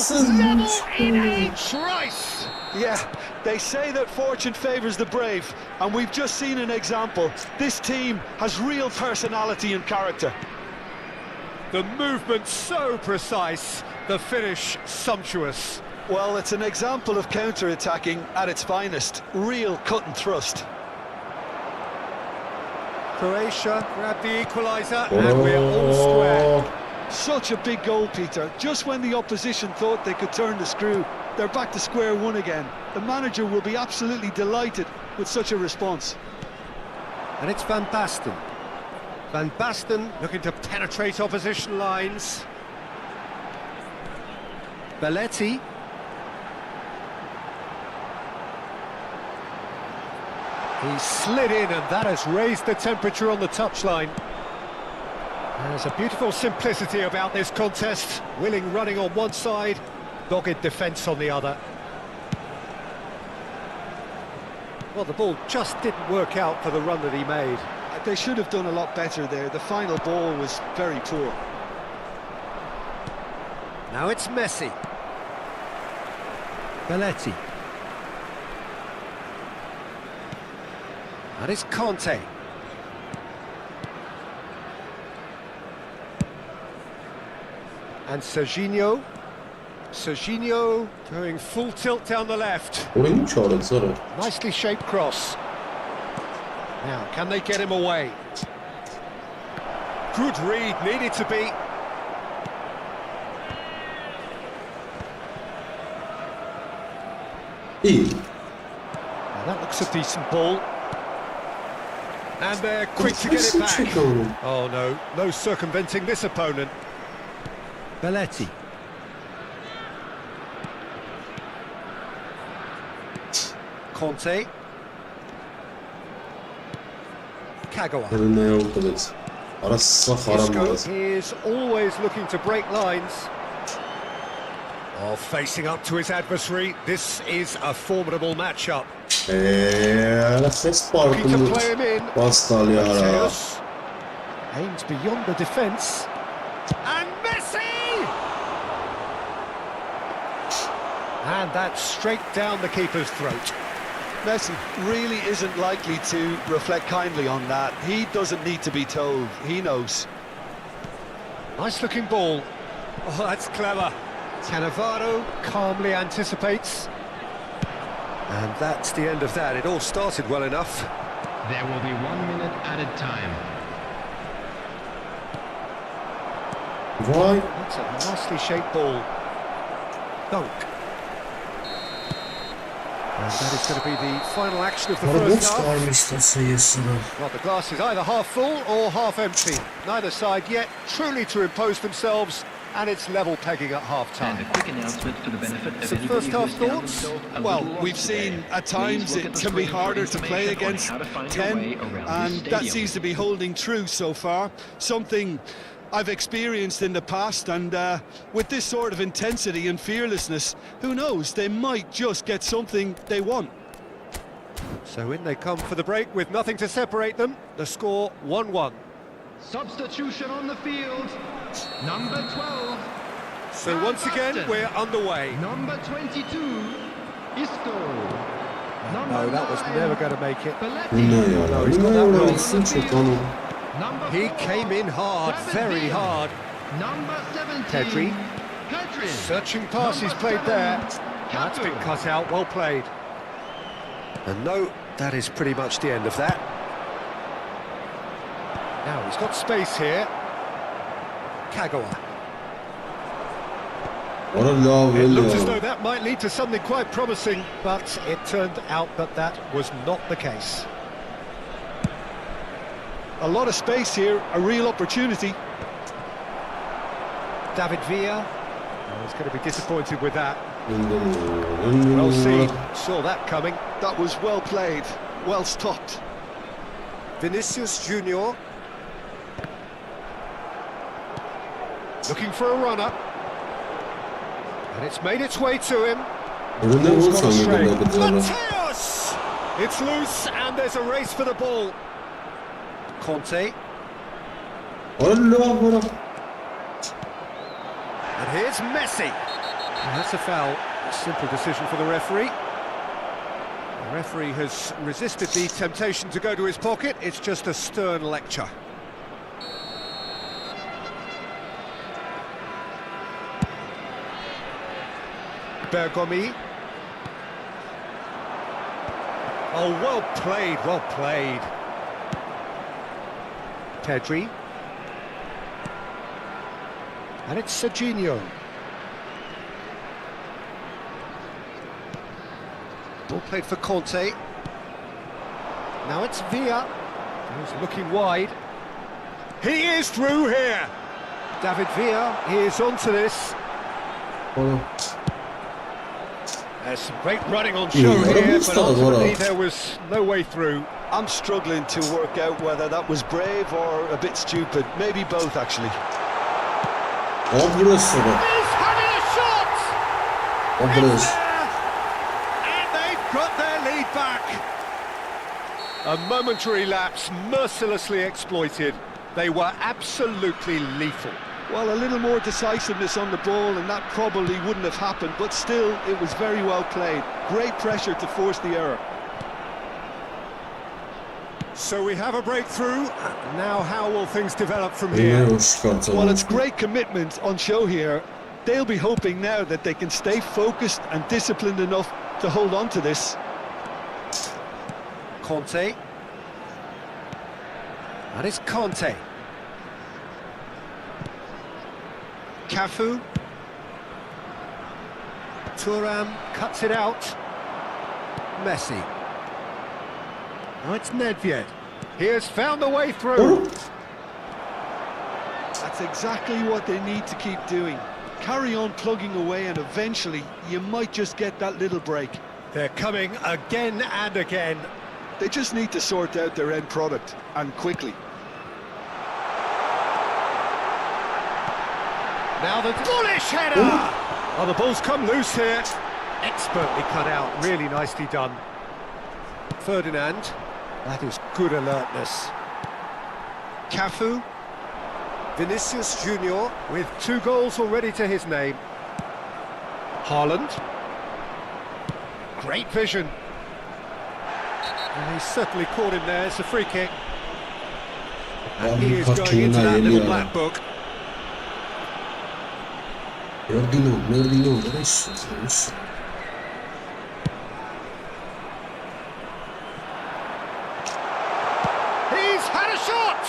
[SPEAKER 2] in a trice!
[SPEAKER 3] Yeah, they say that fortune favours the brave, and we've just seen an example. This team has real personality and character.
[SPEAKER 2] The movement so precise, the finish sumptuous.
[SPEAKER 3] Well, it's an example of counter-attacking at its finest. Real cut and thrust.
[SPEAKER 2] Croatia grabbed the equaliser, and we're all square.
[SPEAKER 3] Such a big goal, Peter. Just when the opposition thought they could turn the screw, they're back to square one again. The manager will be absolutely delighted with such a response.
[SPEAKER 2] And it's Van Basten. Van Basten looking to penetrate opposition lines. Belletti. He slid in, and that has raised the temperature on the touchline. There's a beautiful simplicity about this contest. Willing running on one side, dogged defence on the other. Well, the ball just didn't work out for the run that he made.
[SPEAKER 3] They should have done a lot better there. The final ball was very poor.
[SPEAKER 2] Now it's Messi. Belletti. And it's Conte. And Serginho. Serginho going full tilt down the left. Nicely shaped cross. Now, can they get him away? Good read, needed to be. Now that looks a decent ball. And they're quick to get it back. Oh no, no circumventing this opponent. Belletti. Conte. Kagawa. Isco is always looking to break lines. Oh, facing up to his adversary, this is a formidable matchup. Looking to play him in. Mateus aims beyond the defence. And Messi! And that's straight down the keeper's throat.
[SPEAKER 3] Messi really isn't likely to reflect kindly on that. He doesn't need to be told. He knows.
[SPEAKER 2] Nice looking ball. Oh, that's clever. Cannavaro calmly anticipates. And that's the end of that. It all started well enough.
[SPEAKER 5] There will be 1 minute added time.
[SPEAKER 1] Why?
[SPEAKER 2] That's a nicely shaped ball. Dunk. And that is going to be the final action of the first half. Well, the glass is either half full or half empty. Neither side yet truly to impose themselves, and it's level pegging at half-time.
[SPEAKER 5] And a quick announcement for the benefit of
[SPEAKER 2] Some
[SPEAKER 5] anybody
[SPEAKER 2] first half
[SPEAKER 5] who's found
[SPEAKER 2] thoughts?
[SPEAKER 5] themselves a
[SPEAKER 3] Well,
[SPEAKER 5] little
[SPEAKER 3] we've
[SPEAKER 5] lost
[SPEAKER 3] seen
[SPEAKER 5] today.
[SPEAKER 3] at times
[SPEAKER 5] Please look
[SPEAKER 3] it
[SPEAKER 5] at the
[SPEAKER 3] can be
[SPEAKER 5] screen for
[SPEAKER 3] harder to play
[SPEAKER 5] information on
[SPEAKER 3] against
[SPEAKER 5] how to find your
[SPEAKER 3] 10,
[SPEAKER 5] way around
[SPEAKER 3] and
[SPEAKER 5] this
[SPEAKER 3] that
[SPEAKER 5] stadium.
[SPEAKER 3] seems to be holding true so far. Something I've experienced in the past, and with this sort of intensity and fearlessness, who knows, they might just get something they want.
[SPEAKER 2] So in they come for the break with nothing to separate them. The score 1-1.
[SPEAKER 4] Substitution on the field. Number 12.
[SPEAKER 2] So once again, we're underway.
[SPEAKER 4] Number 22. Isco.
[SPEAKER 2] No, that was never going to make it. He came in hard, very hard.
[SPEAKER 4] Number 17.
[SPEAKER 2] Pedri.
[SPEAKER 4] Pedri.
[SPEAKER 2] Searching pass he's played there. That's been cut out, well played. And no, that is pretty much the end of that. Now he's got space here. Kagawa. It looked as though that might lead to something quite promising, but it turned out that that was not the case.
[SPEAKER 3] A lot of space here, a real opportunity.
[SPEAKER 2] David Villa. Oh, he's going to be disappointed with that. Well seen, saw that coming.
[SPEAKER 3] That was well played, well stopped.
[SPEAKER 2] Vinicius Junior. Looking for a runner. And it's made its way to him. Mateus! It's loose and there's a race for the ball. Conte. And here's Messi. And that's a foul. A simple decision for the referee. The referee has resisted the temptation to go to his pocket. It's just a stern lecture. Bergomi. Oh, well played, well played. Pedri. And it's Serginho. Ball played for Conte. Now it's Villa. He's looking wide. He is through here. David Villa, he is onto this. There's some great running on show here, but ultimately there was no way through.
[SPEAKER 3] I'm struggling to work out whether that was brave or a bit stupid. Maybe both, actually.
[SPEAKER 2] He's having a shot! And they've got their lead back. A momentary lapse, mercilessly exploited. They were absolutely lethal.
[SPEAKER 3] Well, a little more decisiveness on the ball and that probably wouldn't have happened, but still, it was very well played. Great pressure to force the error.
[SPEAKER 2] So we have a breakthrough. Now how will things develop from here?
[SPEAKER 3] Well, it's great commitment on show here. They'll be hoping now that they can stay focused and disciplined enough to hold on to this.
[SPEAKER 2] Conte. And it's Conte. Cafu. Thuram cuts it out. Messi. Now it's Nedved. He has found the way through.
[SPEAKER 3] That's exactly what they need to keep doing. Carry on plugging away and eventually you might just get that little break.
[SPEAKER 2] They're coming again and again.
[SPEAKER 3] They just need to sort out their end product, and quickly.
[SPEAKER 2] Now the bullish header! Oh, the ball's come loose here. Expertly cut out, really nicely done. Ferdinand, that is good alertness. Cafu. Vinicius Junior with 2 goals already to his name. Haaland. Great vision. And he's certainly caught him there. It's a free kick. And he is going into that little black book.
[SPEAKER 1] Merdino, adesso.
[SPEAKER 2] He's had a shot!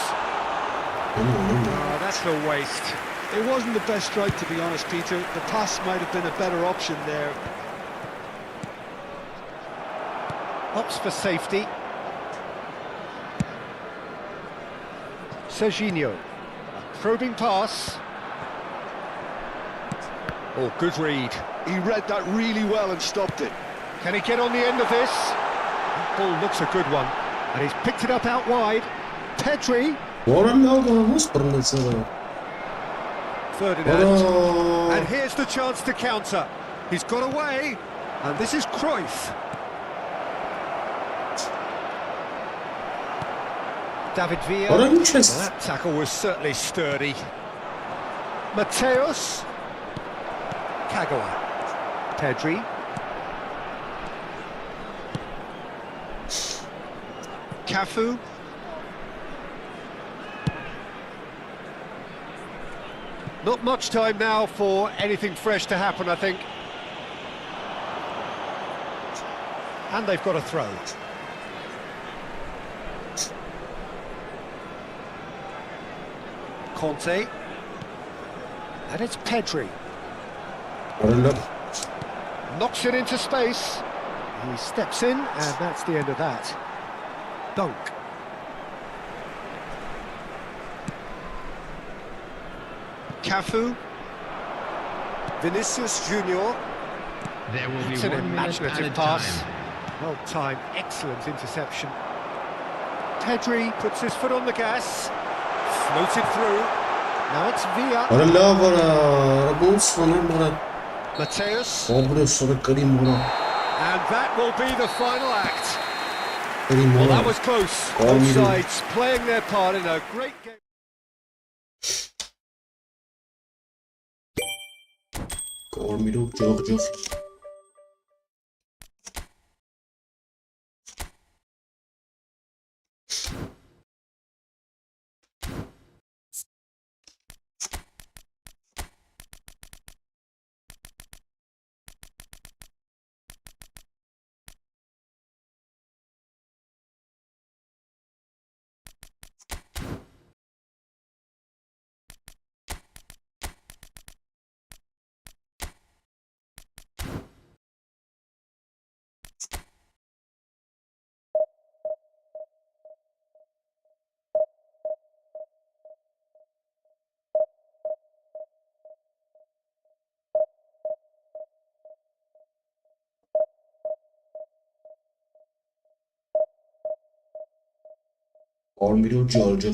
[SPEAKER 3] Oh, that's a waste. It wasn't the best strike, to be honest, Peter. The pass might have been a better option there.
[SPEAKER 2] Opts for safety. Serginho. Probing pass. Oh, good read.
[SPEAKER 3] He read that really well and stopped it.
[SPEAKER 2] Can he get on the end of this? That ball looks a good one. And he's picked it up out wide. Pedri. Ferdinand. And here's the chance to counter. He's got away. And this is Cruyff. David Villa. Well, that tackle was certainly sturdy. Mateus. Kagawa. Pedri. Cafu. Not much time now for anything fresh to happen, I think. And they've got a throw. Conte. And it's Pedri. Knocks it into space. He steps in, and that's the end of that. Dunk. Cafu. Vinicius Junior.
[SPEAKER 5] There will be
[SPEAKER 2] It's an
[SPEAKER 5] 1 minute
[SPEAKER 2] imaginative
[SPEAKER 5] added
[SPEAKER 2] pass.
[SPEAKER 5] time.
[SPEAKER 2] Well timed, excellent interception. Pedri puts his foot on the gas. Floated through. Now it's Villa. Mateus. And that will be the final act. Well, that was close. Both sides playing their part in a great game.
[SPEAKER 1] Georgia.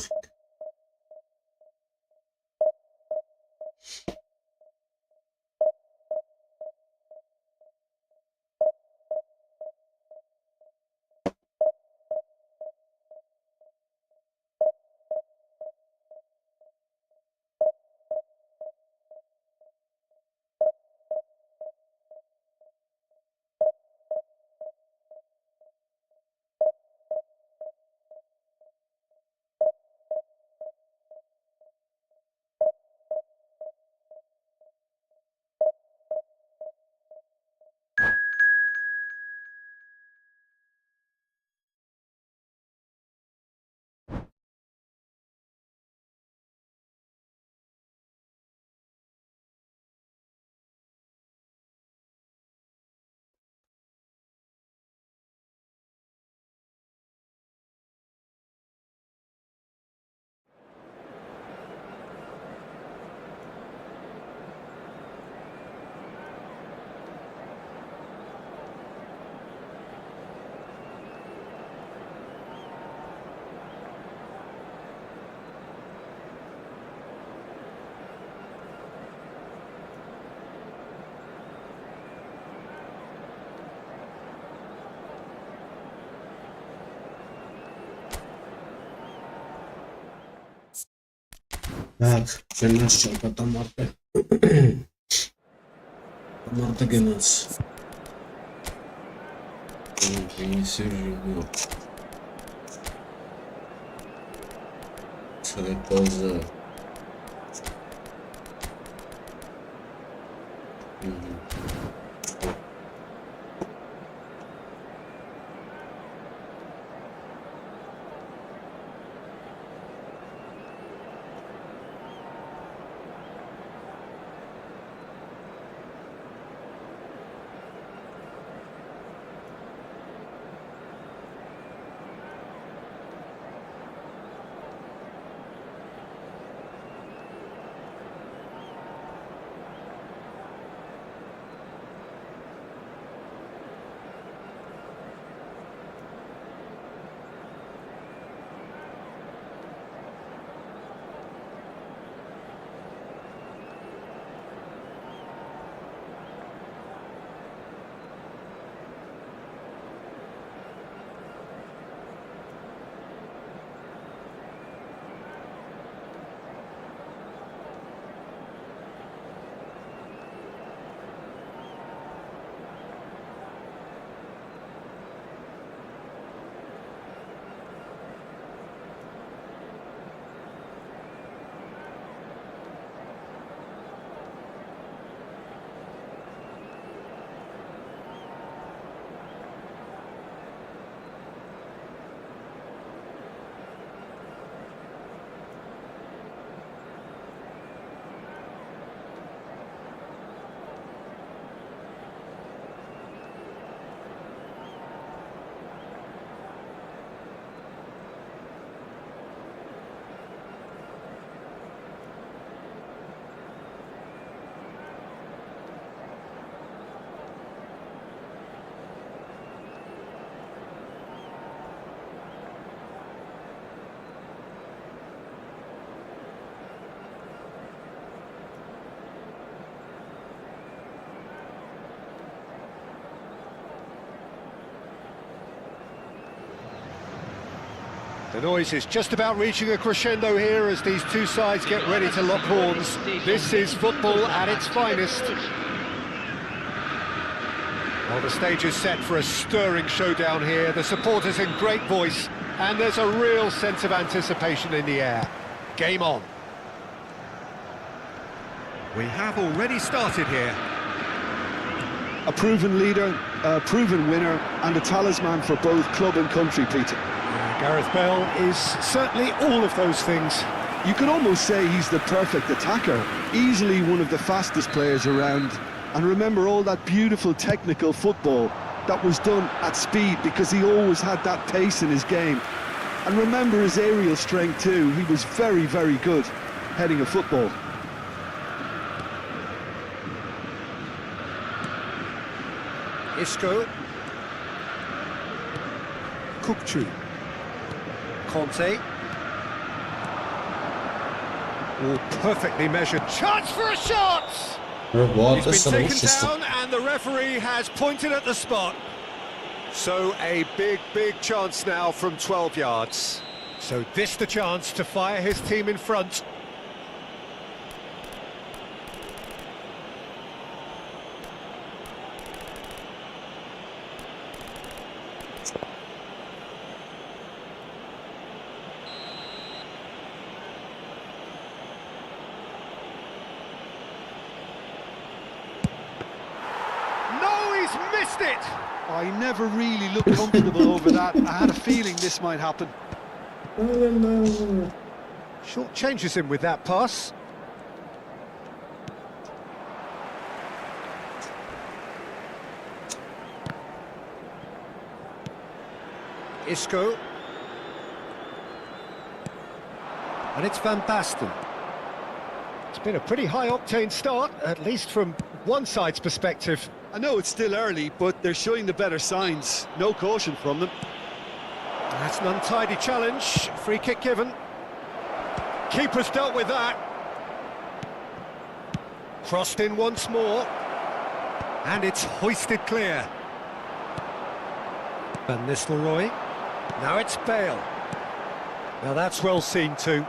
[SPEAKER 1] Так, գնաց ճակատամարտը։ Մարտը գնաց։ Vinicius Junior.
[SPEAKER 2] The noise is just about reaching a crescendo here as these two sides get ready to lock horns. This is football at its finest. Well, the stage is set for a stirring showdown here. The supporters in great voice, and there's a real sense of anticipation in the air. Game on. We have already started here.
[SPEAKER 3] A proven leader, a proven winner, and a talisman for both club and country, Peter.
[SPEAKER 2] Gareth Bale is certainly all of those things.
[SPEAKER 3] You could almost say he's the perfect attacker, easily one of the fastest players around. And remember all that beautiful technical football that was done at speed, because he always had that pace in his game. And remember his aerial strength too. He was very, very good heading a football.
[SPEAKER 2] Isco. Kukçu. Conte. All perfectly measured. Chance for a shot! He's been taken down and the referee has pointed at the spot. So a big, big chance now from 12 yards. So this the chance to fire his team in front. Missed it!
[SPEAKER 3] I never really looked comfortable over that. I had a feeling this might happen.
[SPEAKER 2] Short changes him with that pass. Isco. And it's Van Basten. It's been a pretty high-octane start, at least from one side's perspective.
[SPEAKER 3] I know it's still early, but they're showing the better signs. No caution from them.
[SPEAKER 2] That's an untidy challenge. Free kick given. Keeper's dealt with that. Crossed in once more. And it's hoisted clear. Van Nistelrooy. Now it's Bale. Now that's well seen too.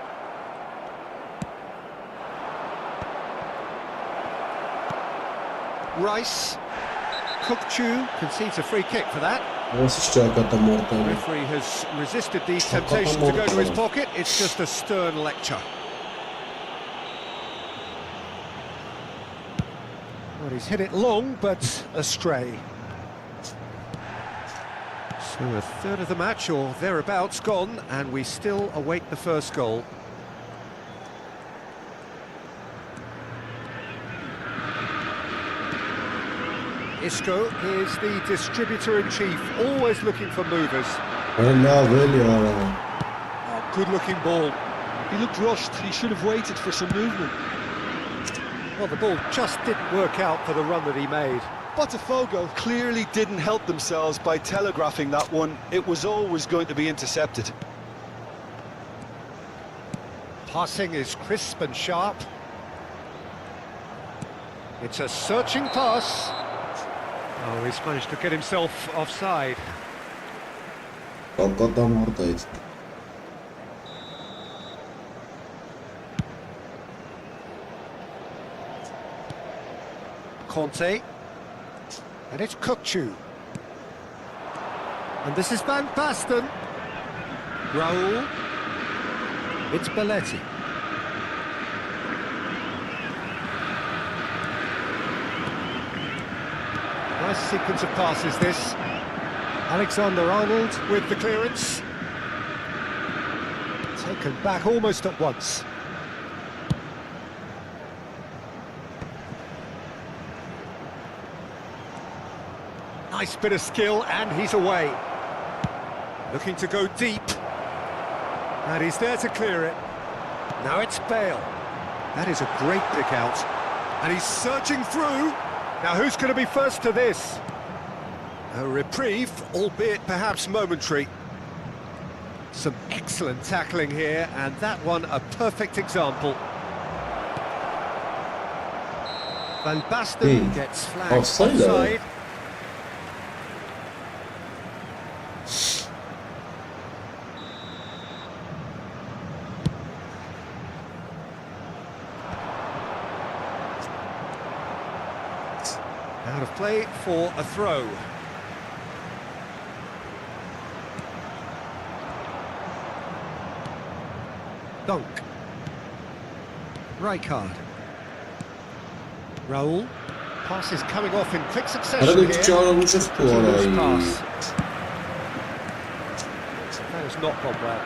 [SPEAKER 2] Rice. Kukçu concedes a free kick for that. The referee has resisted the temptation to go to his pocket. It's just a stern lecture. Well, he's hit it long, but astray. So a third of the match, or thereabouts, gone, and we still await the first goal. Isco is the distributor-in-chief, always looking for movers. Oh, good-looking ball.
[SPEAKER 3] He looked rushed. He should have waited for some movement.
[SPEAKER 2] Well, the ball just didn't work out for the run that he made.
[SPEAKER 3] Botafogo clearly didn't help themselves by telegraphing that one. It was always going to be intercepted.
[SPEAKER 2] Passing is crisp and sharp. It's a searching pass. Oh, he's managed to get himself offside. Conte. And it's Kukçu. And this is Van Basten. Raul. It's Belletti. Nice sequence of passes, this. Alexander-Arnold with the clearance. Taken back almost at once. Nice bit of skill, and he's away. Looking to go deep. And he's there to clear it. Now it's Bale. That is a great pick out. And he's searching through. Now who's going to be first to this? A reprieve, albeit perhaps momentary. Some excellent tackling here, and that one a perfect example. Van Basten gets flagged offside. of play for a throw. Dunk. Rijkaard. Raul. Pass is coming off in quick succession
[SPEAKER 1] Arada
[SPEAKER 2] here.
[SPEAKER 1] iki ara vuracak bu
[SPEAKER 2] Loose
[SPEAKER 1] arayı.
[SPEAKER 2] pass. That has not gone well.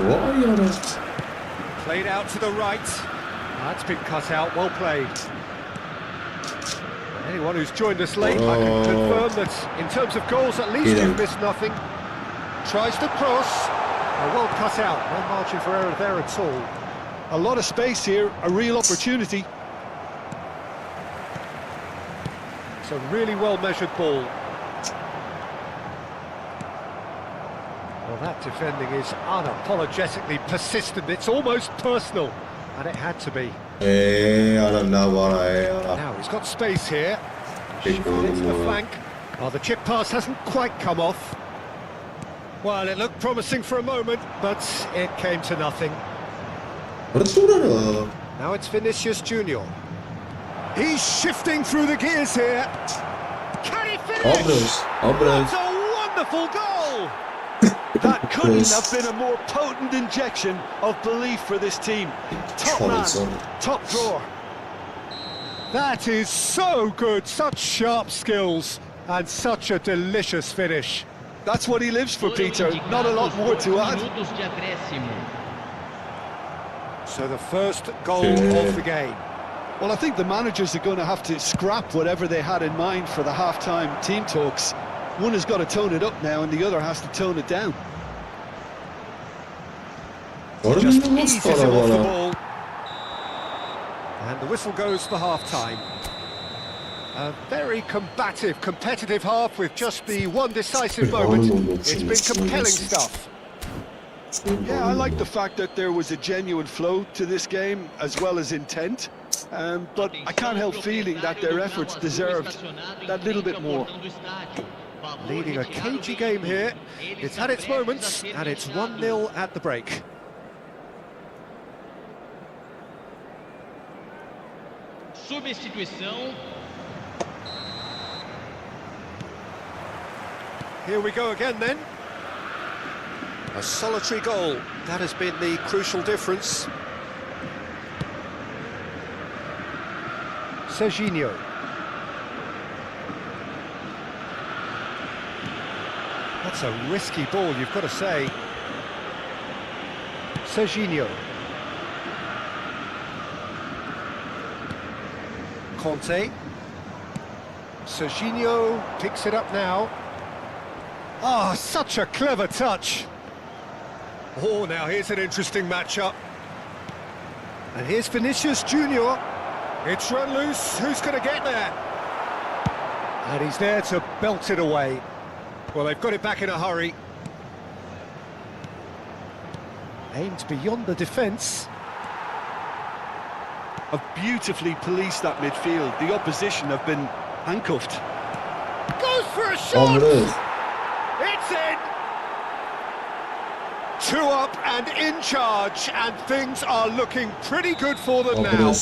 [SPEAKER 1] Vay ara.
[SPEAKER 2] Played out to the right. That's been cut out, well played. Anyone who's joined us late, I can confirm that in terms of goals, at least you've missed nothing. Tries to cross. Well cut out, no margin for error there at all.
[SPEAKER 3] A lot of space here, a real opportunity.
[SPEAKER 2] It's a really well-measured ball. Well, that defending is unapologetically persistent. It's almost personal, and it had to be.
[SPEAKER 1] Ara ne var ara.
[SPEAKER 2] Now, he's got space here.
[SPEAKER 1] Big
[SPEAKER 2] Shifted it to the
[SPEAKER 1] one.
[SPEAKER 2] flank. Oh, the chip pass hasn't quite come off. Well, it looked promising for a moment, but it came to nothing.
[SPEAKER 1] Arada.
[SPEAKER 2] Now it's Vinicius Junior. He's shifting through the gears here. Can he finish?
[SPEAKER 1] Abres.
[SPEAKER 2] What a wonderful goal!
[SPEAKER 3] That couldn't have been a more potent injection of belief for this team. Top man, top drawer.
[SPEAKER 2] That is so good, such sharp skills, and such a delicious finish.
[SPEAKER 3] That's what he lives for, Peter. Not a lot more to add.
[SPEAKER 2] So the first goal of the game.
[SPEAKER 3] Well, I think the managers are going to have to scrap whatever they had in mind for the half-time team talks. One has got to tone it up now and the other has to tone it down.
[SPEAKER 2] Just eases him off the ball. And the whistle goes for half-time. A very combative, competitive half with just the one decisive moment. It's been compelling stuff.
[SPEAKER 3] Yeah, I like the fact that there was a genuine flow to this game as well as intent. But I can't help feeling that their efforts deserved that little bit more.
[SPEAKER 2] Leading a cagey game here. It's had its moments, and it's 1-0 at the break.
[SPEAKER 5] Substituição.
[SPEAKER 2] Here we go again then. A solitary goal. That has been the crucial difference. Serginho. That's a risky ball, you've got to say. Serginho. Conte. Serginho picks it up now. Ah, such a clever touch. Oh, now here's an interesting matchup. And here's Vinicius Junior. It's run loose. Who's going to get there? And he's there to belt it away. Well, they've got it back in a hurry. Aimed beyond the defence.
[SPEAKER 3] Have beautifully policed that midfield. The opposition have been handcuffed.
[SPEAKER 2] Goes for a shot! It's in! 2 up and in charge, and things are looking pretty good for them now.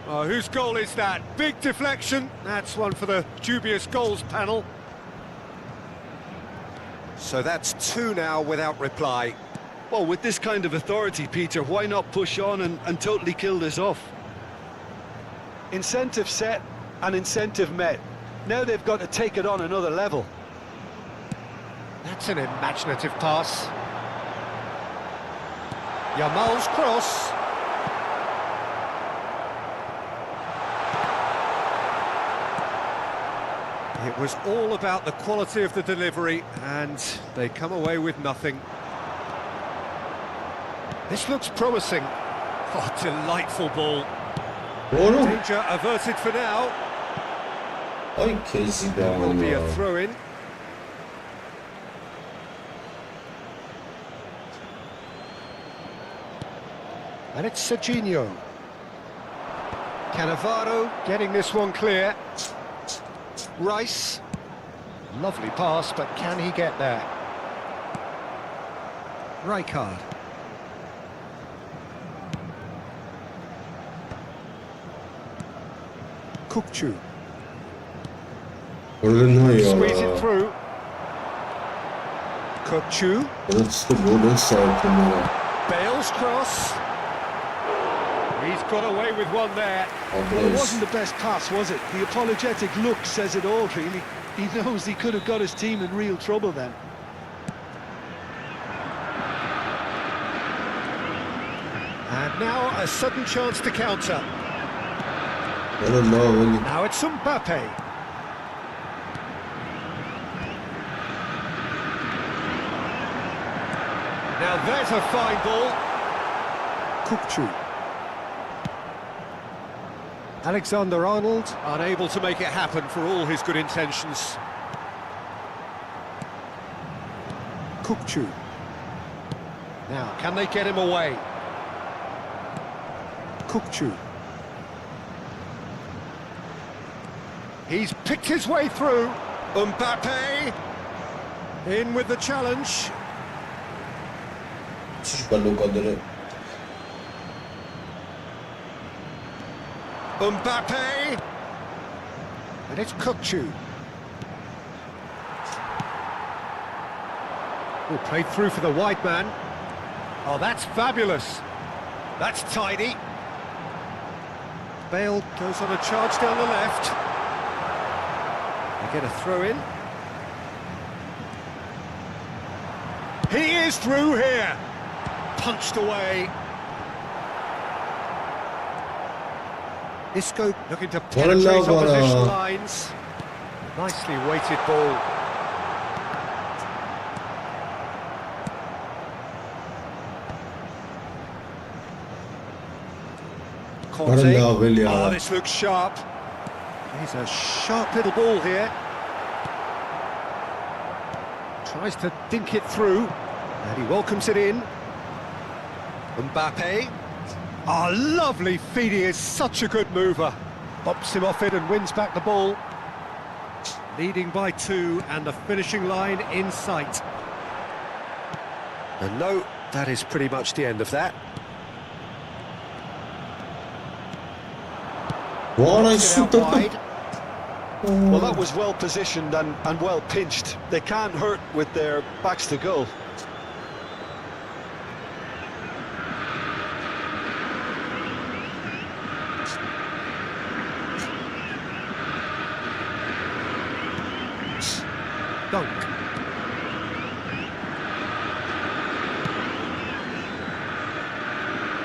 [SPEAKER 2] Oh, whose goal is that? Big deflection. That's one for the dubious goals panel. So that's 2 now without reply.
[SPEAKER 3] Well, with this kind of authority, Peter, why not push on and totally kill this off? Incentive set and incentive met. Now they've got to take it on another level.
[SPEAKER 2] That's an imaginative pass. Yamal's cross. It was all about the quality of the delivery, and they come away with nothing. This looks promising. Oh, delightful ball. Danger averted for now.
[SPEAKER 1] Ay kezi be
[SPEAKER 2] Will be a
[SPEAKER 1] ya.
[SPEAKER 2] throw-in. And it's Serginho. Cannavaro getting this one clear. Rice. Lovely pass, but can he get there? Rijkaard. Kukçu. Squeeze it through. Kukçu. Bale's cross. He's got away with one there.
[SPEAKER 3] Well, it wasn't the best pass, was it? The apologetic look says it all, really. He knows he could have got his team in real trouble then.
[SPEAKER 2] And now a sudden chance to counter. Now it's Mbappe. Now there's a fine ball. Kukçu. Alexander-Arnold unable to make it happen for all his good intentions. Kukçu. Now, can they get him away? Kukçu. He's picked his way through. Mbappe in with the challenge. Mbappe, and it's Kukçu. Oh, played through for the wide man. Oh, that's fabulous. That's tidy. Bale goes on a charge down the left. They get a throw in. He is through here. Punched away. Isco looking to penetrate opposition lines. Nicely weighted ball. Conte. Oh, this looks sharp. He's a sharp little ball here. Tries to dink it through, and he welcomes it in. Mbappe. Oh, lovely feed, he is such a good mover. Bumps him off it and wins back the ball. Leading by 2 and the finishing line in sight. And no, that is pretty much the end of that. Wide.
[SPEAKER 3] Well, that was well positioned and well pinched. They can't hurt with their backs to goal.
[SPEAKER 2] Dunk.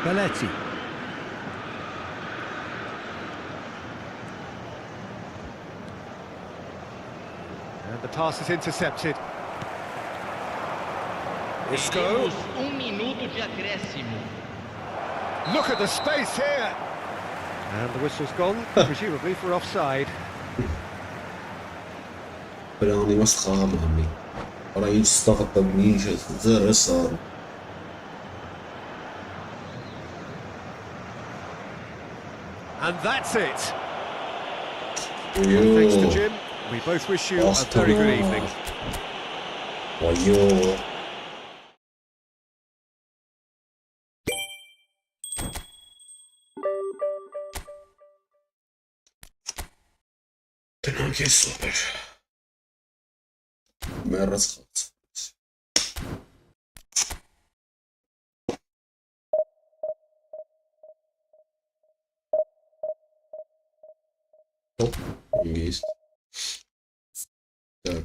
[SPEAKER 2] Belletti. And the pass is intercepted. Isco. Look at the space here. And the whistle's gone, presumably for offside.
[SPEAKER 1] Brownie was calm, homie. But I stuck at the niches.
[SPEAKER 2] And that's it. Thanks to Jim. We both wish you a very good evening.
[SPEAKER 1] Yo. Okay, super. Merras gaat. Top, geest. Так.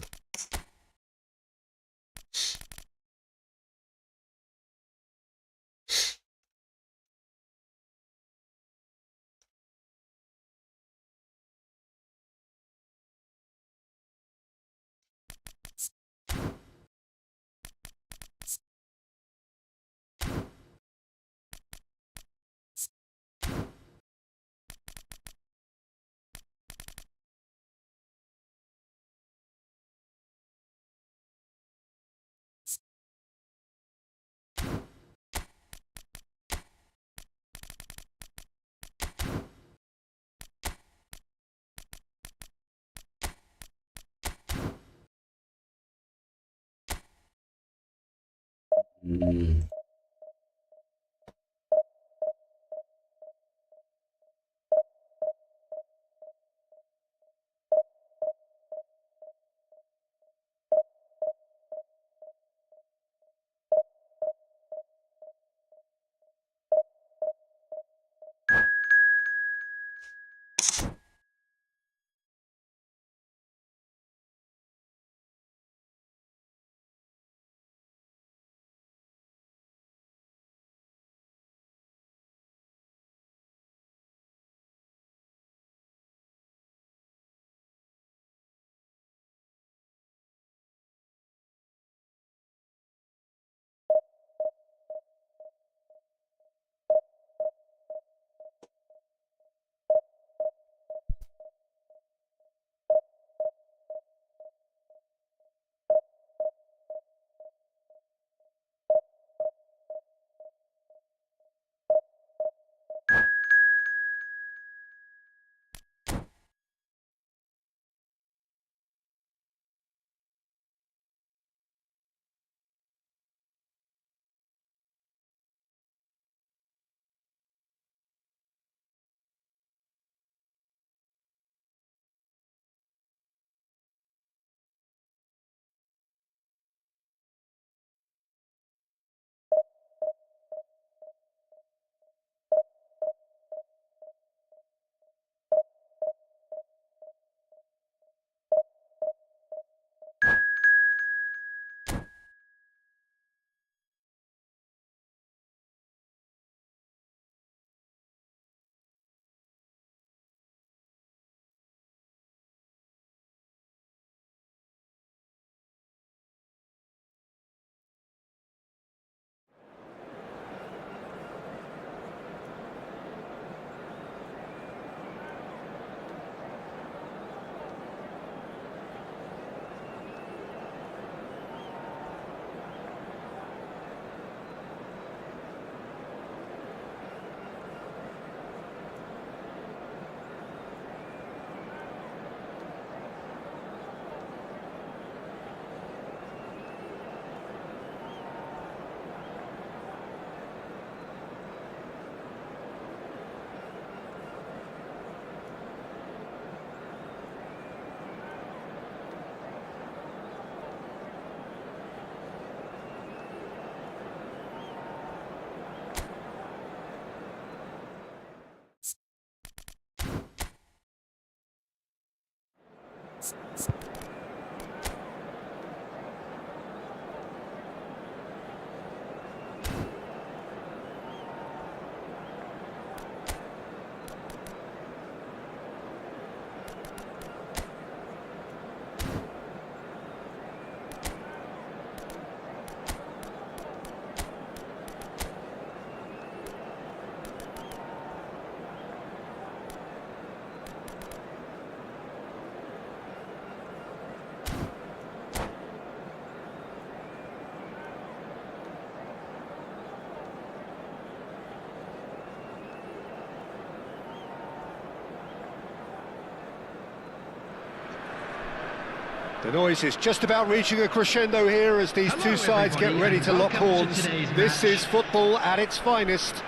[SPEAKER 2] The noise is just about reaching a crescendo here as these two sides get ready to lock horns. This is football at its finest.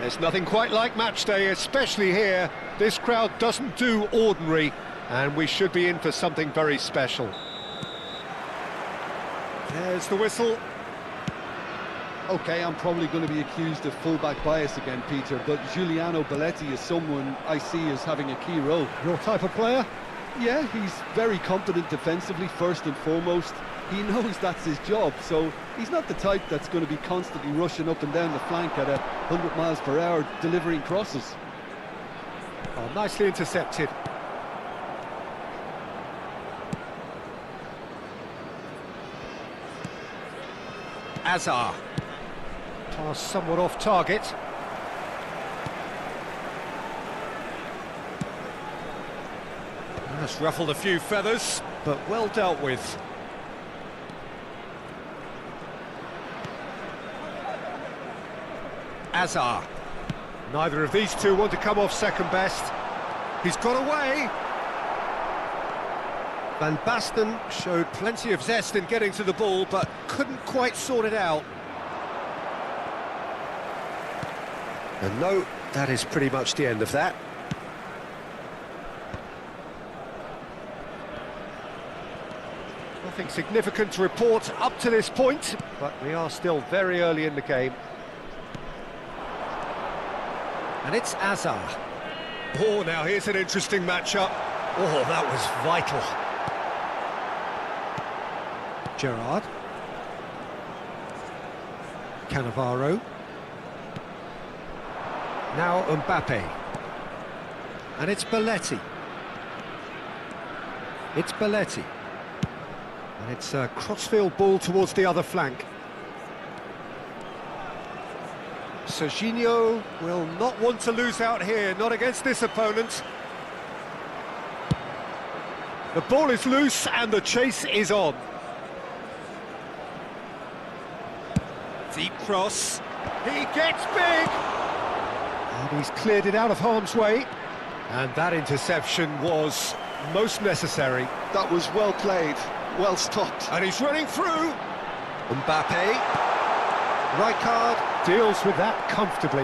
[SPEAKER 2] There's nothing quite like match day, especially here. This crowd doesn't do ordinary, and we should be in for something very special. There's the whistle.
[SPEAKER 3] Okay, I'm probably going to be accused of fullback bias again, Peter, but Giuliano Belletti is someone I see as having a key role.
[SPEAKER 2] Your type of player?
[SPEAKER 3] Yeah, he's very competent defensively, first and foremost. He knows that's his job, so he's not the type that's going to be constantly rushing up and down the flank at 100 miles per hour, delivering crosses.
[SPEAKER 2] Oh, nicely intercepted. Azar. Pass somewhat off target. That's ruffled a few feathers, but well dealt with. Azar. Neither of these two want to come off second best. He's got away. Van Basten showed plenty of zest in getting to the ball, but couldn't quite sort it out. And no, that is pretty much the end of that. Nothing significant to report up to this point, but we are still very early in the game. And it's Azar. Oh, now here's an interesting matchup. Oh, that was vital. Gerrard. Cannavaro. Now Mbappe. And it's Belletti. It's Belletti. And it's a crossfield ball towards the other flank. Serginho will not want to lose out here, not against this opponent. The ball is loose and the chase is on. Deep cross. He gets big! And he's cleared it out of harm's way. And that interception was most necessary.
[SPEAKER 3] That was well played, well stopped.
[SPEAKER 2] And he's running through. Mbappe. Rijkaard deals with that comfortably.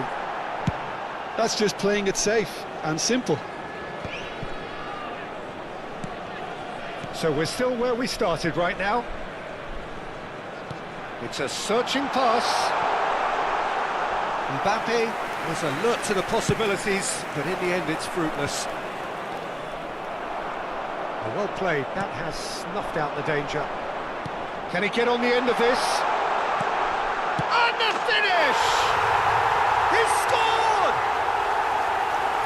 [SPEAKER 3] That's just playing it safe and simple.
[SPEAKER 2] So we're still where we started right now. It's a searching pass. Mbappe was alert to the possibilities, but in the end it's fruitless. Well played, that has snuffed out the danger. Can he get on the end of this? And the finish! He scored!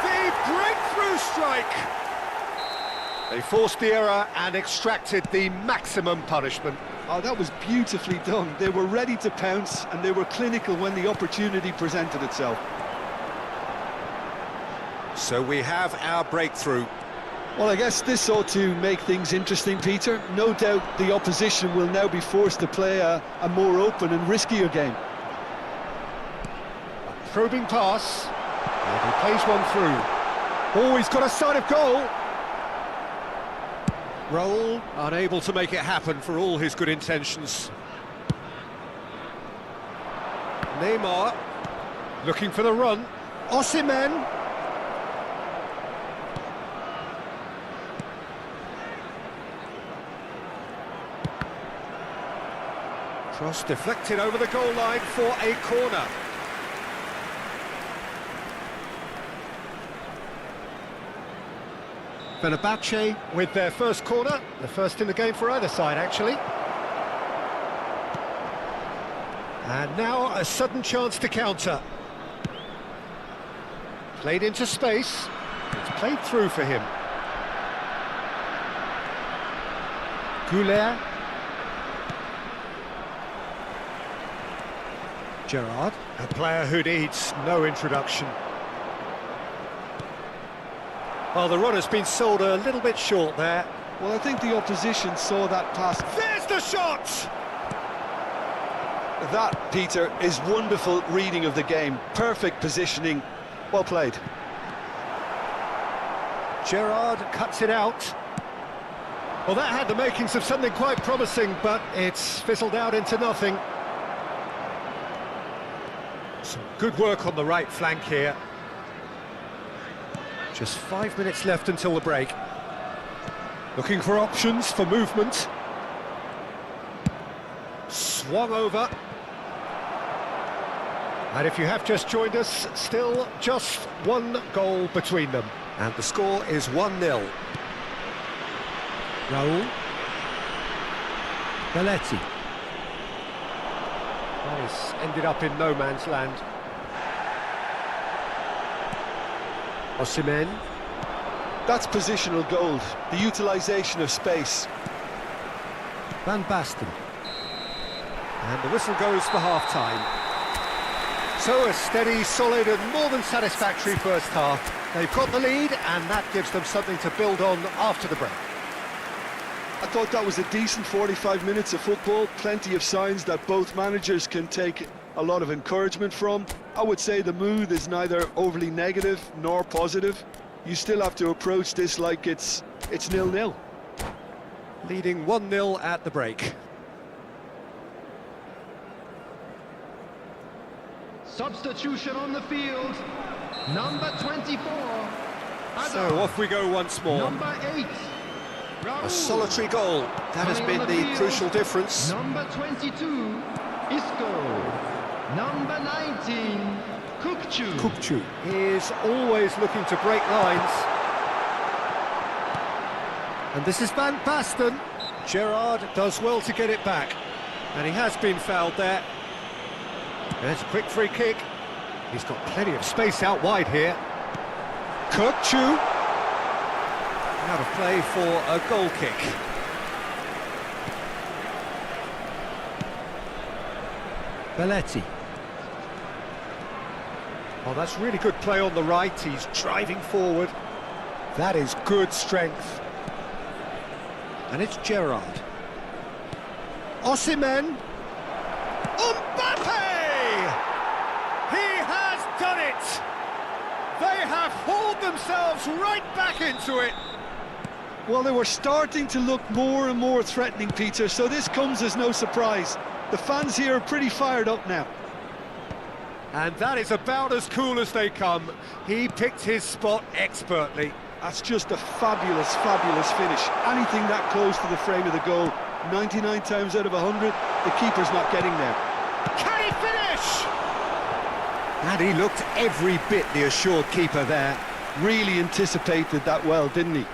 [SPEAKER 2] The breakthrough strike! They forced the error and extracted the maximum punishment.
[SPEAKER 3] Oh, that was beautifully done. They were ready to pounce and they were clinical when the opportunity presented itself.
[SPEAKER 2] So we have our breakthrough.
[SPEAKER 3] Well, I guess this ought to make things interesting, Peter. No doubt the opposition will now be forced to play a more open and riskier game.
[SPEAKER 2] A probing pass, and he plays one through. Oh, he's got a sight of goal. Raul, unable to make it happen for all his good intentions. Neymar, looking for the run. Osimhen. Cross deflected over the goal line for a corner. Fenerbahce with their first corner, the first in the game for either side actually. And now a sudden chance to counter. Played into space, it's played through for him. Goulet. Gerrard, a player who needs no introduction. Well, the run has been sold a little bit short there.
[SPEAKER 3] Well, I think the opposition saw that pass.
[SPEAKER 2] There's the shot!
[SPEAKER 3] That, Peter, is wonderful reading of the game. Perfect positioning. Well played.
[SPEAKER 2] Gerrard cuts it out. Well, that had the makings of something quite promising, but it's fizzled out into nothing. Some good work on the right flank here. Just 5 minutes left until the break. Looking for options for movement. Swung over. And if you have just joined us, still just one goal between them. And the score is 1-0. Raul. Belletti. That has ended up in no man's land. Osimhen.
[SPEAKER 3] That's positional gold, the utilisation of space.
[SPEAKER 2] Van Basten. And the whistle goes for half-time. So a steady, solid and more than satisfactory first half. They've got the lead and that gives them something to build on after the break.
[SPEAKER 3] I thought that was a decent 45 minutes of football, plenty of signs that both managers can take a lot of encouragement from. I would say the mood is neither overly negative nor positive. You still have to approach this like it's 0-0.
[SPEAKER 2] Leading 1-0 at the break.
[SPEAKER 4] Substitution on the field. Number 24.
[SPEAKER 2] So off we go once more.
[SPEAKER 4] Number 8. Raul.
[SPEAKER 2] A solitary goal. That has been the crucial difference.
[SPEAKER 4] Number 22. Isco. Number 19.
[SPEAKER 2] Kukçu is always looking to break lines. And this is Van Basten. Gerrard does well to get it back. And he has been fouled there. There's a quick free kick. He's got plenty of space out wide here. Kukçu. Out of play for a goal kick. Belletti. Oh, that's really good play on the right. He's driving forward. That is good strength. And it's Gerrard. Osimhen. Mbappe! He has done it! They have hauled themselves right back into it.
[SPEAKER 3] Well, they were starting to look more and more threatening, Peter, so this comes as no surprise. The fans here are pretty fired up now.
[SPEAKER 2] And that is about as cool as they come. He picked his spot expertly.
[SPEAKER 3] That's just a fabulous, fabulous finish. Anything that close to the frame of the goal, 99 times out of 100, the keeper's not getting there.
[SPEAKER 2] Can he finish? And he looked every bit the assured keeper there.
[SPEAKER 3] Really anticipated that well, didn't he?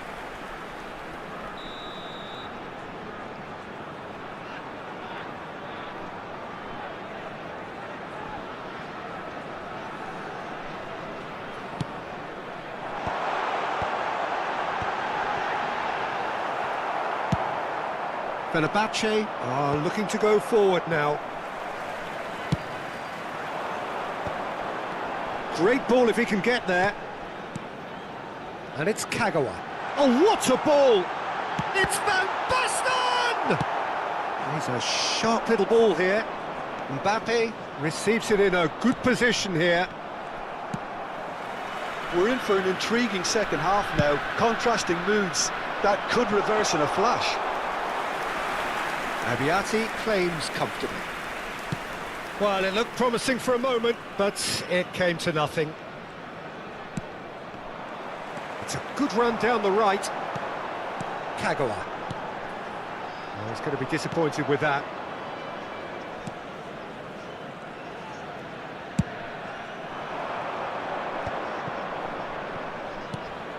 [SPEAKER 2] Fenerbahce are looking to go forward now. Great ball if he can get there. And it's Kagawa. Oh, what a ball! It's Van Basten! He's a sharp little ball here. Mbappe receives it in a good position here.
[SPEAKER 3] We're in for an intriguing second half now. Contrasting moods that could reverse in a flash.
[SPEAKER 2] Abiati claims comfortably. Well, it looked promising for a moment, but it came to nothing. It's a good run down the right. Kagawa. Oh, he's going to be disappointed with that.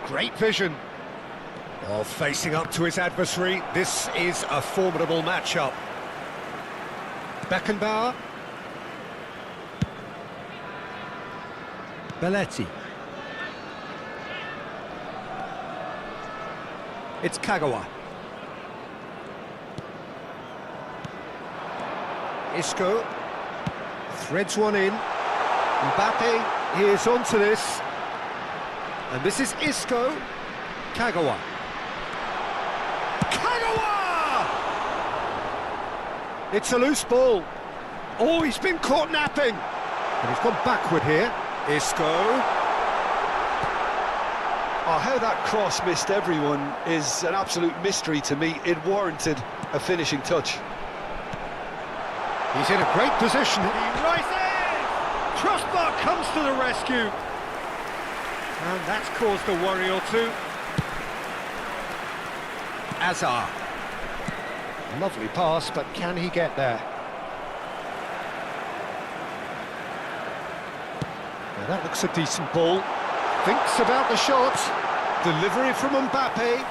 [SPEAKER 2] Great vision. Oh, facing up to his adversary, this is a formidable matchup. Beckenbauer. Belletti. It's Kagawa. Isco threads one in. Mbappe is onto this. And this is Isco. Kagawa. It's a loose ball. Oh, he's been caught napping. And he's gone backward here. Isco.
[SPEAKER 3] Oh, how that cross missed everyone is an absolute mystery to me. It warranted a finishing touch.
[SPEAKER 2] He's in a great position. He rises! Crossbar comes to the rescue. And that's caused a worry or two. Azar. Lovely pass, but can he get there? Now that looks a decent ball. Thinks about the shot. Delivery from Mbappe.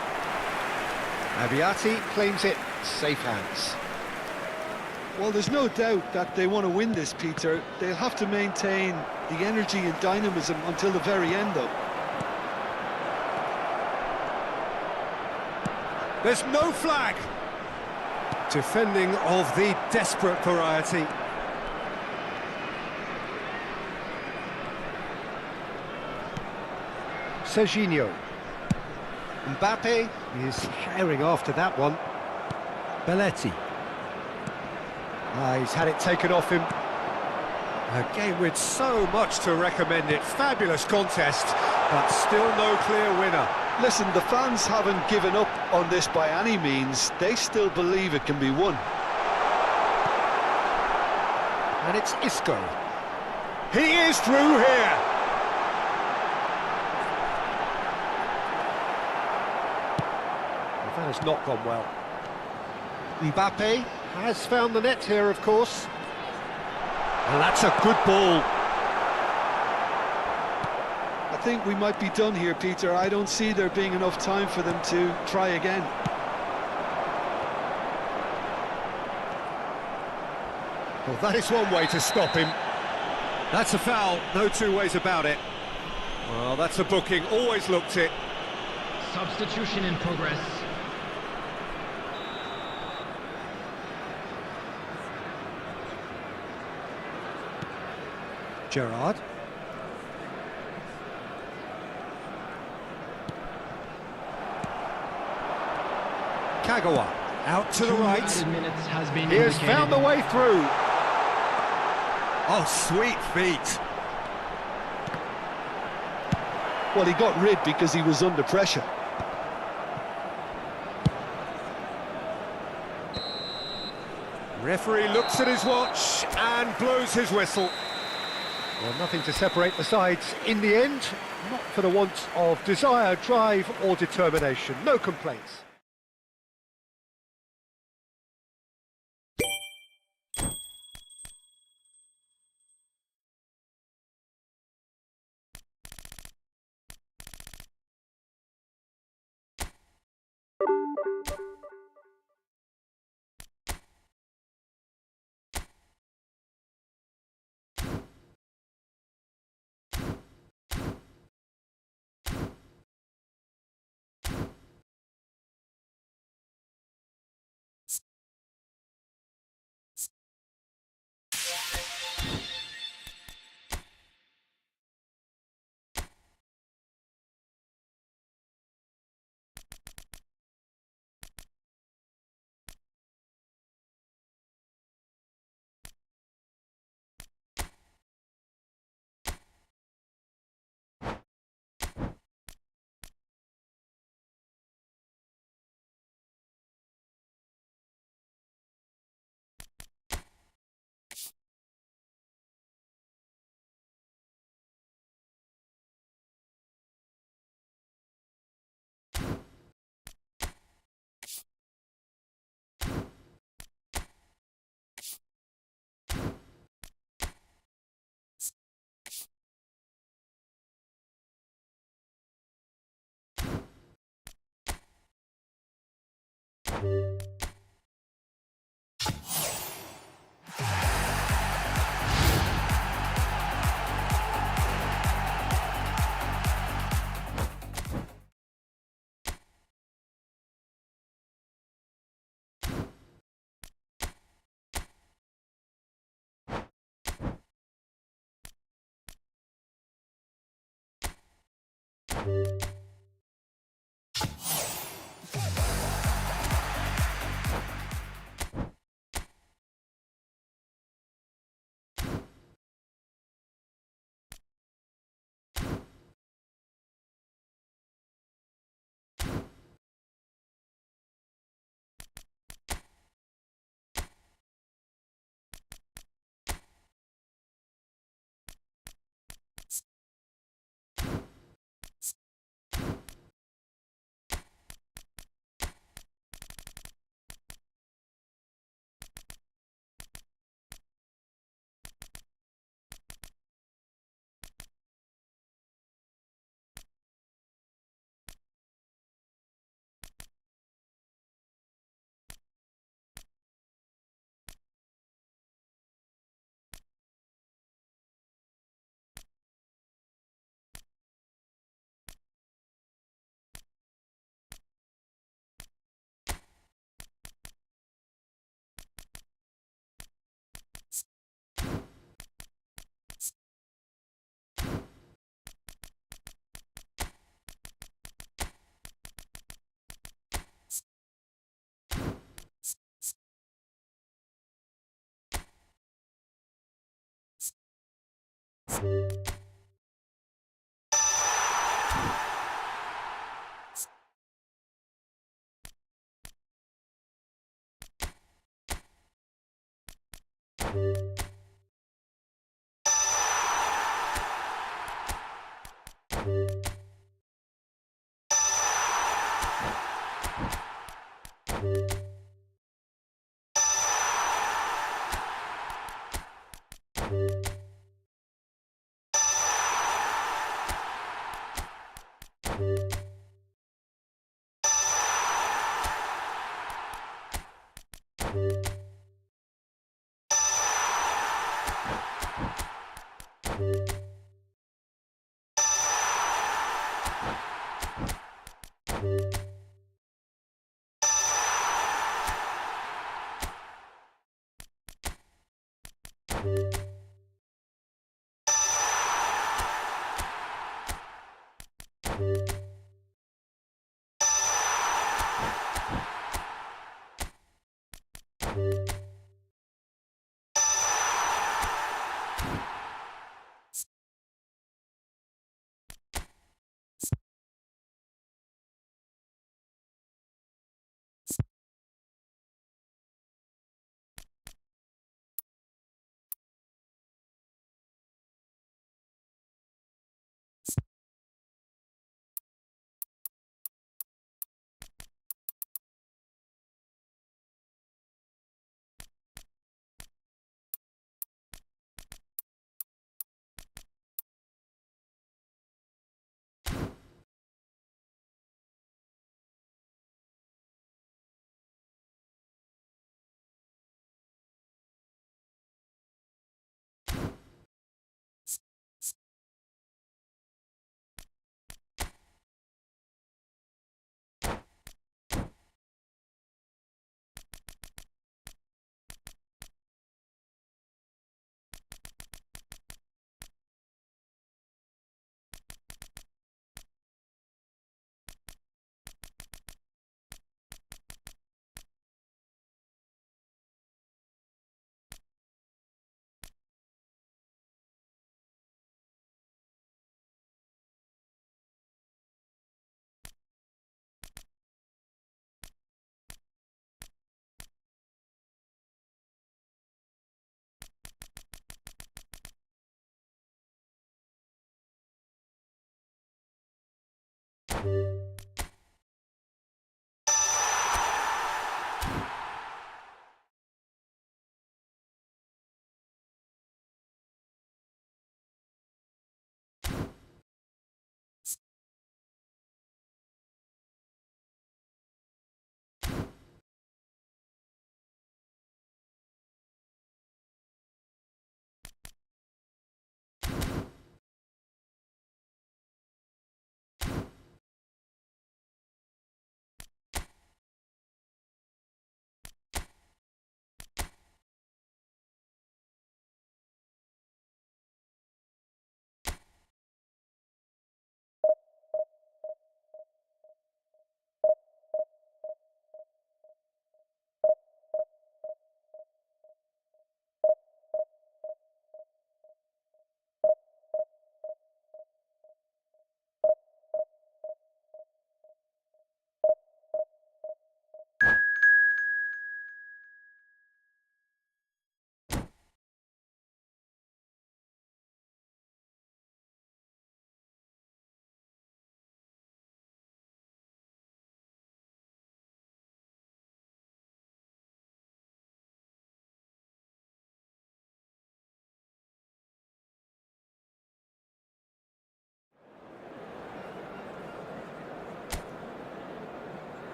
[SPEAKER 2] Abiati claims it. Safe hands.
[SPEAKER 3] Well, there's no doubt that they want to win this, Peter. They'll have to maintain the energy and dynamism until the very end, though.
[SPEAKER 2] There's no flag. Defending of the desperate variety. Serginho. Mbappe is herring after that one. Belletti. He's had it taken off him. A game with so much to recommend it. Fabulous contest, but still no clear winner.
[SPEAKER 3] Listen, the fans haven't given up on this by any means. They still believe it can be won.
[SPEAKER 2] And it's Isco. He is through here. That has not gone well. Mbappe has found the net here, of course. And that's a good ball.
[SPEAKER 3] I think we might be done here, Peter. I don't see there being enough time for them to try again.
[SPEAKER 2] Well, that is one way to stop him. That's a foul, no two ways about it. Well, that's a booking, always looked it.
[SPEAKER 5] Substitution in progress.
[SPEAKER 2] Gerrard. Kagawa, out to the right.
[SPEAKER 5] Minutes has been
[SPEAKER 2] He has
[SPEAKER 5] indicated.
[SPEAKER 2] found the way through. Oh, sweet feet.
[SPEAKER 3] Well, he got rid because he was under pressure.
[SPEAKER 2] Referee looks at his watch and blows his whistle. Well, nothing to separate the sides in the end, not for the want of desire, drive or determination. No complaints.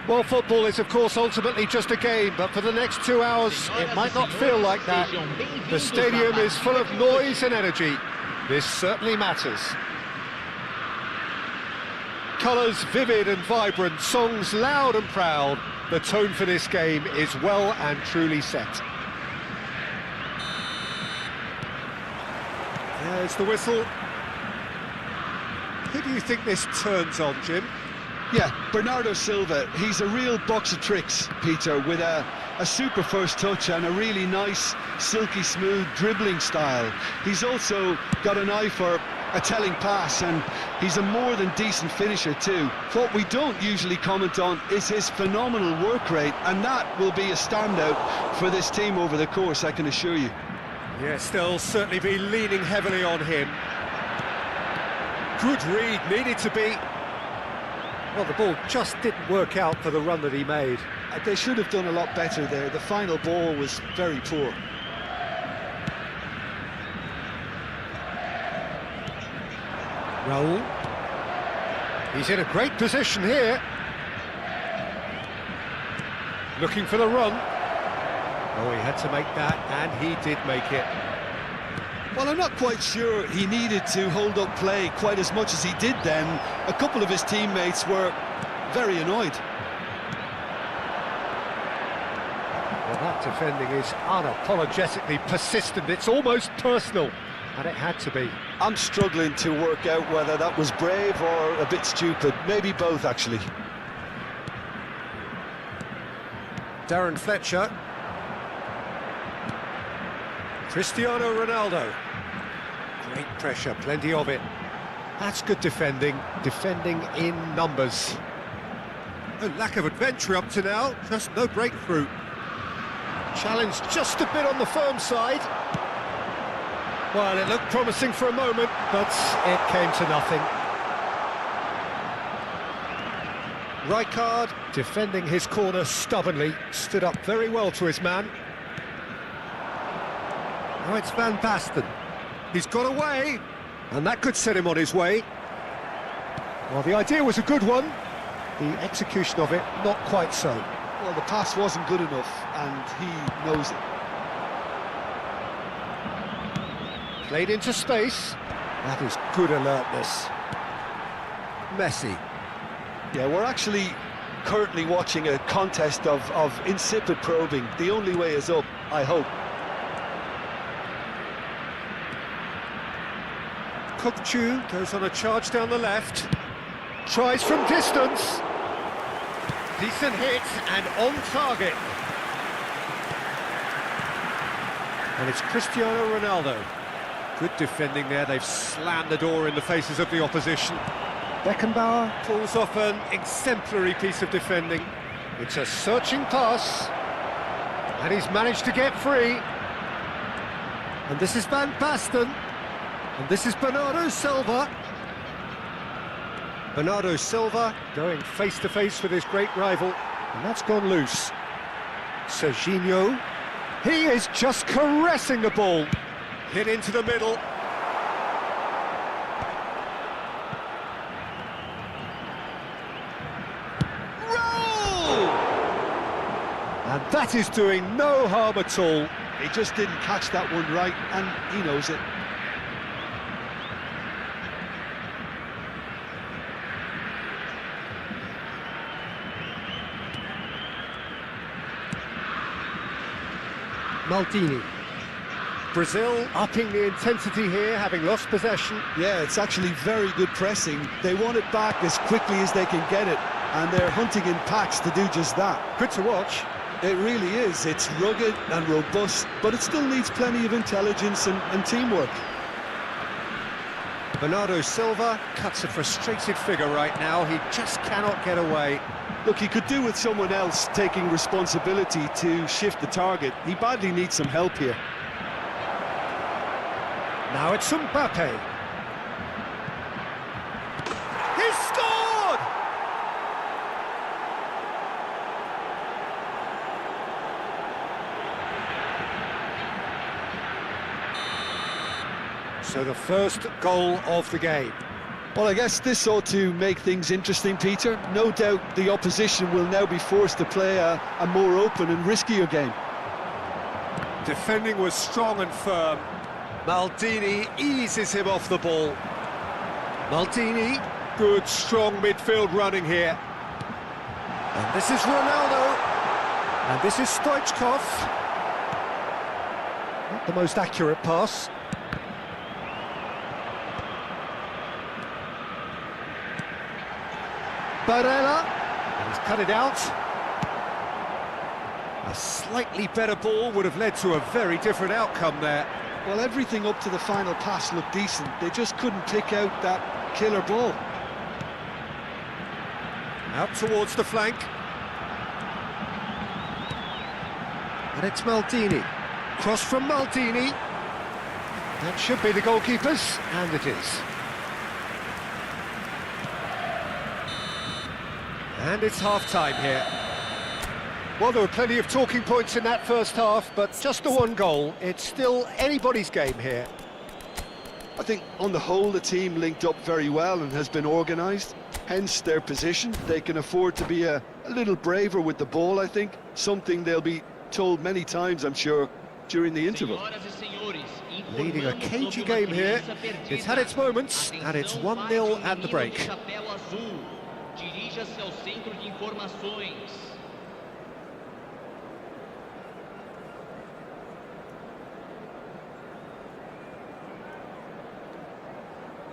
[SPEAKER 2] Well, football is, of course, ultimately just a game, but for the next 2 hours, it might not feel like that. The stadium is full of noise and energy. This certainly matters. Colours vivid and vibrant, songs loud and proud. The tone for this game is well and truly set. There's the whistle. Who do you think this turns on, Jim?
[SPEAKER 3] Yeah, Bernardo Silva, he's a real box of tricks, Peter, with a super first touch and a really nice, silky smooth dribbling style. He's also got an eye for a telling pass, and he's a more than decent finisher too. What we don't usually comment on is his phenomenal work rate, and that will be a standout for this team over the course, I can assure you.
[SPEAKER 2] Yes, they'll certainly be leaning heavily on him. Good read, needed to be. Well, the ball just didn't work out for the run that he made.
[SPEAKER 3] They should have done a lot better there. The final ball was very poor.
[SPEAKER 2] Raul. He's in a great position here. Looking for the run. Oh, he had to make that, and he did make it.
[SPEAKER 3] Well, I'm not quite sure he needed to hold up play quite as much as he did then. A couple of his teammates were very annoyed.
[SPEAKER 2] Well, that defending is unapologetically persistent. It's almost personal, and it had to be.
[SPEAKER 3] I'm struggling to work out whether that was brave or a bit stupid. Maybe both, actually.
[SPEAKER 2] Darren Fletcher. Cristiano Ronaldo. Great pressure, plenty of it. That's good defending in numbers. A lack of adventure up to now, just no breakthrough. Challenge just a bit on the firm side. Well, it looked promising for a moment, but it came to nothing. Rijkaard, defending his corner stubbornly, stood up very well to his man. Now it's Van Basten. He's got away, and that could set him on his way. Well, the idea was a good one. The execution of it, not quite so.
[SPEAKER 3] Well, the pass wasn't good enough, and he knows it.
[SPEAKER 2] Played into space. That is good alertness. Messi.
[SPEAKER 3] Yeah, we're actually currently watching a contest of insipid probing. The only way is up, I hope.
[SPEAKER 2] Kokchu goes on a charge down the left. Tries from distance. Decent hit and on target. And it's Cristiano Ronaldo. Good defending there. They've slammed the door in the faces of the opposition. Beckenbauer pulls off an exemplary piece of defending. It's a searching pass. And he's managed to get free. And this is Van Basten. And this is Bernardo Silva. Bernardo Silva going face-to-face with his great rival. And that's gone loose. Serginho. He is just caressing the ball. Hit into the middle. Roll! And that is doing no harm at all.
[SPEAKER 3] He just didn't catch that one right, and he knows it.
[SPEAKER 2] Maldini. Brazil upping the intensity here, having lost possession.
[SPEAKER 3] Yeah, it's actually very good pressing. They want it back as quickly as they can get it, and they're hunting in packs to do just that.
[SPEAKER 2] Good to watch.
[SPEAKER 3] It really is. It's rugged and robust, but it still needs plenty of intelligence and teamwork.
[SPEAKER 2] Bernardo Silva cuts a frustrated figure right now. He just cannot get away.
[SPEAKER 3] Look, he could do with someone else taking responsibility to shift the target. He badly needs some help here.
[SPEAKER 2] Now it's Mbappe. He scored! So the first goal of the game.
[SPEAKER 3] Well, I guess this ought to make things interesting, Peter. No doubt the opposition will now be forced to play a more open and riskier game.
[SPEAKER 2] Defending was strong and firm. Maldini eases him off the ball. Maldini, good strong midfield running here. And this is Ronaldo. And this is Stoichkov. Not the most accurate pass. Barella, and he's cut it out. A slightly better ball would have led to a very different outcome there.
[SPEAKER 3] Well, everything up to the final pass looked decent. They just couldn't pick out that killer ball.
[SPEAKER 2] Out towards the flank. And it's Maldini. Cross from Maldini. That should be the goalkeeper's, and it is. And it's half-time here. Well, there were plenty of talking points in that first half, but just the one goal. It's still anybody's game here.
[SPEAKER 3] I think, on the whole, the team linked up very well and has been organised. Hence their position. They can afford to be a little braver with the ball, I think. Something they'll be told many times, I'm sure, during the interval.
[SPEAKER 2] Leading a cagey game here. It's had its moments, and it's 1-0 at the break.
[SPEAKER 7] Dirija-se ao centro de informações.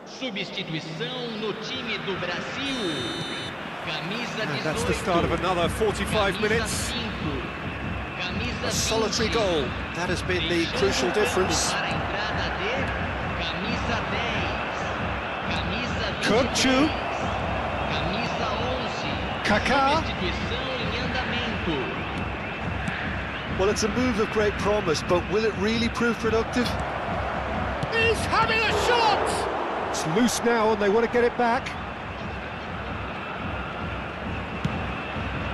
[SPEAKER 7] Substituição no time do Brasil. Camisa 18.
[SPEAKER 2] That's the start of another 45 minutes. A solitary goal. That has been the crucial difference.
[SPEAKER 7] Para a entrada de camisa 10. Camisa 23.
[SPEAKER 2] Kirkchu.
[SPEAKER 7] Camisa 11.
[SPEAKER 2] Kaká.
[SPEAKER 7] Substituição em andamento.
[SPEAKER 3] Well, it's a move of great promise, but will it really prove productive?
[SPEAKER 2] He's having a shot! It's loose now and they want to get it back.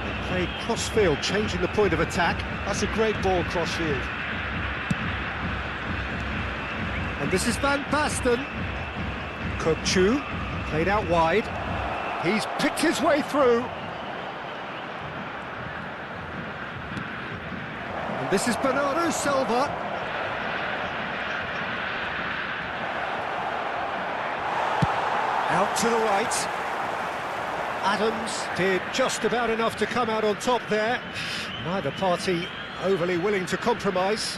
[SPEAKER 2] They played cross-field, changing the point of attack.
[SPEAKER 3] That's a great ball cross-field.
[SPEAKER 2] And this is Van Basten. Kirkchu, played out wide. He's picked his way through. And this is Bernardo Silva. Out to the right. Adams did just about enough to come out on top there. Neither party overly willing to compromise.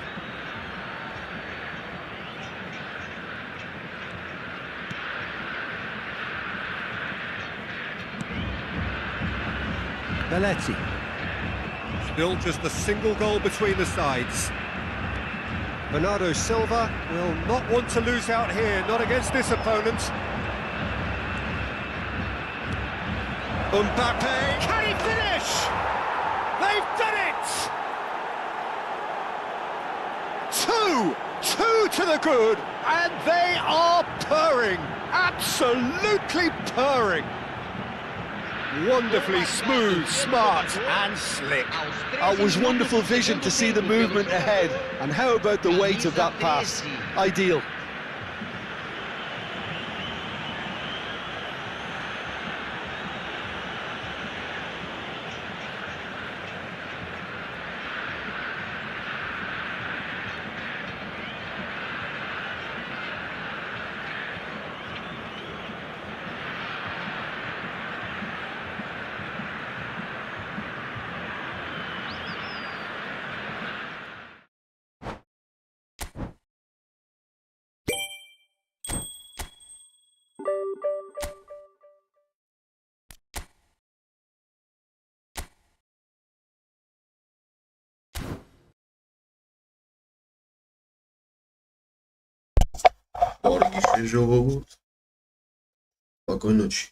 [SPEAKER 2] Belletti. Still just a single goal between the sides. Bernardo Silva will not want to lose out here, not against this opponent. Mbappe, can he finish? They've done it! Two to the good, and they are purring, absolutely purring. Wonderfully smooth, smart and slick.
[SPEAKER 3] It was wonderful vision to see the movement ahead, and how about the weight of that pass? Ideal.
[SPEAKER 1] Բարի գիշեր ժողովուրդ, Spokojności.